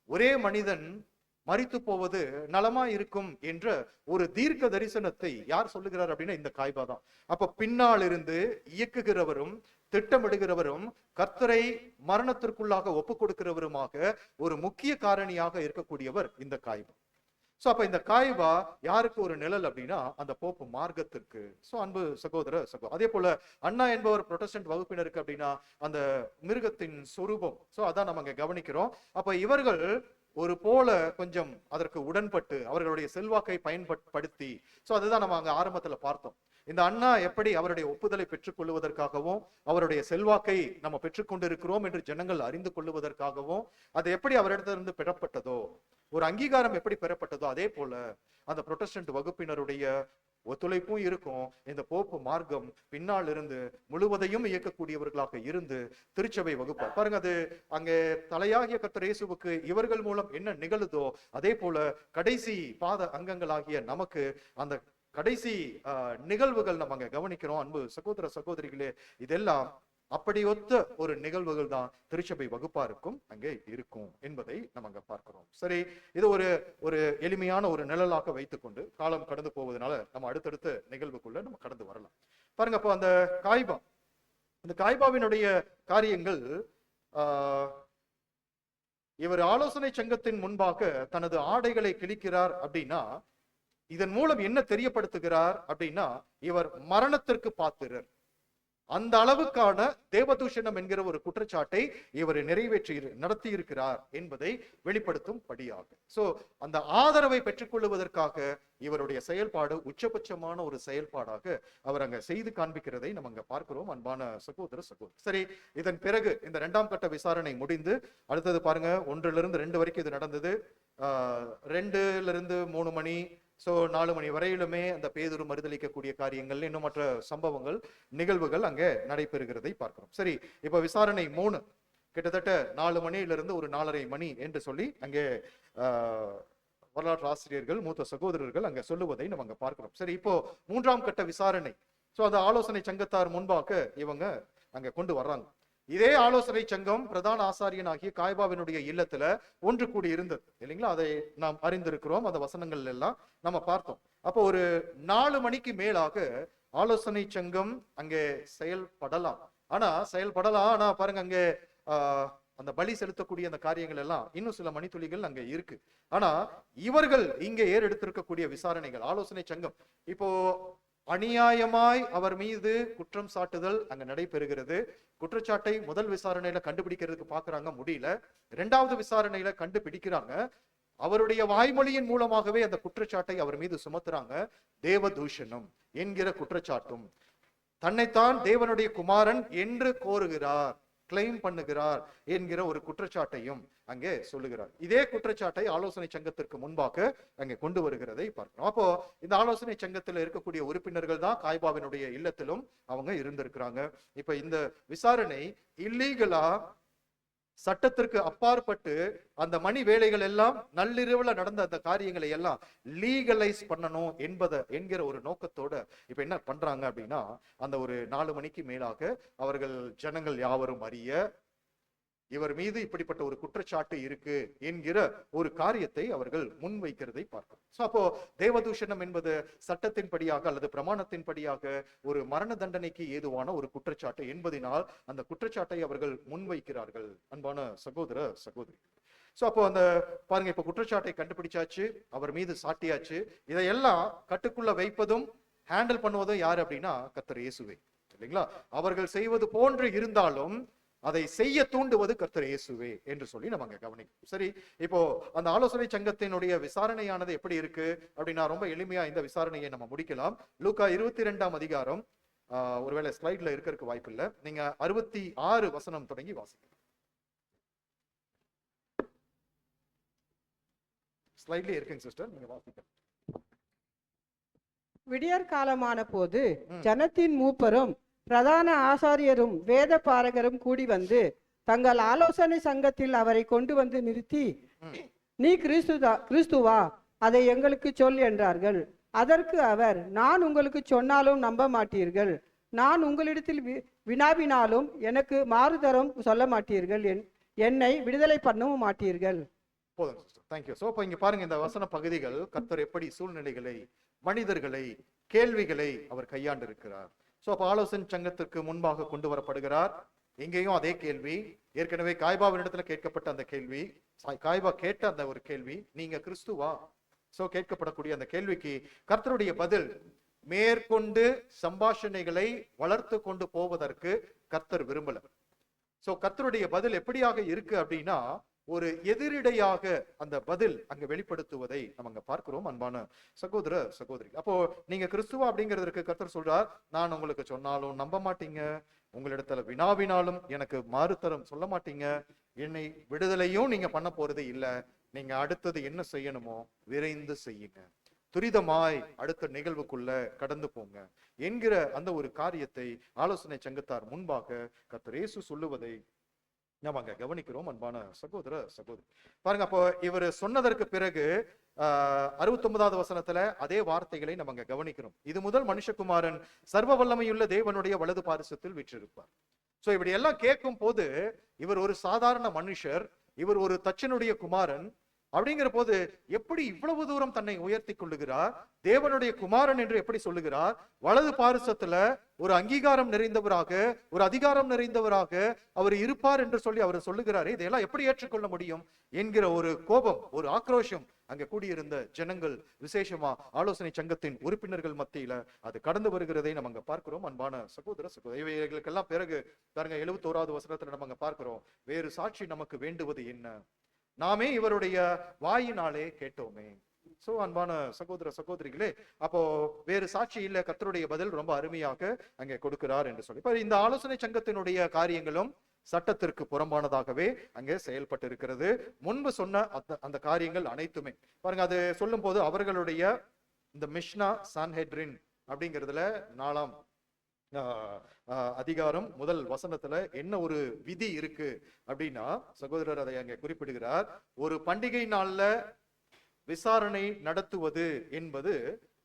ஒரே மனிதன் மரித்து போவது நலமா இருக்கும் என்ற ஒரு தீர்க்க தரிசனத்தை யார் சொல்லுகிறார் அப்படின்னா இந்த காய்பா தான். அப்ப பின்னால் இருந்து இயக்குகிறவரும் திட்டமிடுகிறவரும் கர்த்தரை மரணத்திற்குள்ளாக ஒப்பு கொடுக்கிறவருமாக ஒரு முக்கிய காரணியாக இருக்கக்கூடியவர் இந்த காய்பா. சோ அப்ப இந்த காய்பா யாருக்கு ஒரு நிழல் அப்படின்னா அந்த போப்பு மார்க்கத்திற்கு. சோ அன்பு சகோதர அதே போல அண்ணா என்பவர் புரொட்டஸ்டன்ட் வகுப்பினருக்கு அப்படின்னா அந்த மிருகத்தின் சொரூபம். சோ அதான் நம்ம அங்க கவனிக்கிறோம். அப்ப இவர்கள் ஒரு போல கொஞ்சம் அதற்கு உடன்பட்டு அவர்களுடைய செல்வாக்கை பயன்படுத்தி, சோ அதுதான் நம்ம அங்க ஆரம்பத்துல பார்த்தோம். இந்த அண்ணா எப்படி அவருடைய ஒப்புதலை பெற்றுக் கொள்வதற்காகவும் அவருடைய செல்வாக்கை நம்ம பெற்றுக்கொண்டிருக்கிறோம் என்று ஜனங்கள் அறிந்து கொள்வதற்காகவும் அது எப்படி அவரிடத்திலிருந்து பெறப்பட்டதோ, ஒரு அங்கீகாரம் எப்படி பெறப்பட்டதோ, அதே போல அந்த புரொட்டஸ்டன்ட் வகுப்பினருடைய ஒத்துழைப்பும் இருக்கும். இந்த போப்பு மார்க்கம் பின்னால் இருந்து முழுவதையும் இயக்கக்கூடியவர்களாக இருந்து திருச்சபை வகுப்பார். பாருங்க, அது அங்கே தலையாகிய கர்த்தர் இயேசுவுக்கு இவர்கள் மூலம் என்ன நிகழுதோ அதே போல கடைசி பாத அங்கங்களாகிய நமக்கு அந்த கடைசி நிகழ்வுகள் நம்ம அங்க கவனிக்கிறோம். அன்பு சகோதர சகோதரிகளே, இதெல்லாம் அப்படி ஒத்த ஒரு நிகழ்வுகள் தான் திருச்சபை வகுப்பாருக்கும் அங்கே இருக்கும் என்பதை நம்ம அங்க பார்க்கிறோம். சரி, இது ஒரு ஒரு எளிமையான ஒரு நிழலாக வைத்துக்கொண்டு காலம் கடந்து போவதனால நம்ம அடுத்தடுத்த நிகழ்வுக்குள்ள நம்ம கடந்து வரலாம். பாருங்க, அப்போ அந்த காய்பா, இந்த காய்பாவினுடைய காரியங்கள், இவர் ஆலோசனை சங்கத்தின் முன்பாக தனது ஆடைகளை கிழிக்கிறார் அப்படின்னா இதன் மூலம் என்ன தெரியப்படுத்துகிறார் அப்படின்னா இவர் மரணத்திற்கு பாத்திரர். அந்த அளவுக்கான தேவதூஷணம் என்கிற ஒரு குற்றச்சாட்டை இவர் நடத்தி இருக்கிறார் என்பதை வெளிப்படுத்தும் படியாக. சோ அந்த ஆதரவை பெற்றுக்கொள்வதற்காக இவருடைய செயல்பாடு உச்சபட்சமான ஒரு செயல்பாடாக அவர் அங்க செய்து காண்பிக்கிறதை நம்ம அங்க பார்க்கிறோம். அன்பான சகோதர சகோதரி, சரி, இதன் பிறகு இந்த 2ஆம் கட்ட விசாரணை முடிந்து அடுத்தது பாருங்க, 1 to 2 வரைக்கும் இது நடந்தது. 2 to 3 மணி, 4 மணி வரையிலுமே அந்த பேதுரு மறுதளிக்கக்கூடிய காரியங்கள், இன்னும் மற்ற சம்பவங்கள், நிகழ்வுகள் அங்கே நடைபெறுகிறதை பார்க்கிறோம். சரி, இப்ப விசாரணை 3 கிட்டத்தட்ட 4 மணியிலிருந்து ஒரு 4:30 மணி என்று சொல்லி அங்கே வரலாற்று ஆசிரியர்கள், மூத்த சகோதரர்கள் அங்க சொல்லுவதை நம்ம அங்க பார்க்கிறோம். சரி, இப்போ 3ஆம் கட்ட விசாரணை. அந்த ஆலோசனை சங்கத்தார் முன்பாக இவங்க அங்க கொண்டு வர்றாங்க. இதே ஆலோசனை சங்கம் பிரதான ஆசாரியன் ஆகிய காய்பாவினுடைய இல்லத்துல ஒன்று கூடி இருந்தது இல்லைங்களா? அதை நாம் அறிந்திருக்கிறோம், அந்த வசனங்கள் எல்லாம் நம்ம பார்த்தோம். அப்போ ஒரு 4 மணிக்கு மேலாக ஆலோசனை சங்கம் அங்கே செயல்படலாம். ஆனா பாருங்க, அங்கே அந்த பலி செலுத்தக்கூடிய அந்த காரியங்கள் எல்லாம் இன்னும் சில மணித்துளிகள் அங்க இருக்கு. ஆனா இவர்கள் இங்கே ஏறெடுத்திருக்கக்கூடிய விசாரணைகள், ஆலோசனை சங்கம் இப்போ அநியாயமாய் அவர் மீது குற்றம் சாட்டுதல் அங்க நடைபெறுகிறது. குற்றச்சாட்டை முதல் விசாரணையில கண்டுபிடிக்கிறதுக்கு பாக்குறாங்க, முடியல. 2வது விசாரணையில கண்டுபிடிக்கிறாங்க. அவருடைய வாய்மொழியின் மூலமாகவே அந்த குற்றச்சாட்டை அவர் மீது சுமத்துறாங்க. தேவதூஷணம் என்கிற குற்றச்சாட்டும், தன்னைத்தான் தேவனுடைய குமாரன் என்று கோருகிறார், கிளைம் பண்ணுகிறார் என்கிற ஒரு குற்றச்சாட்டையும் அங்கே சொல்லுகிறார். இதே குற்றச்சாட்டை ஆலோசனை சங்கத்திற்கு முன்பாக அங்கே கொண்டு வருகிறதை பார்க்கிறோம். அப்போ இந்த ஆலோசனை சங்கத்தில் இருக்கக்கூடிய உறுப்பினர்கள் தான் காய்பாவினுடைய இல்லத்திலும் அவங்க இருந்திருக்கிறாங்க. இப்ப இந்த விசாரணை இல்லீகலா, சட்டத்திற்கு அப்பாற்பட்டு அந்த மணி வேலைகள் எல்லாம், நள்ளிரவுல நடந்த அந்த காரியங்களை எல்லாம் லீகலைஸ் பண்ணணும் என்கிற ஒரு நோக்கத்தோட இப்ப என்ன பண்றாங்க அப்படின்னா, அந்த ஒரு 4 மணிக்கு மேலாக அவர்கள் ஜனங்கள் யாவரும் அறிய இவர் மீது இப்படிப்பட்ட ஒரு குற்றச்சாட்டு இருக்கு என்கிற ஒரு காரியத்தை அவர்கள் முன்வைக்கிறதை பார்க்கிறோம். அப்போ தேவதூஷணம் என்பது சட்டத்தின்படியாக அல்லது பிரமாணத்தின்படியாக ஒரு மரண தண்டனைக்கு ஏதுவான ஒரு குற்றச்சாட்டு என்பதனால் அந்த குற்றச்சாட்டை அவர்கள் முன்வைக்கிறார்கள். அன்பான சகோதர சகோதரி, அப்போ அந்த பாருங்க, இப்ப குற்றச்சாட்டை கண்டுபிடிச்சாச்சு, அவர் மீது சாட்டியாச்சு. இதையெல்லாம் கட்டுக்குள்ள வைப்பதும் ஹேண்டில் பண்ணுவதும் யாரு அப்படின்னா கர்த்தர் இயேசுவே இல்லைங்களா? அவர்கள் செய்வது போன்று இருந்தாலும் அதை செய்ய தூண்டுவது கர்த்தர் இயேசுவே என்று சொல்லி நம்ம அங்க கவனிக்கும். சரி, இப்போ அந்த ஆலோசனை சங்கத்தினுடைய விசாரணையானது எப்படி இருக்கு அப்படின்னா, ரொம்ப எளிமையா இந்த விசாரணையை நம்ம முடிக்கலாம். லூக்கா 22ஆம் அதிகாரம், ஒருவேளை ஸ்லைட்ல இருக்கிறதுக்கு வாய்ப்பு இல்லை, நீங்க 66 வசனம் தொடங்கி வாசிக்கலாம். ஸ்லைட்ல இருக்குங்க சிஸ்டர், நீங்க வாசிக்கலாம்.
விடியற் காலமான போது ஜனத்தின் மூப்பரும் பிரதான ஆசாரியரும் வேத பாரகரும் கூடி வந்து தங்கள் ஆலோசனை சங்கத்தில் அவரை கொண்டு வந்து நிறுத்தி, நீ கிறிஸ்துவா, அதை எங்களுக்கு சொல் என்றார்கள். அதற்கு அவர், நான் உங்களுக்கு சொன்னாலும் நம்ப மாட்டீர்கள், நான் உங்களிடத்தில் வினாவினாலும் எனக்கு மாறுதரம் சொல்ல மாட்டீர்கள், என்னை விடுதலை பண்ணவும் மாட்டீர்கள்.
போதும் சிஸ்டர், தேங்க்யூ. சோ இப்போ இங்க பாருங்க, இந்த வசன பகுதிகள் கர்த்தர் எப்படி சூழ்நிலைகளை, மனிதர்களை, கேள்விகளை அவர் கையாண்டு இருக்கிறார். அப்ப ஆலோசனை சங்கத்திற்கு முன்பாக கொண்டு வரப்படுகிறார். இங்கேயும் அதே கேள்வி, ஏற்கனவே காய்பாவினிடத்துல கேட்கப்பட்ட அந்த கேள்வி, காய்பா கேட்ட அந்த ஒரு கேள்வி, நீங்க கிறிஸ்துவா? கேட்கப்படக்கூடிய அந்த கேள்விக்கு கர்த்தருடைய பதில், மேற்கொண்டு சம்பாஷணைகளை வளர்த்து கொண்டு போவதற்கு கர்த்தர் விரும்பல. கர்த்தருடைய பதில் எப்படியாக இருக்கு அப்படின்னா, ஒரு எதிரிடையாக அந்த பதில் அங்க வெளிப்படுத்துவதை நம்ம அங்க பார்க்கிறோம். அன்பான சகோதர சகோதரி, அப்போ நீங்க கிறிஸ்துவா அப்படிங்கிறதுக்கு கர்த்தர் சொல்றார், நான் உங்களுக்கு சொன்னாலும் நம்ப மாட்டீங்க, உங்களிடத்துல வினாவினாலும் எனக்கு மாறுதரம் சொல்ல மாட்டீங்க, என்னை விடுதலையும் நீங்க பண்ண போறது இல்ல, நீங்க அடுத்தது என்ன செய்யணுமோ விரைந்து செய்யுங்க, துரிதமாய் அடுத்த நிகழ்வுக்குள்ள கடந்து போங்க என்கிற அந்த ஒரு காரியத்தை ஆலோசனை சங்கத்தார் முன்பாக கர்த்தர் இயேசு சொல்லுவதை நம்ம அங்க கவனிக்கிறோம். அன்பான சகோதர சகோதரி, பாருங்க, அப்போ இவர் சொன்னதற்கு பிறகு 69வது வசனத்துல அதே வார்த்தைகளை நம்ம அங்க கவனிக்கிறோம். இது முதல் மனுஷகுமாரன் சர்வ வல்லமையுள்ள தேவனுடைய வலது பாரிசத்தில் வீற்றிருப்பார். சோ இப்படி எல்லாம் கேட்கும் போது இவர் ஒரு சாதாரண மனுஷர், இவர் ஒரு தச்சனுடைய குமாரன் அப்படிங்கிற போது எப்படி இவ்வளவு தூரம் தன்னை உயர்த்தி கொள்ளுகிறார், தேவனுடைய குமாரன் என்று எப்படி சொல்லுகிறார், வலது பாரிசத்துல ஒரு அங்கீகாரம் நிறைந்தவராக, ஒரு அதிகாரம் நிறைந்தவராக அவர் இருப்பார் என்று சொல்லி அவர் சொல்லுகிறாரு. இதெல்லாம் எப்படி ஏற்றுக்கொள்ள முடியும் என்கிற ஒரு கோபம், ஒரு ஆக்ரோஷம் அங்க கூடியிருந்த ஜனங்கள், விசேஷமா ஆலோசனை சங்கத்தின் உறுப்பினர்கள் மத்தியில அது கடந்து வருகிறதை நம்ம அங்க பார்க்கிறோம். அன்பான சகோதர சகோதரி, இவைகளுக்கெல்லாம் பிறகு பாருங்க 71வது வசனத்துல நம்ம அங்க பார்க்கிறோம், வேறு சாட்சி நமக்கு வேண்டுவது என்ன, நாமே இவருடைய வாயினாலே கேட்டோமே. சோ அன்பான சகோதர சகோதரிகளே, அப்போ வேறு சாட்சி இல்ல, கர்த்தருடைய பதில் ரொம்ப அருமையாக அங்கே கொடுக்கிறார் என்று சொல்லி. இப்ப இந்த ஆலோசனை சங்கத்தினுடைய காரியங்களும் சட்டத்திற்கு புறம்பானதாகவே அங்கே செயல்பட்டு இருக்கிறது. முன்பு சொன்ன அந்த காரியங்கள் அனைத்துமே பாருங்க, அது சொல்லும் போது அவர்களுடைய இந்த மிஷ்னா சான்ஹெட்ரின் அப்படிங்கிறதுல 4ஆம் அதிகாரம் முதல் வசனத்துல என்ன ஒரு விதி இருக்கு அப்படின்னா, சகோதரர் அதை அங்கே குறிப்பிடுகிறார், ஒரு பண்டிகை நாள்ல விசாரணை நடத்துவது என்பது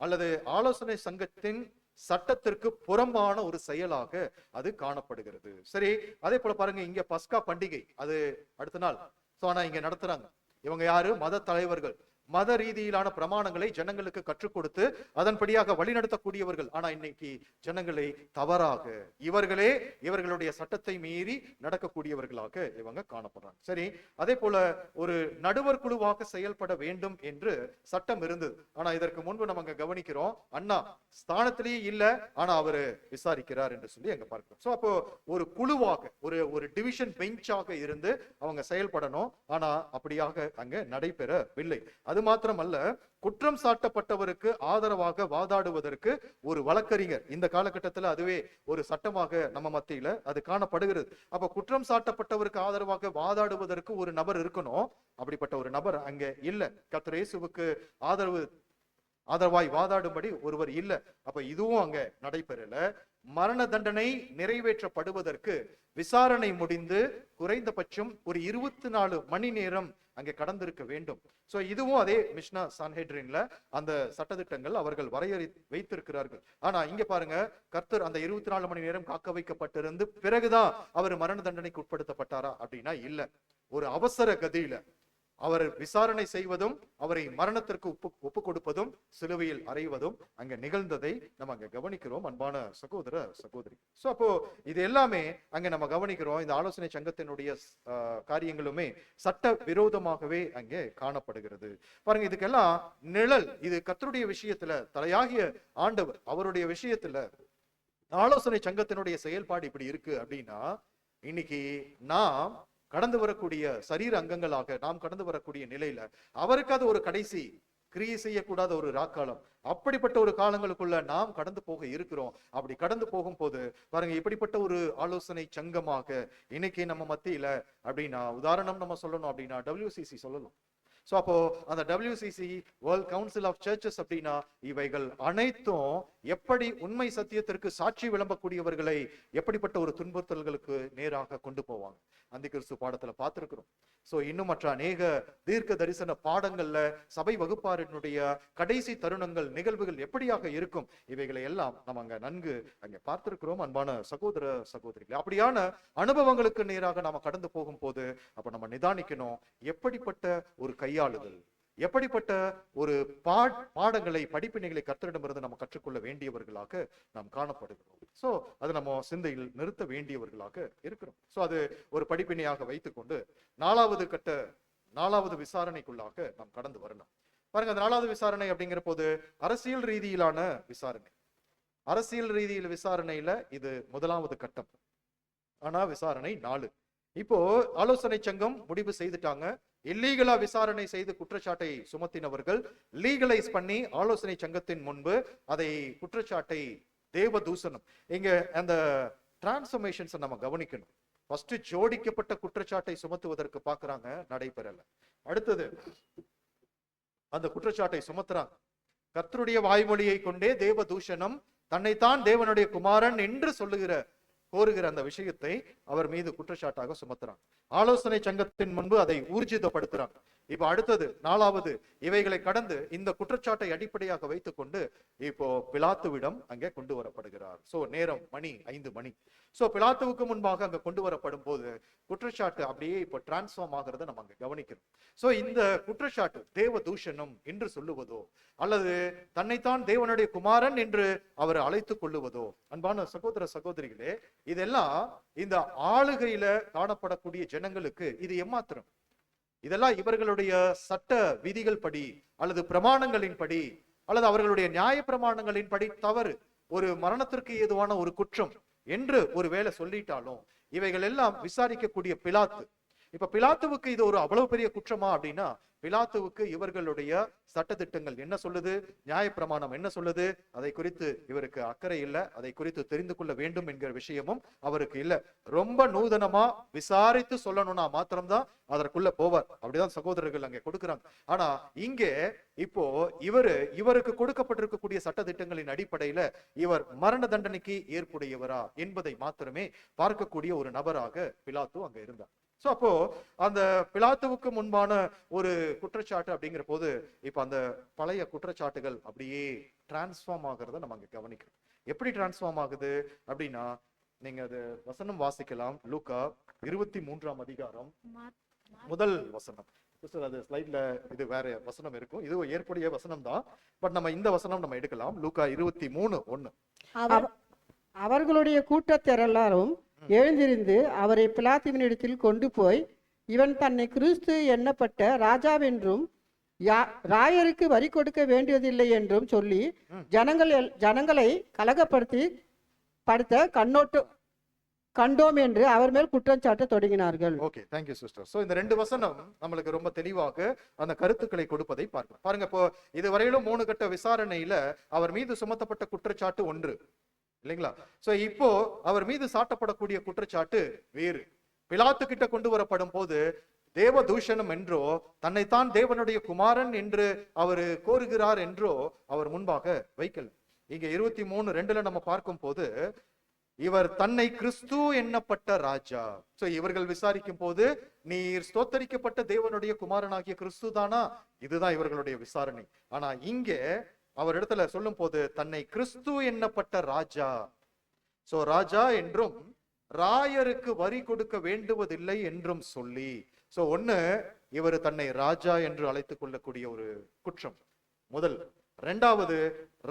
அல்லது ஆலோசனை சங்கத்தின் சட்டத்திற்கு புறம்பான ஒரு செயலாக அது காணப்படுகிறது. சரி, அதே போல பாருங்க, இங்க பஸ்கா பண்டிகை அது அடுத்த நாள், ஆனா இங்க நடத்துறாங்க. இவங்க யாரு? மத தலைவர்கள், மத ரீதியிலான பிரமாணங்களை ஜனங்களுக்கு கற்றுக் கொடுத்து அதன்படியாக வழிநடத்தக்கூடியவர்கள். ஆனா இன்னைக்கு ஜனங்களை தவறாக இவர்களே இவர்களுடைய சட்டத்தை மீறி நடக்கக்கூடியவர்களாக இவங்க காணப்படுறாங்க. சரி, அதே போல ஒரு நடுவர் குழுவாக செயல்பட வேண்டும் என்று சட்டம் இருந்தது. ஆனா இதற்கு முன்பு நம்ம கவனிக்கிறோம், அண்ணா ஸ்தானத்திலேயே இல்ல, ஆனா அவரு விசாரிக்கிறார் என்று சொல்லி அங்க பார்க்கிறோம். சோ அப்போ ஒரு குழுவாக ஒரு டிவிஷன் பெஞ்சாக இருந்து அவங்க செயல்படணும். ஆனா அப்படியாக அங்க நடைபெறவில்லை. அது மாத்திரமல்ல, குற்றம் சாட்டப்பட்டவருக்கு ஆதரவாக வாதாடுவதற்கு ஒரு வழக்கறிஞர், இந்த காலகட்டத்தில் அதுவே ஒரு சட்டமாக நம்ம மத்தியில அது காணப்படுகிறது. அப்ப குற்றம் சாட்டப்பட்டவருக்கு ஆதரவாக வாதாடுவதற்கு ஒரு நபர் இருக்கணும். அப்படிப்பட்ட ஒரு நபர் அங்க இல்ல. கர்த்தர் இயேசுவுக்கு ஆதரவாய் வாதாடும்படி ஒருவர் இல்ல. அப்ப இதுவும் அங்க நடைபெறல. மரண தண்டனை நிறைவேற்றப்படுவதற்கு விசாரணை முடிந்து குறைந்தபட்சம் ஒரு 24 மணி நேரம் அங்கே கடந்திருக்க வேண்டும். சோ இதுவும் அதே மிஷ்னா சான்ஹெட்ரின்ல அந்த சட்டதிட்டங்கள் அவர்கள் வைத்திருக்கிறார்கள். ஆனா இங்க பாருங்க, கர்த்தர் அந்த 24 மணி நேரம் காக்க வைக்கப்பட்டிருந்து பிறகுதான் அவர் மரண தண்டனைக்கு உட்படுத்தப்பட்டாரா அப்படின்னா இல்ல. ஒரு அவசர கதியில அவர் விசாரணை செய்வதும் அவரை மரணத்திற்கு ஒப்பு கொடுப்பதும் சிலுவையில் அறைவதும் அங்க நிகழ்ந்ததை நம்ம அங்க கவனிக்கிறோம். அன்பான சகோதர சகோதரி, சோ அப்போ இது எல்லாமே அங்க நம்ம கவனிக்கிறோம். இந்த ஆலோசனை சங்கத்தினுடைய காரியங்களுமே சட்ட விரோதமாகவே அங்கே காணப்படுகிறது. பாருங்க, இதுக்கெல்லாம் நிழல், இது கர்த்தருடைய விஷயத்துல தலையாகிய ஆண்டவர் அவருடைய விஷயத்துல ஆலோசனை சங்கத்தினுடைய செயல்பாடு இப்படி இருக்கு அப்படின்னா, இன்னைக்கு நாம் கடந்து வரக்கூடிய சரீர அங்கங்களாக நாம் கடந்து வரக்கூடிய நிலையில அவருக்கு அது ஒரு கடைசி கிரியை செய்யக்கூடாத ஒரு ராக்காலம். அப்படிப்பட்ட ஒரு காலங்களுக்குள்ள நாம் கடந்து போக இருக்கிறோம். அப்படி கடந்து போகும் போது பாருங்க, இப்படிப்பட்ட ஒரு ஆலோசனை சங்கமாக இன்னைக்கு நம்ம மத்தியில அப்படின்னா, உதாரணம் நம்ம சொல்லணும் அப்படின்னா WCC சொல்லணும். சோ அப்போ அந்த WCC world council of churches அப்படின்னா இவைகள் அனைத்தும் எப்படி உண்மை சத்தியத்திற்கு சாட்சி விளம்பக்கூடியவர்களை எப்படிப்பட்ட ஒரு துன்புறுத்தல்களுக்கு நேராக கொண்டு போவாங்க அந்த கிறிஸ்து பாடத்துல பார்த்திருக்கிறோம். சோ இன்னும் மற்ற அநேக தீர்க்க தரிசன பாடங்கள்ல சபை வகுப்பாரினுடைய கடைசி தருணங்கள் நிகழ்வுகள் எப்படியாக இருக்கும், இவைகளை எல்லாம் நம்ம அங்க நன்கு அங்க பார்த்திருக்கிறோம். அன்பான சகோதர சகோதரிகள், அப்படியான அனுபவங்களுக்கு நேராக நாம கடந்து போகும் போது அப்ப நம்ம நிதானிக்கணும், எப்படிப்பட்ட ஒரு கையாளுதல், எப்படிப்பட்ட ஒரு பாடங்களை படிப்பினைகளை கர்த்தரிடமிருந்து நம்ம கற்றுக்கொள்ள வேண்டியவர்களாக நாம் காணப்படுகிறோம். சோ அது நம்ம சிந்தையில் நிறுத்த வேண்டியவர்களாக இருக்கிறோம். சோ அது ஒரு படிப்பினையாக வைத்துக்கொண்டு 4வது விசாரணைக்குள்ளாக நாம் கடந்து வரணும். பாருங்க, அந்த 4வது விசாரணை அப்படிங்கிற போது அரசியல் ரீதியிலான விசாரணை. அரசியல் ரீதியில் விசாரணையில இது 1வது கட்டம். ஆனா விசாரணை 4. இப்போ ஆலோசனை சங்கம் முடிவு செய்துட்டாங்க. இல்லீகலா விசாரணை செய்து குற்றச்சாட்டை சுமத்தினவர்கள் லீகலைஸ் பண்ணி ஆலோசனை சங்கத்தின் முன்பு அதை குற்றச்சாட்டை தேவ தூஷணம், இங்க அந்த டிரான்ஸ்ஃபர்மேஷன்ஸ் நம்ம கவனிக்கணும். ஃபர்ஸ்ட் ஜோடிக்கப்பட்ட குற்றச்சாட்டை சுமத்துவதற்கு பாக்குறாங்க, நடைபெறல. அடுத்தது அந்த குற்றச்சாட்டை சுமத்துறாங்க, கர்த்தருடைய வாய்மொழியை கொண்டே தேவ தூஷணம், தன்னைத்தான் தேவனுடைய குமாரன் என்று கோருகிற அந்த விஷயத்தை அவர் மீது குற்றச்சாட்டாக சுமத்துறாங்க. ஆலோசனை சங்கத்தின் முன்பு அதை ஊர்ஜிதப்படுத்துறாங்க. இப்ப அடுத்தது 4வது இவைகளை கடந்து இந்த குற்றச்சாட்டை அடிப்படையாக வைத்துக்கொண்டு இப்போ பிலாத்துவிடம் அங்கே கொண்டு வரப்படுகிறார். சோ நேரம் மணி 5 மணி. சோ பிலாத்துவுக்கு முன்பாக அங்க கொண்டு வரப்படும் போது குற்றச்சாட்டு அப்படியே இப்போ டிரான்ஸ்ஃபார்ம் ஆகிறத நம்ம அங்க கவனிக்கிறோம். சோ இந்த குற்றச்சாட்டு தேவ தூஷணம் என்று சொல்லுவதோ அல்லது தன்னைத்தான் தேவனுடைய குமாரன் என்று அவர் அழைத்துக் கொள்ளுவதோ, அன்பான சகோதர சகோதரிகளே, இதெல்லாம் இந்த ஆளுகையில காணப்படக்கூடிய ஜனங்களுக்கு இது ஏமாத்திரம். இதெல்லாம் இவர்களுடைய சட்ட விதிகள் படி அல்லது பிரமாணங்களின் படி அல்லது அவர்களுடைய நியாய பிரமாணங்களின் படி தவறு, ஒரு மரணத்திற்கு ஏதுவான ஒரு குற்றம் என்று ஒரு வேளை சொல்லிட்டாலும் இவைகள் எல்லாம் விசாரிக்கக்கூடிய பிலாத்து. இப்ப பிலாத்துவுக்கு இது ஒரு அவ்வளவு பெரிய குற்றமா அப்படின்னா, பிலாத்துவுக்கு இவர்களுடைய சட்டதிட்டங்கள் என்ன சொல்லுது, நியாயப்பிரமாணம் என்ன சொல்லுது, அதை குறித்து இவருக்கு அக்கறை இல்லை, அதை குறித்து தெரிந்து கொள்ள வேண்டும் என்கிற விஷயமும் அவருக்கு இல்லை. ரொம்ப நூதனமா விசாரித்து சொல்லணும்னா மாத்திரம்தான் அதற்குள்ள போவார். அப்படிதான் சகோதரர்கள் அங்கே கொடுக்குறாங்க. ஆனா இங்கே இப்போ இவருக்கு கொடுக்கப்பட்டிருக்கக்கூடிய சட்டதிட்டங்களின் அடிப்படையில இவர் மரண தண்டனைக்கு ஏற்புடையவரா என்பதை மாத்திரமே பார்க்கக்கூடிய ஒரு நபராக பிலாத்து அங்க இருந்தார். சோ அப்போ அந்த பிலாத்துவுக்கு முன்பான ஒரு குற்றச்சாட்டு அப்படிங்கிற போது இப்ப அந்த பழைய குற்றச்சாட்டுகள் அப்படியே டிரான்ஸ்ஃபார்ம் ஆகிறத நம்ம அங்க கவனிக்கிறோம். எப்படி டிரான்ஸ்ஃபார்ம் ஆகுது அப்படின்னா, நீங்க அது வசனம் வாசிக்கலாம். லூக்கா 23ஆம் அதிகாரம் முதல் வசனம். அது ஸ்லைட்ல இது வேற வசனம் இருக்கும், இது ஏற்புடைய வசனம் தான், பட் நம்ம இந்த வசனம் நம்ம எடுக்கலாம். லூக்கா 23:1.
அவர்களுடைய கூட்டத்தார் எல்லாரும் எழுந்திருந்து அவரை பிலாத்துவினிடத்தில் கொண்டு போய், இவன் தன்னை கிறிஸ்து எண்ணப்பட்ட ராஜாவென்றும் ராயருக்கு வரி கொடுக்க வேண்டியதில்லை என்றும் சொல்லி ஜனங்களை கலகப்படுத்தி கண்டோம் என்று அவர் மேல் குற்றம் சாட்ட தொடங்கினார்கள்.
Okay, thank you sister. சோ இந்த 2 வசனம் நம்மளுக்கு ரொம்ப தெளிவாக அந்த கருத்துக்களை கொடுப்பதை பார்க்கலாம். பாருங்க, இப்போ இதுவரையிலும் 3 கட்ட விசாரணையில அவர் மீது சுமத்தப்பட்ட குற்றச்சாட்டு 1 இல்லைங்களா? சோ இப்போ அவர் மீது சாட்டப்படக்கூடிய குற்றச்சாட்டு வேறு. பிலாத்து கிட்ட கொண்டு வரப்படும் போது தேவ தூஷணம் என்றோ தன்னைத்தான் தேவனுடைய குமாரன் என்று அவர் கோருகிறார் என்றோ அவர் முன்பாக வைக்கல. இங்க 23:2 நம்ம பார்க்கும் போது இவர் தன்னை கிறிஸ்து எண்ணப்பட்ட ராஜா. சோ இவர்கள் விசாரிக்கும் போது, நீர் ஸ்தோத்தரிக்கப்பட்ட தேவனுடைய குமாரனாகிய கிறிஸ்து தானா? இதுதான் இவர்களுடைய விசாரணை. ஆனா இங்கே அவர் இடத்துல சொல்லும் போது தன்னை கிறிஸ்து எண்ணப்பட்ட ராஜா. சோ ராஜா என்றும் ராயருக்கு வரி கொடுக்க வேண்டுவதில்லை என்றும் சொல்லி, சோ இவர் தன்னை ராஜா என்று அழைத்துக் கொள்ளக்கூடிய ஒரு குற்றம் முதல். 2வது,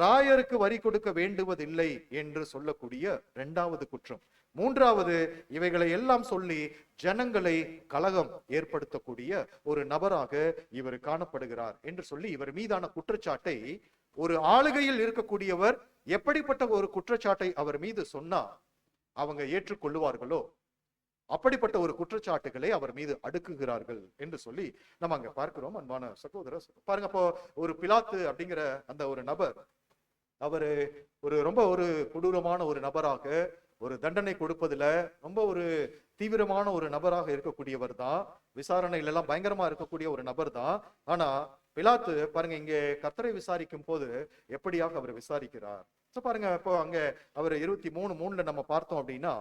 ராயருக்கு வரி கொடுக்க வேண்டுவதில்லை என்று சொல்லக்கூடிய 2வது குற்றம். 3வது, இவைகளை எல்லாம் சொல்லி ஜனங்களை கலகம் ஏற்படுத்தக்கூடிய ஒரு நபராக இவர் காணப்படுகிறார் என்று சொல்லி இவர் மீதான குற்றச்சாட்டை ஒரு ஆளுகையில் இருக்கக்கூடியவர் எப்படிப்பட்ட ஒரு குற்றச்சாட்டை அவர் மீது சொன்னா அவங்க ஏற்றுக்கொள்ளுவார்களோ அப்படிப்பட்ட ஒரு குற்றச்சாட்டுகளை அவர் மீது அடுக்குகிறார்கள் என்று சொல்லி நம்ம அங்க பார்க்கிறோம். அன்பான சகோதரர் பாருங்க, அப்போ ஒரு பிலாத்து அப்படிங்கிற அந்த ஒரு நபர், அவரு ரொம்ப ஒரு கொடூரமான ஒரு நபராக, ஒரு தண்டனை கொடுப்பதுல ரொம்ப ஒரு தீவிரமான ஒரு நபராக இருக்கக்கூடியவர் தான், விசாரணையில எல்லாம் பயங்கரமா இருக்கக்கூடிய ஒரு நபர் தான். ஆனா பிலாத்து பாருங்க, இங்க கர்த்தரை விசாரிக்கும் போது எப்படியாக அவர் விசாரிக்கிறார். பாருங்க, இப்போ அங்க அவர் 23:3 நம்ம பார்த்தோம் அப்படின்னா,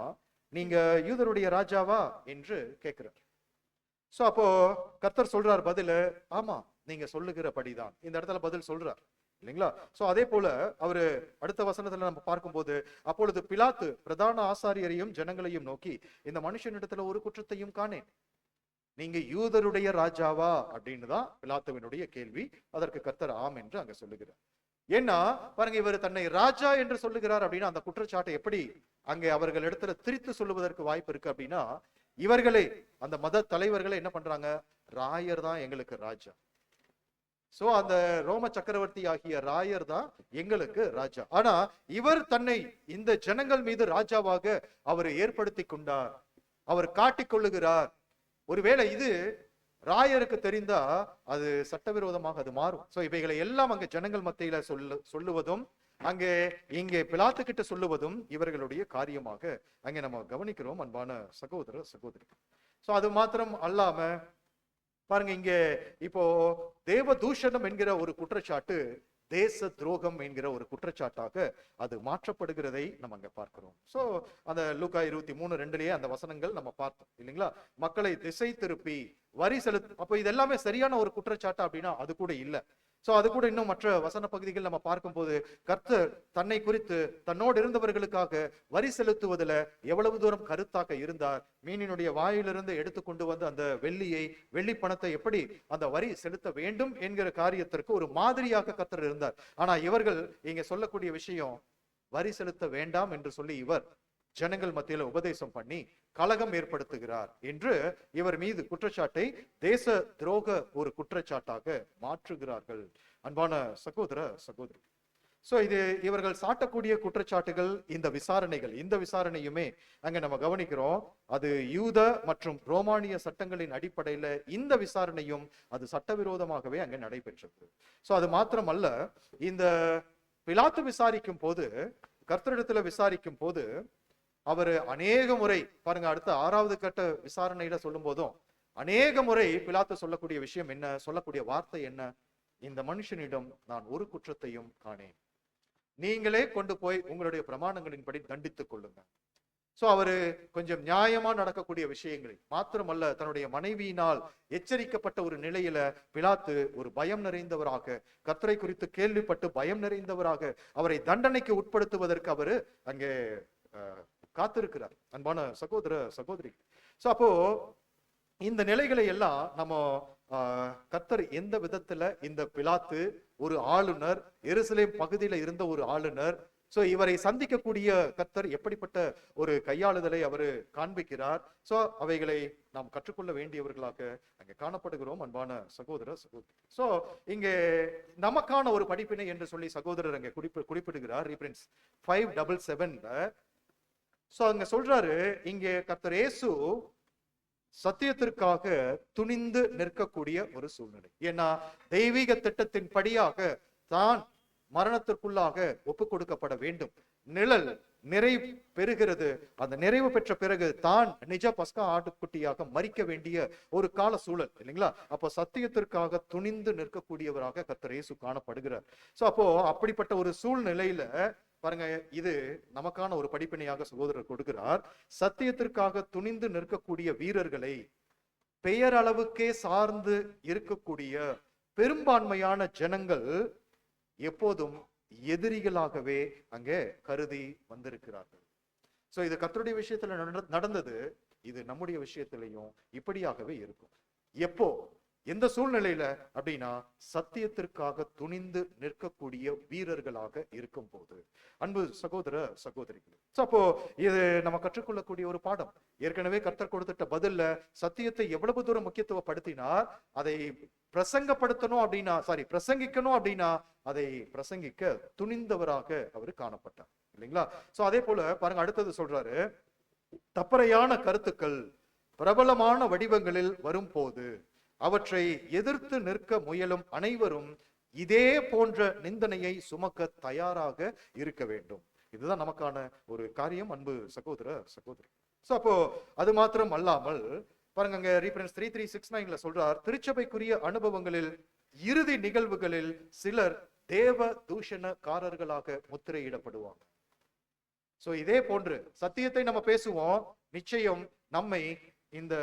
நீங்க யூதருடைய ராஜாவா என்று கேட்கிறார். சோ அப்போ கர்த்தர் சொல்றார் பதில், ஆமா நீங்க சொல்லுகிறபடிதான். இந்த இடத்துல பதில் சொல்றார் இல்லைங்களா? சோ அதே போல அவரு அடுத்த வசனத்துல நம்ம பார்க்கும்போது, அப்பொழுது பிலாத்து பிரதான ஆசாரியரையும் ஜனங்களையும் நோக்கி, இந்த மனுஷனிடத்துல ஒரு குற்றத்தையும் காணேன், நீங்க யூதருடைய ராஜாவா அப்படின்னு தான் பிலாத்துவினுடைய கேள்வி. அதற்கு கர்த்தர் ஆம் என்று அங்க சொல்லுகிறார். ஏன்னா பாருங்க, இவர் தன்னை ராஜா என்று சொல்லுகிறார் அப்படின்னா அந்த குற்றச்சாட்டை எப்படி அங்கே அவர்கள் இடத்துல திரித்து சொல்லுவதற்கு வாய்ப்பு இருக்கு அப்படின்னா, இவர்களே அந்த மத தலைவர்களை என்ன பண்றாங்க, ராயர் தான் எங்களுக்கு ராஜா. சோ அந்த ரோம சக்கரவர்த்தி ஆகிய ராயர் தான் எங்களுக்கு ராஜா. ஆனா இவர் தன்னை இந்த ஜனங்கள் மீது ராஜாவாக அவர் ஏற்படுத்தி கொண்டார், அவர் காட்டிக்கொள்ளுகிறார். ஒருவேளை இது ராயருக்கு தெரிந்தா அது சட்டவிரோதமாக அது மாறும். சோ இவைகளை எல்லாம் அங்க ஜனங்கள் மத்தியில சொல்லுவதும் அங்கே இங்கே பிலாத்து கிட்ட சொல்லுவதும் இவர்களுடைய காரியமாக அங்கே நம்ம கவனிக்கிறோம். அன்பான சகோதர சகோதரி, சோ அது மாத்திரம் அல்லாம பாருங்க, இங்க இப்போ தேவ தூஷணம் என்கிற ஒரு குற்றச்சாட்டு தேச துரோகம் என்கிற ஒரு குற்றச்சாட்டாக அது மாற்றப்படுகிறதை நம்ம அங்க பார்க்கிறோம். சோ அந்த லூக்கா 23:2 அந்த வசனங்கள் நம்ம பார்த்தோம் இல்லைங்களா? மக்களை திசை திருப்பி வரி செலுத்து. அப்ப இது எல்லாமே சரியான ஒரு குற்றச்சாட்டு அப்படின்னா அது கூட இல்ல. சோ அது கூட இன்னும் மற்ற வசன பகுதிகள் நம்ம பார்க்கும்போது கர்த்தர் தன்னை குறித்து தன்னோடு இருந்தவர்களுக்காக வரி செலுத்துவதில் எவ்வளவு தூரம் கருத்தாக இருந்தார். மீனினுடைய வாயிலிருந்து எடுத்து கொண்டு வந்து அந்த வெள்ளி பணத்தை எப்படி அந்த வரி செலுத்த வேண்டும் என்கிற காரியத்திற்கு ஒரு மாதிரியாக கர்த்தர் இருந்தார். ஆனா இவர்கள் இங்க சொல்லக்கூடிய விஷயம், வரி செலுத்த வேண்டாம் என்று சொல்லி இவர் ஜனங்கள் மத்தியில உபதேசம் பண்ணி கலகம் ஏற்படுத்துகிறார் என்று இவர் மீது குற்றச்சாட்டை தேச துரோக ஒரு குற்றச்சாட்டாக மாற்றுகிறார்கள். அன்பான சகோதர சகோதரி, சோ இது இவர்கள் சாட்டக்கூடிய குற்றச்சாட்டுகள், இந்த விசாரணையுமே அங்க நம்ம கவனிக்கிறோம். அது யூத மற்றும் ரோமானிய சட்டங்களின் அடிப்படையில இந்த விசாரணையும் அது சட்டவிரோதமாகவே அங்க நடைபெற்றது. சோ அது மாத்திரமல்ல, இந்த பிலாத்து விசாரிக்கும் போது, கர்த்தரிடத்துல விசாரிக்கும் போது அவர் அநேக முறை பாருங்க, அடுத்த 6வது கட்ட விசாரணையில சொல்லும் போதும் அநேக முறை பிலாத்து சொல்லக்கூடிய விஷயம் என்ன, சொல்லக்கூடிய வார்த்தை என்ன? இந்த மனுஷனிடம் நான் ஒரு குற்றத்தையும் காணேன், நீங்களே கொண்டு போய் உங்களுடைய பிரமாணங்களின்படி தண்டித்துக் கொள்ளுங்க. சோ அவரு கொஞ்சம் நியாயமா நடக்கக்கூடிய விஷயங்களை மாத்திரமல்ல, தன்னுடைய மனைவியினால் எச்சரிக்கப்பட்ட ஒரு நிலையில பிலாத்து ஒரு பயம் நிறைந்தவராக, கர்த்தரை குறித்து கேள்விப்பட்டு பயம் நிறைந்தவராக அவரை தண்டனைக்கு உட்படுத்துவதற்கு அவரு அங்கே காத்திருக்கிறார். அன்பான சகோதர சகோதரி, சோ அப்போ இந்த நிலைகளை எல்லாம் நம்ம கர்த்தர் எந்த விதத்துல, இந்த பிலாத்து ஒரு ஆளுநர், எருசலேம் பகுதியில இருந்த ஒரு ஆளுநர், சோ இவரை சந்திக்கக்கூடிய கர்த்தர் எப்படிப்பட்ட ஒரு கையாளுதலை அவரு காண்பிக்கிறார். சோ அவைகளை நாம் கற்றுக்கொள்ள வேண்டியவர்களாக அங்கே காணப்படுகிறோம். அன்பான சகோதர சகோதரி, சோ இங்கே நமக்கான ஒரு படிப்பினை என்று சொல்லி சகோதரர் அங்கே குறிப்பிடுகிறார். ரீஃபரன்ஸ் 577. சோ அங்க சொல்றாரு, இங்கே கர்த்தர் இயேசு சத்தியத்திற்காக துணிந்து நிற்கக்கூடிய ஒரு சூழ்நிலை. ஏன்னா தெய்வீக திட்டத்தின் படியாக தான் மரணத்திற்குள்ளாக ஒப்பு கொடுக்கப்பட வேண்டும். நிழல் நிறைவு பெறுகிறது. அந்த நிறைவு பெற்ற பிறகு தான் நிஜ பஸ்கா ஆட்டுக்குட்டியாக மரிக்க வேண்டிய ஒரு கால சூழல் இல்லைங்களா? அப்போ சத்தியத்திற்காக துணிந்து நிற்கக்கூடியவராக கர்த்தர் இயேசு காணப்படுகிறார். சோ அப்போ அப்படிப்பட்ட ஒரு சூழ்நிலையில பாருங்க, இது நமக்கான ஒரு படிப்பினையாக சகோதரர் கொடுக்கிறார். சத்தியத்திற்காக துணிந்து நிற்கக்கூடிய வீரர்களை பெயரளவுக்கே சார்ந்து இருக்கக்கூடிய பெரும்பான்மையான ஜனங்கள் எப்போதும் எதிரிகளாகவே அங்கே கருதி வந்திருக்கிறார்கள். சோ இது கர்த்தருடைய விஷயத்துல நடந்தது, இது நம்முடைய விஷயத்திலையும் இப்படியாகவே இருக்கும். எப்போ, எந்த சூழ்நிலையில அப்படின்னா, சத்தியத்திற்காக துணிந்து நிற்கக்கூடிய வீரர்களாக இருக்கும் போது. அன்பு சகோதர சகோதரிகளே, அப்போ இது நம்ம கற்றுக்கொள்ளக்கூடிய ஒரு பாடம். ஏற்கனவே கர்த்தர் கொடுத்துட்ட பதில்ல சத்தியத்தை எவ்வளவு தூரம் முக்கியத்துவப்படுத்தினார். அதை பிரசங்கிக்கணும் அப்படின்னா அதை பிரசங்கிக்க துணிந்தவராக அவர் காணப்பட்டார் இல்லைங்களா? சோ அதே போல பாருங்க, அடுத்தது சொல்றாரு, தப்பறையான கருத்துக்கள் பிரபலமான வடிவங்களில் வரும் போது அவற்றை எதிர்த்து நிற்க முயலும் அனைவரும் இதே போன்ற நிந்தனையை சுமக்க தயாராக இருக்க வேண்டும். இதுதான் நமக்கான ஒரு காரியம், அன்பு சகோதர சகோதரி. சோ அப்போ அது மாத்திரம் அல்லாமல் பாருங்க, அங்க ரீஃபரன்ஸ் 3369 சொல்றார், திருச்சபைக்குரிய அனுபவங்களில் இறுதி நிகழ்வுகளில் சிலர் தேவ தூஷணக்காரர்களாக முத்திரையிடப்படுவாங்க. சோ இதே போன்று சத்தியத்தை நம்ம பேசுவோம், நிச்சயம் நம்மை இந்த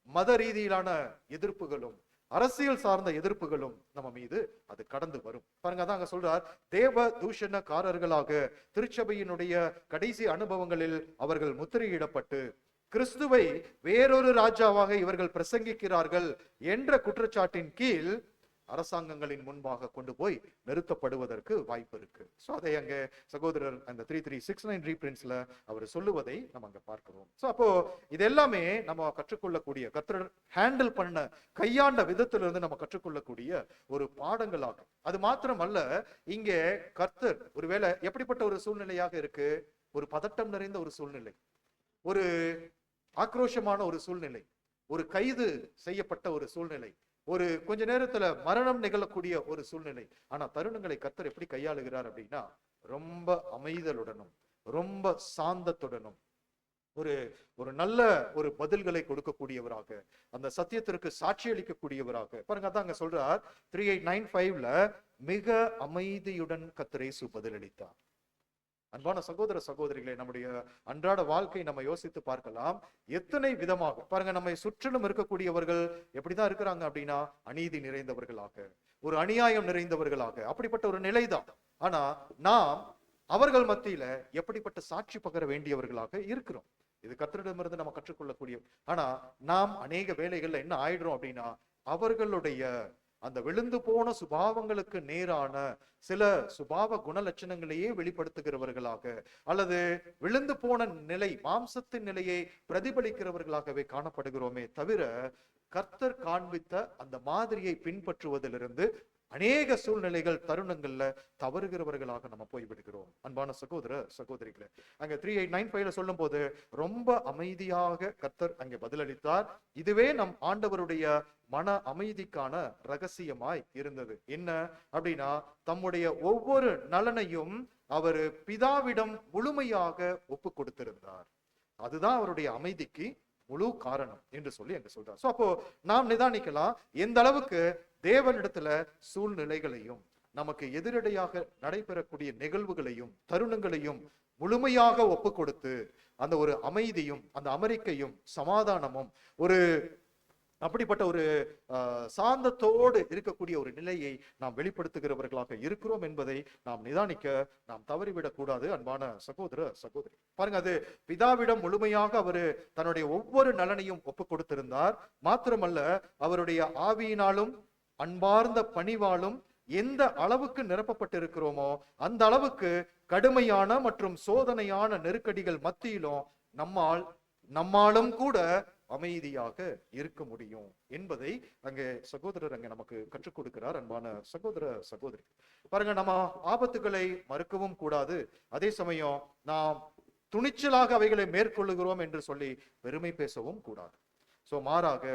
மத ரீதியிலான எதிர்ப்புகளும் அரசியல் சார்ந்த எதிர்ப்புகளும் நம்ம மீது அது கடந்து வரும். பாருங்க, அதான் அங்க சொல்றார், தேவ தூஷணக்காரர்களாக திருச்சபையினுடைய கடைசி அனுபவங்களில் அவர்கள் முத்திரையிடப்பட்டு கிறிஸ்துவை வேறொரு ராஜாவாக இவர்கள் பிரசங்கிக்கிறார்கள் என்ற குற்றச்சாட்டின் கீழ் அரசாங்கங்களின் முன்பாக கொண்டு போய் நிறுத்தப்படுவதற்கு வாய்ப்பு இருக்கு. சோ அதை அங்க சகோதரர் அந்த 3369 ரீப்ரின்ஸ்ல அவர் சொல்லுவதை நம்ம அங்க பார்க்கிறோம். சோ அப்போ இது எல்லாமே நம்ம கற்றுக்கொள்ளக்கூடிய, கர்த்தர் ஹேண்டில் பண்ண கையாண்ட விதத்திலிருந்து நம்ம கற்றுக்கொள்ளக்கூடிய ஒரு பாடங்களாகும். அது மாத்திரம் அல்ல, இங்கே கர்த்தர் ஒருவேளை எப்படிப்பட்ட ஒரு சூழ்நிலையாக இருக்கு, ஒரு பதட்டம் நிறைந்த ஒரு சூழ்நிலை, ஒரு ஆக்ரோஷமான ஒரு சூழ்நிலை, ஒரு கைது செய்யப்பட்ட ஒரு சூழ்நிலை, ஒரு கொஞ்ச நேரத்துல மரணம் நிகழக்கூடிய ஒரு சூழ்நிலை. ஆனா தருணங்களை கர்த்தர் எப்படி கையாளுகிறார் அப்படின்னா, ரொம்ப அமைதலுடனும் ரொம்ப சாந்தத்துடனும் ஒரு நல்ல ஒரு பதில்களை கொடுக்கக்கூடியவராக, அந்த சத்தியத்திற்கு சாட்சி அளிக்கக்கூடியவராக. பாருங்க, அதான் அங்க சொல்றார் 3895 மிக அமைதியுடன் கர்த்தர் இயேசு பதிலளித்தார். அன்பான சகோதர சகோதரிகளை, நம்முடைய அன்றாட வாழ்க்கை நம்ம யோசித்து பார்க்கலாம். எத்தனை விதமாக பாருங்க, நம்மை சுற்றிலும் இருக்கக்கூடியவர்கள் எப்படிதான் இருக்கிறாங்க அப்படின்னா, அநீதி நிறைந்தவர்களாக, ஒரு அநியாயம் நிறைந்தவர்களாக, அப்படிப்பட்ட ஒரு நிலைதான். ஆனா நாம் அவர்கள் மத்தியில எப்படிப்பட்ட சாட்சி பகர வேண்டியவர்களாக இருக்கிறோம். இது கர்த்தரிடமிருந்து நம்ம கற்றுக்கொள்ளக்கூடிய. ஆனா நாம் அநேக வேலைகள்ல என்ன ஆயிடுறோம் அப்படின்னா, அவர்களுடைய அந்த விழுந்து போன சுபாவங்களுக்கு நேரான சில சுபாவ குணலட்சணங்களையே வெளிப்படுத்துகிறவர்களாக, அல்லது விழுந்து போன நிலை, மாம்சத்தின் நிலையை பிரதிபலிக்கிறவர்களாகவே காணப்படுகிறோமே தவிர, கர்த்தர் காண்பித்த அந்த மாதிரியை பின்பற்றுவதிலிருந்து அநேக சூழ்நிலைகள், தருணங்கள்ல தவறுகிறவர்களாக நம்ம போய்விடுகிறோம். அன்பான சகோதர சகோதரிகளே, அங்க 3895 சொல்லும் போது ரொம்ப அமைதியாக கர்த்தர் அங்கே பதிலளித்தார். இதுவே நம் ஆண்டவருடைய மன அமைதிக்கான ரகசியமாய் இருந்தது. என்ன அப்படின்னா, தம்முடைய ஒவ்வொரு நலனையும் அவர் பிதாவிடம் முழுமையாக ஒப்பு கொடுத்திருந்தார். அதுதான் அவருடைய அமைதிக்கு முழு காரணம் என்று சொல்லி அங்க சொல்றார். சோ அப்போ நாம் நிதானிக்கலாம், எந்த அளவுக்கு தேவனிடத்துல சூழ்நிலைகளையும், நமக்கு எதிரடையாக நடைபெறக்கூடிய நிகழ்வுகளையும் தருணங்களையும் முழுமையாக ஒப்பு கொடுத்து, அந்த ஒரு அமைதியும் அந்த அமெரிக்கையும் சமாதானமும் ஒரு அப்படிப்பட்ட ஒரு சாந்தத்தோடு இருக்கக்கூடிய ஒரு நிலையை நாம் வெளிப்படுத்துகிறவர்களாக இருக்கிறோம் என்பதை நாம் நிதானிக்க நாம் தவறிவிடக் கூடாது. அன்பான சகோதர சகோதரி, பாருங்க, அது பிதாவிடம் முழுமையாக அவரு தன்னுடைய ஒவ்வொரு நலனையும் ஒப்பு கொடுத்திருந்தார். மாத்திரமல்ல, அவருடைய ஆவியினாலும் அன்பார்ந்த பணிவாலும் எந்த அளவுக்கு நிரப்பப்பட்டிருக்கிறோமோ அந்த அளவுக்கு கடுமையான மற்றும் சோதனையான நெருக்கடிகள் மத்தியிலும் நம்மாலும் கூட அமைதியாக இருக்க முடியும் என்பதை அங்கே சகோதரர் அங்க நமக்கு கற்றுக் கொடுக்கிறார். அன்பான சகோதர சகோதரி, பாருங்க, நம்ம ஆபத்துகளை மறுக்கவும் கூடாது, அதே சமயம் நாம் துணிச்சலாக அவைகளை மேற்கொள்ளுகிறோம் என்று சொல்லி பெருமை பேசவும் கூடாது. சோ மாறாக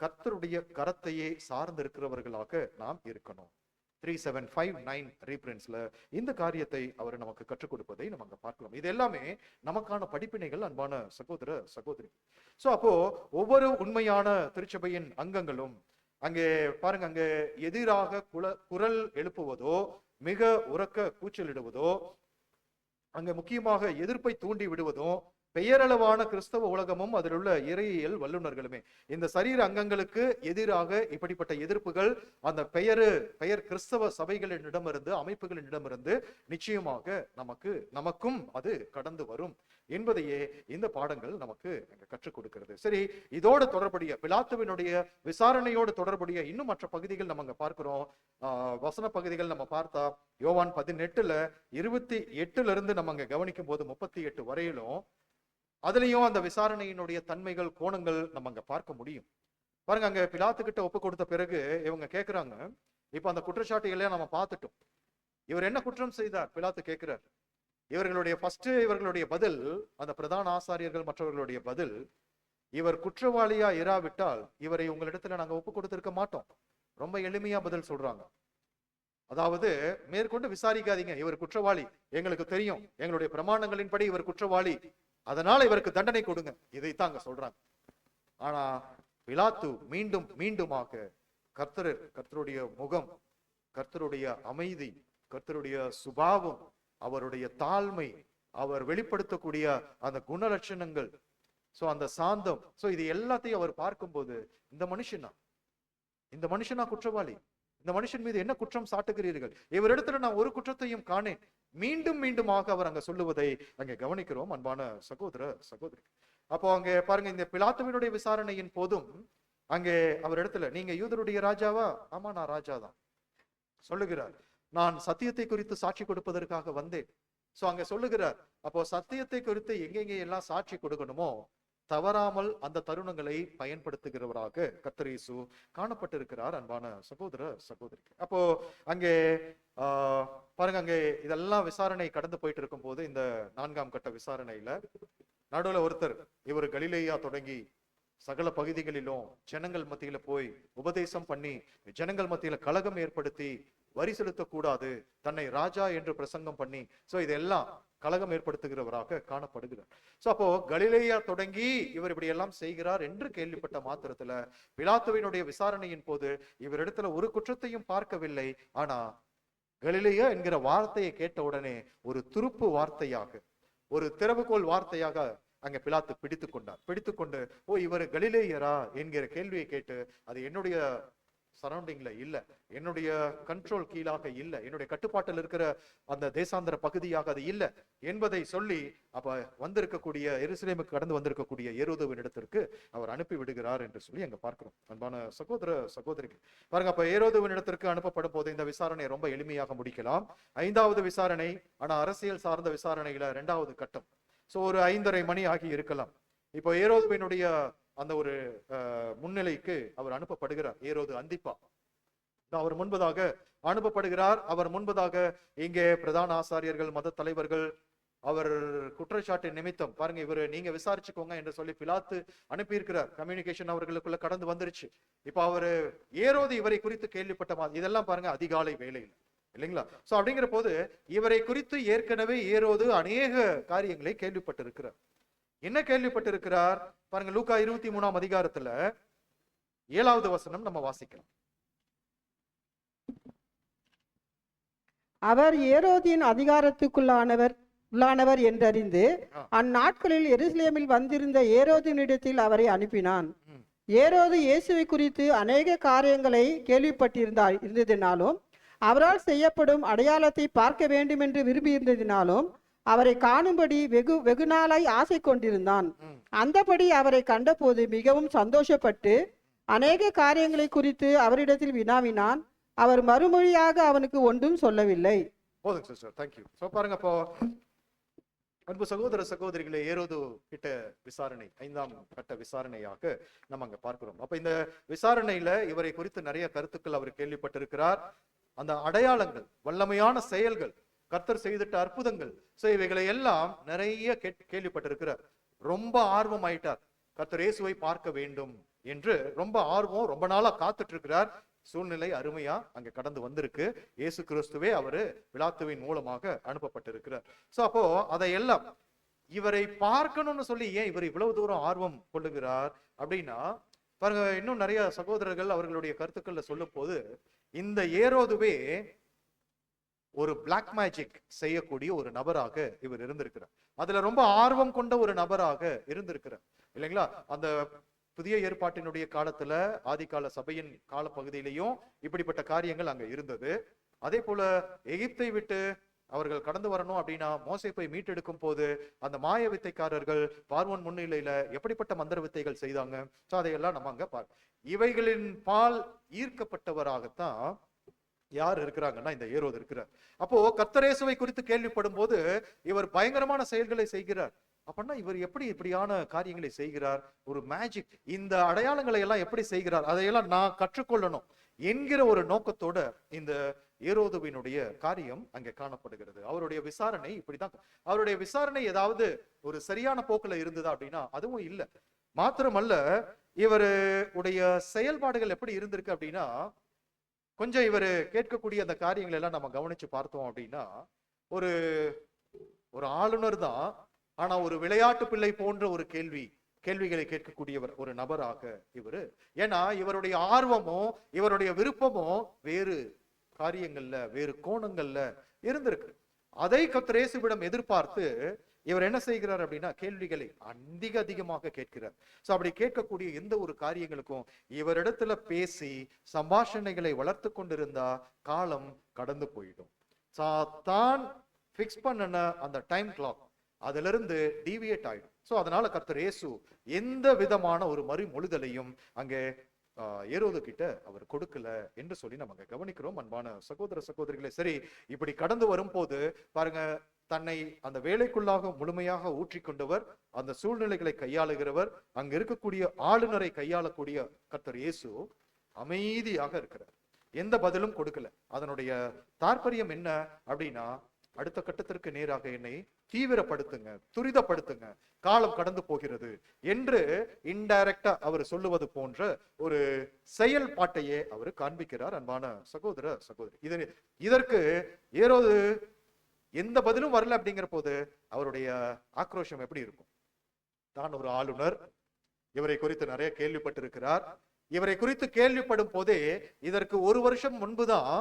கர்த்தருடைய கரத்தையே சார்ந்திருக்கிறவர்களாக நாம் இருக்கணும். 3759 ரீப்ரின்ஸ்ல இந்த காரியத்தை அவர் நமக்கு கற்றுக் கொடுப்பதை நம்ம அங்க பார்க்கலாம். இது எல்லாமே நமக்கான படிப்பினைகள், அன்பான சகோதர சகோதரி. சோ அப்போ ஒவ்வொரு உண்மையான திருச்சபையின் அங்கங்களும் அங்கே பாருங்க, அங்கே எதிராக குரல் எழுப்புவதோ, மிக உரக்க கூச்சலிடுவதோ, அங்க முக்கியமாக எதிர்ப்பை தூண்டி விடுவதோ, பெயரளவான கிறிஸ்தவ உலகமும் அதில் உள்ள இறையியல் வல்லுநர்களுமே இந்த சரீர அங்கங்களுக்கு எதிராக இப்படிப்பட்ட எதிர்ப்புகள் அந்த பெயர் கிறிஸ்தவ சபைகளிடமிருந்து, அமைப்புகளிடமிருந்து நிச்சயமாக நமக்கும் அது கடந்து வரும் என்பதையே இந்த பாடங்கள் நமக்கு கற்றுக் கொடுக்கிறது. சரி, இதோடு தொடர்புடைய பிலாத்துவினுடைய விசாரணையோடு தொடர்புடைய இன்னும் மற்ற பகுதிகள் நம்ம அங்க பார்க்கிறோம். வசன பகுதிகள் நம்ம பார்த்தா யோவான் 18:28 நம்ம அங்க கவனிக்கும் போது 38 வரையிலும் அதுலயும் அந்த விசாரணையினுடைய தன்மைகள், கோணங்கள் நம்ம அங்க பார்க்க முடியும். பாருங்க, அங்க பிலாத்துக்கிட்ட ஒப்பு கொடுத்த பிறகு இவங்க கேட்கிறாங்க, இப்ப அந்த குற்றச்சாட்டுகளை நம்ம பார்த்துட்டோம், இவர் என்ன குற்றம் செய்தார் பிலாத்து கேட்கிறார். இவர்களுடைய பதில், அந்த பிரதான ஆசாரியர்கள் மற்றவர்களுடைய பதில், இவர் குற்றவாளியா இராவிட்டால் இவரை உங்களிடத்துல நாங்க ஒப்பு கொடுத்திருக்க மாட்டோம். ரொம்ப எளிமையா பதில் சொல்றாங்க. அதாவது, மேற்கொண்டு விசாரிக்காதீங்க, இவர் குற்றவாளி, எங்களுக்கு தெரியும், எங்களுடைய பிரமாணங்களின்படி இவர் குற்றவாளி, அதனால இவருக்கு தண்டனை கொடுங்க, இதைத்தாங்க சொல்றாங்க. ஆனா பிலாத்து மீண்டுமாக கர்த்தருடைய முகம், கர்த்தருடைய அமைதி, கர்த்தருடைய சுபாவம், அவருடைய தாழ்மை, அவர் வெளிப்படுத்தக்கூடிய அந்த குணலட்சணங்கள், சோ அந்த சாந்தம், சோ இது எல்லாத்தையும் அவர் பார்க்கும்போது, இந்த மனுஷனா குற்றவாளி, இந்த மனுஷன் மீது என்ன குற்றம் சாட்டுகிறீர்கள், இவரிடத்துல நான் ஒரு குற்றத்தையும் காணேன், மீண்டுமாக அவர் அங்க சொல்லுவதை அங்க கவனிக்கிறோம். அன்பான சகோதர சகோதரி, அப்போ அங்க பாருங்க, இந்த பிலாத்துவினுடைய விசாரணையின் போதும் அங்கே அவர் இடத்துல, நீங்க யூதருடைய ராஜாவா? ஆமா, நான் ராஜா தான் சொல்லுகிறார். நான் சத்தியத்தை குறித்து சாட்சி கொடுப்பதற்காக வந்தேன். சோ அங்க சொல்லுகிறார். அப்போ சத்தியத்தை குறித்து எங்கெங்கே எல்லாம் சாட்சி கொடுக்கணுமோ தவறாமல் அந்த தருணங்களை பயன்படுத்துகிறவராக கர்த்தர் இயேசு காணப்பட்டிருக்கிறார். அன்பான சகோதர சகோதரி, அப்போ அங்கே பாருங்க, அங்கே இதெல்லாம் விசாரணை கடந்து போயிட்டு இருக்கும் போது, இந்த 4ஆம் கட்ட விசாரணையில நடுவுல ஒருத்தர், இவர் கலிலேயா தொடங்கி சகல பகுதிகளிலும் ஜனங்கள் மத்தியில போய் உபதேசம் பண்ணி, ஜனங்கள் மத்தியில கலகம் ஏற்படுத்தி, வரி செலுத்தக்கூடாது, தன்னை ராஜா என்று பிரசங்கம் பண்ணி, சோ இதெல்லாம் கலகம் ஏற்படுத்துகிறவராக காணப்படுகிறார். சோ அப்போ கலிலேயா தொடங்கி இவர் இப்படி எல்லாம் செய்கிறார் என்று கேள்விப்பட்ட மாத்திரத்துல பிலாத்துவினுடைய விசாரணையின் போது இவரிடத்துல ஒரு குற்றத்தையும் பார்க்கவில்லை. ஆனா கலிலேயா என்கிற வார்த்தையை கேட்ட உடனே ஒரு துருப்பு வார்த்தையாக, ஒரு திறவுகோல் வார்த்தையாக அங்க பிலாத்து பிடித்துக்கொண்டு ஓ இவர் கலிலேயரா என்கிற கேள்வியை கேட்டு, அது என்னுடைய சரௌண்டிங்ல இல்ல, என்னுடைய கண்ட்ரோல் கீழாக இல்ல, என்னுடைய கட்டுப்பாட்டில் இருக்கிற அந்த தேசாந்திர பகுதியாக அது இல்ல என்பதை சொல்லி, அப்ப வந்திருக்கக்கூடிய எருசலேமுக்கு கடந்து வந்திருக்கக்கூடிய ஏரோதுவின் இடத்திற்கு அவர் அனுப்பி விடுகிறார் என்று சொல்லி அங்க பார்க்கிறோம். அன்பான சகோதர சகோதரிகள் பாருங்க, அப்ப ஏரோதுவின் இடத்திற்கு அனுப்பப்படும் போது இந்த விசாரணை ரொம்ப எளிமையாக முடிக்கலாம். 5வது விசாரணை, ஆனா அரசியல் சார்ந்த விசாரணையில 2வது கட்டம். சோ ஒரு 5:30 மணி ஆகி இருக்கலாம். இப்போ ஏரோதுவினுடைய அந்த ஒரு முன்னிலைக்கு அவர் அனுப்பப்படுகிறார். ஏரோது அந்திப்பா அவர் முன்பதாக அனுப்பப்படுகிறார். அவர் முன்பதாக இங்கே பிரதான ஆசாரியர்கள், மத தலைவர்கள் அவர் குற்றச்சாட்டு நிமித்தம் பாருங்க, இவர் நீங்க விசாரிச்சுக்கோங்க என்று சொல்லி பிலாத்து அனுப்பியிருக்கிறார். கம்யூனிகேஷன் அவர்களுக்குள்ள கடந்து வந்துருச்சு. இப்ப அவரு ஏரோது இவரை குறித்து கேள்விப்பட்ட மாதிரி இதெல்லாம் பாருங்க அதிகாலை வேளையில் இல்லைங்களா? சோ அப்படிங்கிற போது இவரை குறித்து ஏற்கனவே ஏரோது அநேக காரியங்களை கேள்விப்பட்டிருக்கிறார். என்ன கேள்விப்பட்டிருக்கிறார் பாருங்க, லூக்கா 23ஆம் அதிகாரத்துல 7வது வசனம் நம்ம வாசிக்கலாம்.
அவர் ஏரோதின் உள்ளானவர் என்றறிந்து அந்நாட்களில் எருசலேமில் வந்திருந்த ஏரோதினிடத்தில் அவரை அனுப்பினான். ஏரோது இயேசுவை குறித்து அநேக காரியங்களை இருந்ததினாலும் அவரால் செய்யப்படும் அடையாளத்தை பார்க்க வேண்டும் என்று விரும்பியிருந்ததினாலும் அவரை காணும்படி வெகு நாளாய் ஆசை கொண்டிருந்தான். அந்தபடி அவரை கண்டபோது மிகவும் சந்தோஷப்பட்டு அநேக காரியங்களை குறித்து அவரிடத்தில் வினாவினான். அவர் மறுமொழியாக அவனுக்கு ஒன்றும் சொல்லவில்லை.
போதுங்க சிஸ்டர், தேங்க்யூ. சோ பாருங்க, அப்போ அன்பு சகோதர சகோதரிகளே, ஏரோது கிட்ட விசாரணை 5ஆம் கட்ட விசாரணையாக நம்ம அங்க பார்க்கிறோம். அப்ப இந்த விசாரணையில இவரை குறித்து நிறைய கருத்துக்கள் அவர் கேள்விப்பட்டிருக்கிறார். அந்த அடையாளங்கள், வல்லமையான செயல்கள், கர்த்தர் செய்திட்ட அற்புதங்கள், சோ இவைகளை எல்லாம் நிறைய கேள்விப்பட்டிருக்கிறார். ரொம்ப ஆர்வம் ஆயிட்டார், கர்த்தர் இயேசுவை பார்க்க வேண்டும் என்று ரொம்ப ஆர்வம், ரொம்ப நாளா காத்துட்டு இருக்கிறார். சூழ்நிலை அருமையா அங்க கடந்து வந்திருக்கு. இயேசு கிறிஸ்துவே அவரு பிலாத்துவின் மூலமாக அனுப்பப்பட்டிருக்கிறார். சோ அப்போ அதையெல்லாம் இவரை பார்க்கணும்னு சொல்லி ஏன் இவர் இவ்வளவு தூரம் ஆர்வம் கொள்ளுகிறார் அப்படின்னா பாருங்க, இன்னும் நிறைய சகோதரர்கள் அவர்களுடைய கருத்துக்கள்ல சொல்லும் போது இந்த ஏரோதுவே ஒரு பிளாக் மேஜிக் செய்யக்கூடிய ஒரு நபராக இவர் இருந்திருக்கிறார். அதுல ரொம்ப ஆர்வம் கொண்ட ஒரு நபராக இருந்திருக்கிறார் இல்லைங்களா? அந்த புதிய ஏற்பாட்டினுடைய காலத்துல ஆதிகால சபையின் கால பகுதியிலையும் இப்படிப்பட்ட காரியங்கள் அங்க இருந்தது. அதே போல எகிப்தை விட்டு அவர்கள் கடந்து வரணும் அப்படின்னா மோசே போய் மீட்டெடுக்கும் போது அந்த மாய வித்தைக்காரர்கள் பார்வோன் முன்னிலையில எப்படிப்பட்ட மந்திர வித்தைகள் செய்தாங்க. சோ அதையெல்லாம் நம்ம அங்க இவைகளின் பால் ஈர்க்கப்பட்டவராகத்தான் யார் இருக்கிறாங்கன்னா இந்த ஏரோது இருக்கிறார். அப்போ கர்த்தர் இயேசுவை குறித்து கேள்விப்படும் போது இவர் பயங்கரமான செயல்களை செய்கிறார். அப்படின்னா இவர் எப்படி இப்படியான காரியங்களை செய்கிறார்? ஒரு மேஜிக், இந்த அடையாளங்களை எல்லாம் எப்படி செய்கிறார், அதையெல்லாம் நான் கற்றுக்கொள்ளணும் என்கிற ஒரு நோக்கத்தோட இந்த ஏரோதுவினுடைய காரியம் அங்கே காணப்படுகிறது. அவருடைய விசாரணை இப்படிதான். அவருடைய விசாரணை ஏதாவது ஒரு சரியான போக்குல இருந்ததா அப்படின்னா அதுவும் இல்லை. மாத்திரமல்ல, இவருடைய செயல்பாடுகள் எப்படி இருந்திருக்கு அப்படின்னா, கொஞ்சம் இவர் கேட்கக்கூடிய அந்த காரியங்கள் எல்லாம் நம்ம கவனிச்சு பார்த்தோம் அப்படின்னா, ஒரு ஒரு ஆளுநர் தான், ஆனா ஒரு விளையாட்டு பிள்ளை போன்ற ஒரு கேள்விகளை கேட்கக்கூடியவர் ஒரு நபராக இவரு. ஏன்னா இவருடைய ஆர்வமும் இவருடைய விருப்பமும் வேறு காரியங்கள்ல, வேறு கோணங்கள்ல இருந்திருக்கு. அதை கர்த்தர் இயேசுவிடம் எதிர்பார்த்து இவர் என்ன செய்கிறார் அப்படின்னா கேள்விகளை அதிகமாக கேட்கிறார். சோ அப்படி கேட்கக்கூடிய எந்த ஒரு காரியங்களுக்கும் இவரிடத்துல பேசி சம்பாஷணைகளை வளர்த்து கொண்டிருந்தா காலம் கடந்து போயிடும். தான் பிக்ஸ் பண்ண அந்த டைம் கிளாக் அதுல இருந்து டீவியேட் ஆயிடும். சோ அதனால கர்த்தர் இயேசு எந்த விதமான ஒரு மறுமொழிதலையும் அங்கே ஏரோது கிட்ட அவர் கொடுக்கல என்று சொல்லி நம்ம கவனிக்கிறோம். அன்பான சகோதர சகோதரிகளே, சரி, இப்படி கடந்து வரும் போது பாருங்க, தன்னை அந்த வேலைக்குள்ளாக முழுமையாக ஊற்றி கொண்டவர், அந்த சூழ்நிலைகளை கையாளுகிறவர், அங்க இருக்கக்கூடிய ஆளுநரை கையாளக்கூடிய கர்த்தர் இயேசு அமைதியாக இருக்கிறார். எந்த பதிலும் கொடுக்கல. அதனுடைய தாற்பயம் என்ன அப்படின்னா, அடுத்த கட்டத்திற்கு நேராக என்னை தீவிரப்படுத்துங்க, துரிதப்படுத்துங்க, காலம் கடந்து போகிறது என்று இன்டைரக்டா அவர் சொல்லுவது போன்ற ஒரு செயல்பாட்டையே அவர் காண்பிக்கிறார். அன்பான சகோதர சகோதரி, இதற்கு ஏரோது எந்த பதிலும் வரல அப்படிங்கிற போது அவருடைய ஆக்ரோஷம் எப்படி இருக்கும்? தான் ஒரு ஆளுநர், இவரை குறித்து நிறைய கேள்விப்பட்டிருக்கிறார். இவரை குறித்து கேள்விப்படும் போதே இதற்கு 1 வருஷம் முன்புதான்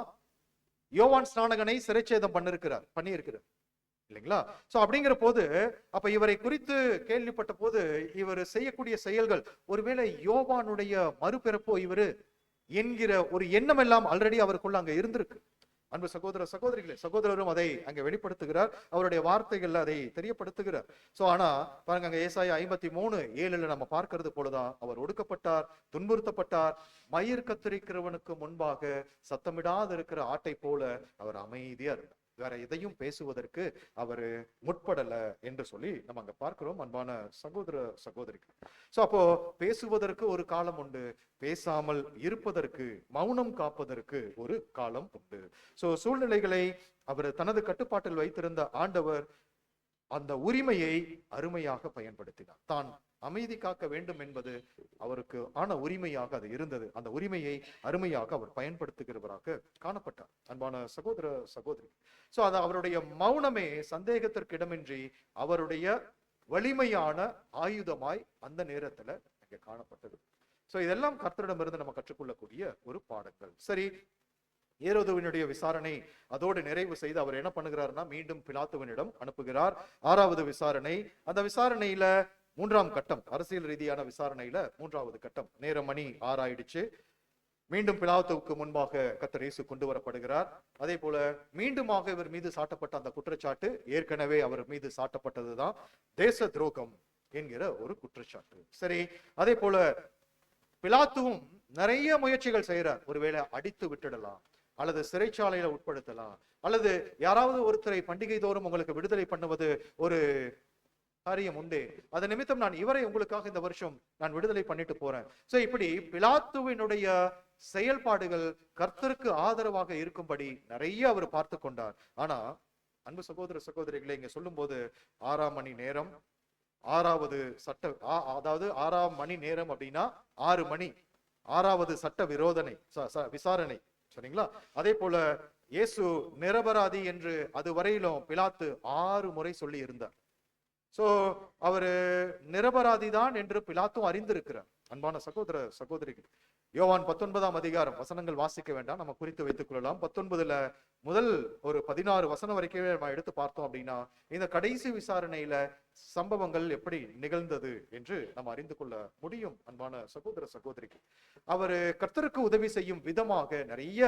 யோவான் ஸ்நானகனை சிறைச்சேதம் பண்ணியிருக்கிறார் இல்லைங்களா? சோ அப்படிங்கிற போது அப்ப இவரை குறித்து கேள்விப்பட்ட போது இவர் செய்யக்கூடிய செயல்கள், ஒருவேளை யோவானுடைய மறுபிறப்போ இவரு என்கிற ஒரு எண்ணம் எல்லாம் ஆல்ரெடி அவருக்குள்ள அங்க இருந்திருக்கு. அன்பு சகோதர சகோதரிகளே, சகோதரரும் அதை அங்க வெளிப்படுத்துகிறார், அவருடைய வார்த்தைகள்ல அதை தெரியப்படுத்துகிறார். சோ ஆனா பாருங்க, அங்க ஏசாயா 53:7 நம்ம பார்க்கிறது போலதான், அவர் ஒடுக்கப்பட்டார், துன்புறுத்தப்பட்டார், மயிர் கத்தரிக்கிறவனுக்கு முன்பாக சத்தமிடாத இருக்கிற ஆட்டை போல அவர் அமைதியா இருந்தார், வேற எதையும் பேசுவதற்கு அவர் முற்படல என்று சொல்லி நம்ம அங்க பார்க்கிறோம். அன்பான சகோதர சகோதரிகள், சோ அப்போ பேசுவதற்கு ஒரு காலம் உண்டு, பேசாமல் இருப்பதற்கு, மௌனம் காப்பதற்கு ஒரு காலம் உண்டு. சோ சூழ்நிலைகளை அவர் தனது கட்டுப்பாட்டில் வைத்திருந்த ஆண்டவர் அந்த உரிமையை அருமையாக பயன்படுத்தினார். தான் அமைதி காக்க வேண்டும் என்பது அவருக்கு ஆன உரிமையாக அது இருந்தது. அந்த உரிமையை அருமையாக அவர் பயன்படுத்துகிறவராக காணப்பட்டார். அன்பான சகோதர சகோதரி, சோ அது அவருடைய மௌனமே சந்தேகத்திற்கு இடமின்றி அவருடைய வலிமையான ஆயுதமாய் அந்த நேரத்துல அங்க காணப்பட்டது. சோ இதெல்லாம் கர்த்தரிடமிருந்து நம்ம கற்றுக்கொள்ளக்கூடிய ஒரு பாடங்கள். சரி, ஏரோதுவினுடைய விசாரணை அதோடு நிறைவு செய்து அவர் என்ன பண்ணுகிறார்னா, மீண்டும் பிலாத்துவினிடம் அனுப்புகிறார். 6வது விசாரணை. அந்த விசாரணையில 3ஆம் கட்டம், அரசியல் ரீதியான விசாரணையில 3வது கட்டம். நேரம் மணி 6 ஆயிடுச்சு. மீண்டும் பிலாத்துவுக்கு முன்பாக கர்த்தர் இயேசு கொண்டு வரப்படுகிறார். அதே போல மீண்டுமாக இவர் மீது சாட்டப்பட்ட அந்த குற்றச்சாட்டு ஏற்கனவே அவர் மீது சாட்டப்பட்டதுதான் தேச துரோகம் என்கிற ஒரு குற்றச்சாட்டு. சரி, அதே போல பிலாத்துவும் நிறைய முயற்சிகள் செய்யறார். ஒருவேளை அடித்து விட்டுடலாம், அல்லது சிறைச்சாலையில உட்படுத்தலாம், அல்லது யாராவது ஒருத்தரை பண்டிகை தோறும் உங்களுக்கு விடுதலை பண்ணுவது ஒரு காரியம் உண்டு, அது நிமித்தம் நான் இவரை உங்களுக்காக இந்த வருஷம் நான் விடுதலை பண்ணிட்டு போறேன். சோ இப்படி பிலாத்துவினுடைய செயல்பாடுகள் கர்த்தருக்கு ஆதரவாக இருக்கும்படி நிறைய அவர் பார்த்து கொண்டார். ஆனா அன்பு சகோதர சகோதரிகளை இங்க சொல்லும் போது 6ஆம் மணி நேரம், 6வது சட்ட, அதாவது 6ஆம் மணி நேரம் அப்படின்னா 6 மணி, 6வது சட்ட விசாரணை, சரிங்களா? அதே போல இயேசு நிரபராதி என்று அது வரையிலும் பிலாத்து 6 முறை சொல்லி இருந்தார். சோ அவரு நிரபராதி தான் என்று பிலாத்தும் அறிந்திருக்கிறார். அன்பான சகோதர சகோதரிகள், யோவான் 19ஆம் அதிகாரம் வசனங்கள் வாசிக்க வேண்டாம், நம்ம குறித்து வைத்துக் கொள்ளலாம். 19ல முதல் ஒரு 16 வசனம் வரைக்கும் நம்ம எடுத்து பார்த்தோம் அப்படின்னா, இந்த கடைசி விசாரணையில சம்பவங்கள் எப்படி நிகழ்ந்தது என்று நம்ம அறிந்து கொள்ள முடியும். அன்பான சகோதர சகோதரிக்கு அவரு கர்த்தருக்கு உதவி செய்யும் விதமாக நிறைய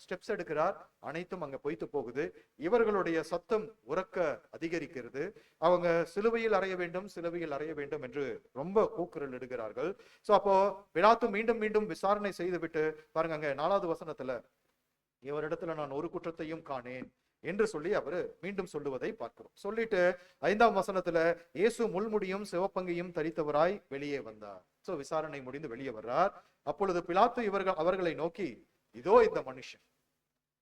ஸ்டெப்ஸ் எடுக்கிறார். அனைத்தும் அங்க பொய்த்து போகுது. இவர்களுடைய சத்தம் உறக்க அதிகரிக்கிறது. அவங்க சிலுவையில் அறைய வேண்டும், சிலுவையில் அறைய வேண்டும் என்று ரொம்ப கூக்குரல் இடுகிறார்கள். சோ அப்போ பிலாத்து மீண்டும் மீண்டும் விசாரணை செய்துவிட்டு பாருங்க, அங்க 4வது வசனத்துல இவரிடத்துல நான் ஒரு குற்றத்தையும் காணேன் என்று சொல்லி அவரு மீண்டும் சொல்லுவதை பார்க்கிறோம். சொல்லிட்டு 5ஆம் வசனத்துல இயேசு முள்முடியும் சிவப்பங்கியும் தரித்தவராய் வெளியே வந்தார். சோ விசாரணை முடிந்து வெளியே வர்றார். அப்பொழுது பிலாத்து அவர்களை நோக்கி, இதோ இந்த மனுஷன்,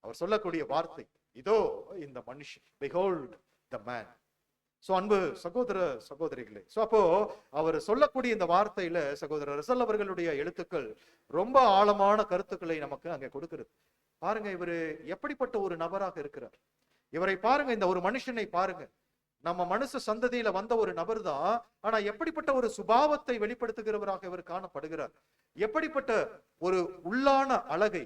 அவர் சொல்லக்கூடிய வார்த்தை, இதோ இந்த மனுஷன், behold the man. சோ அன்பு சகோதர சகோதரிகளே, சோ அப்போ அவர் சொல்லக்கூடிய இந்த வார்த்தையில சகோதரர் ரசல் அவர்களுடைய எழுத்துக்கள் ரொம்ப ஆழமான கருத்துக்களை நமக்கு அங்க கொடுக்கிறது. பாருங்க, இவரு எப்படிப்பட்ட ஒரு நபராக இருக்கிறார். இவரை பாருங்க, இந்த ஒரு மனுஷனை பாருங்க, நம்ம மனுஷ சந்ததியில வந்த ஒரு நபர் தான், ஆனா எப்படிப்பட்ட ஒரு சுபாவத்தை வெளிப்படுத்துகிறவராக இவர் காணப்படுகிறார். எப்படிப்பட்ட ஒரு உள்ளான அழகை,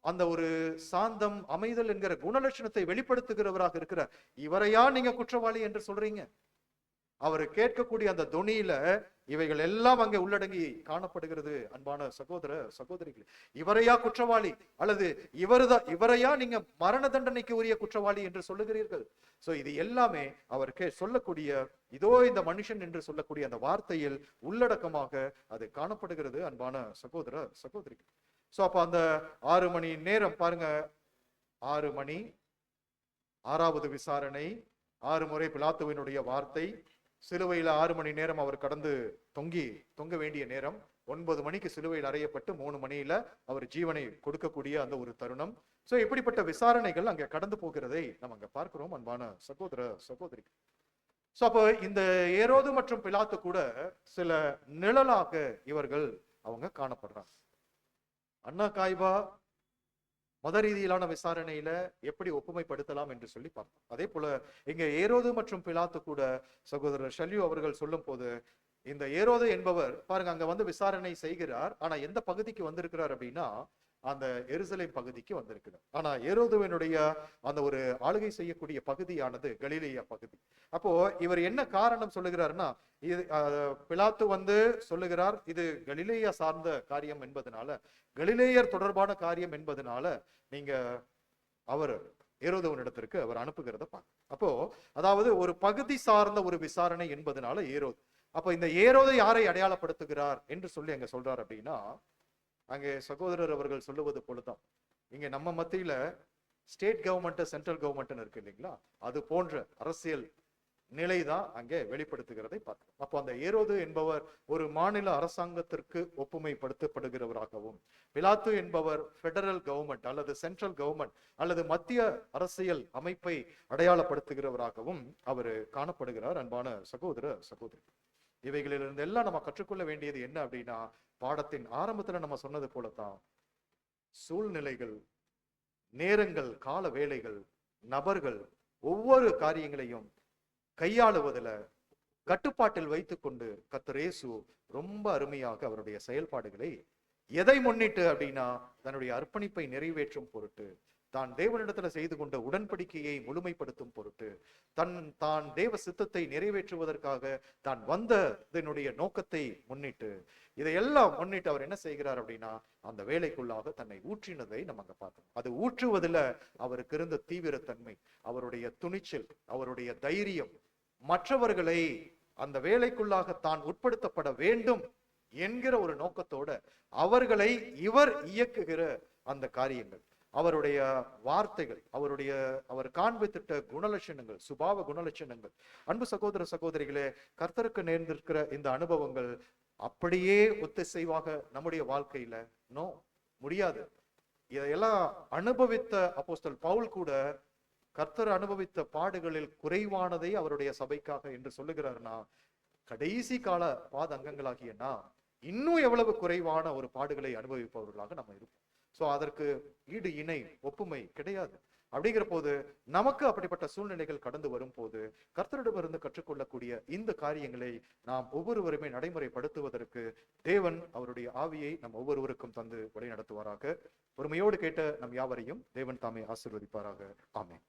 அந்த ஒரு சாந்தம், அமைதல் என்கிற குணலட்சணத்தை வெளிப்படுத்துகிறவராக இருக்கிறார். இவரையா நீங்க குற்றவாளி என்று சொல்றீங்க? அவர் கேட்கக்கூடிய அந்த தொனியில இவைகள் எல்லாம் அங்கே உள்ளடங்கி காணப்படுகிறது. அன்பான சகோதர சகோதரிகள், இவரையா குற்றவாளி, அல்லது இவரையா நீங்க மரண தண்டனைக்கு உரிய குற்றவாளி என்று சொல்லுகிறீர்கள்? சோ இது எல்லாமே அவர் சொல்லக்கூடிய இதோ இந்த மனுஷன் என்று சொல்லக்கூடிய அந்த வார்த்தையில் உள்ளடக்கமாக அது காணப்படுகிறது. அன்பான சகோதர சகோதரிகள், சோ அப்ப அந்த 6 மணி நேரம் பாருங்க, 6 மணி, 6வது விசாரணை, 6 முறை பிலாத்துவினுடைய வார்த்தை, சிலுவையில 6 மணி நேரம் அவர் கடந்து தொங்க வேண்டிய நேரம், 9 மணிக்கு சிலுவையில் அறையப்பட்டு 3 மணியில அவர் ஜீவனை கொடுக்கக்கூடிய அந்த ஒரு தருணம். சோ இப்படிப்பட்ட விசாரணைகள் அங்க கடந்து போகிறதை நம்ம அங்க பார்க்கிறோம். அன்பான சகோதர சகோதரி, சோ அப்ப இந்த ஏரோது மற்றும் பிலாத்து கூட சில நிழலாக இவர்கள் அவங்க காணப்படுறாங்க. அண்ணா காய்பா மத ரீதியிலான விசாரணையில எப்படி ஒப்புமைப்படுத்தலாம் என்று சொல்லி பார்த்தோம். அதே போல இங்க ஏரோது மற்றும் பிலாத்து கூட சகோதரர் ஷல்யூ அவர்கள் சொல்லும் போது, இந்த ஏரோது என்பவர் பாருங்க அங்க வந்து விசாரணை செய்கிறார். ஆனா எந்த பகுதிக்கு வந்திருக்கிறார் அப்படின்னா, அந்த எருசலேம் பகுதிக்கு வந்திருக்கிறார். ஆனா ஏரோதுவனுடைய அந்த ஒரு ஆளுகை செய்யக்கூடிய பகுதியானது கலிலேயா பகுதி. அப்போ இவர் என்ன காரணம் சொல்லுகிறாருன்னா, இது பிலாத்து வந்து சொல்லுகிறார், இது கலிலேயா சார்ந்த காரியம் என்பதனால, கலிலேயர் தொடர்பான காரியம் என்பதனால நீங்க அவர் ஏரோதுவனிடத்திற்கு அவர் அனுப்புகிறத பார்க்க. அப்போ அதாவது ஒரு பகுதி சார்ந்த ஒரு விசாரணை என்பதனால ஏரோது. அப்ப இந்த ஏரோதை யாரை அடையாளப்படுத்துகிறார் என்று சொல்லி அங்க சொல்றார் அப்படின்னா, அங்கே சகோதரர் அவர்கள் சொல்லுவது போலதான் இங்க நம்ம மத்தியில ஸ்டேட் கவர்மெண்ட் சென்ட்ரல் கவர்மெண்ட் இருக்கு இல்லைங்களா, அது போன்ற அரசியல் நிலைதான் அங்கே வெளிப்படுத்துகிறதை பார்க்கிறோம். அப்போ அந்த ஏரோது என்பவர் ஒரு மாநில அரசாங்கத்திற்கு ஒப்புமைப்படுத்தப்படுகிறவராகவும், பிலாத்து என்பவர் பெடரல் கவர்மெண்ட் அல்லது சென்ட்ரல் கவர்மெண்ட் அல்லது மத்திய அரசியல் அமைப்பை அடையாளப்படுத்துகிறவராகவும் அவர் காணப்படுகிறார். அன்பான சகோதர சகோதரி, இவைகளிலிருந்து எல்லாம் நம்ம கற்றுக்கொள்ள வேண்டியது என்ன அப்படின்னா, பாடத்தின் ஆரம்பத்துல நம்ம சொன்னது போலதான் சூழ்நிலைகள், நேரங்கள், கால வேளைகள், நபர்கள் ஒவ்வொரு காரியங்களையும் கையாளுவதில் கட்டுப்பாட்டில் வைத்துக் கொண்டு கர்த்தர் இயேசு ரொம்ப அருமையாக அவருடைய செயல்பாடுகளை எதை முன்னிட்டு அப்படின்னா, தன்னுடைய அர்ப்பணிப்பை நிறைவேற்றும் பொருட்டு, தான் தேவனிடத்துல செய்து கொண்ட உடன்படிக்கையை முழுமைப்படுத்தும் பொருட்டு, தான் தேவ சித்தத்தை நிறைவேற்றுவதற்காக தான் வந்ததனுடைய நோக்கத்தை முன்னிட்டு, இதையெல்லாம் முன்னிட்டு அவர் என்ன செய்கிறார் அப்படின்னா, அந்த வேலைக்குள்ளாக தன்னை ஊற்றினதை நம்ம அங்க பார்த்தோம். அது ஊற்றுவதில் அவருக்கு இருந்த தீவிரத்தன்மை, அவருடைய துணிச்சல், அவருடைய தைரியம், மற்றவர்களை அந்த வேலைக்குள்ளாக தான் உட்படுத்தப்பட வேண்டும் என்கிற ஒரு நோக்கத்தோட அவர்களை இவர் இயக்குகிற அந்த காரியங்கள், அவருடைய வார்த்தைகள், அவர் காண்பித்திட்ட குணலட்சணங்கள், சுபாவ குணலட்சணங்கள். அன்பு சகோதர சகோதரிகளே, கர்த்தருக்கு நேர்ந்திருக்கிற இந்த அனுபவங்கள் அப்படியே ஒத்திசைவாக நம்முடைய வாழ்க்கையில முடியாது. இதையெல்லாம் அனுபவித்த அப்போஸ்தலன் பவுல் கூட கர்த்தர் அனுபவித்த பாடுகளில் குறைவானதை அவருடைய சபைக்காக என்று சொல்லுகிறார்னா, கடைசி கால பாதங்கங்களாகியனா இன்னும் எவ்வளவு குறைவான ஒரு பாடுகளை அனுபவிப்பவர்களாக நம்ம இருப்போம். சோ அதற்கு ஈடு இணை ஒப்புமை கிடையாது. அப்படிங்கிற போது நமக்கு அப்படிப்பட்ட சூழ்நிலைகள் கடந்து வரும் போது கர்த்தரிடமிருந்து கற்றுக்கொள்ளக்கூடிய இந்த காரியங்களை நாம் ஒவ்வொருவருமே நடைமுறைப்படுத்துவதற்கு தேவன் அவருடைய ஆவியை நம் ஒவ்வொருவருக்கும் தந்து வழி நடத்துவாராக. பொறுமையோடு கேட்ட நம் யாவரையும் தேவன் தாமே ஆசீர்வதிப்பாராக. ஆமென்.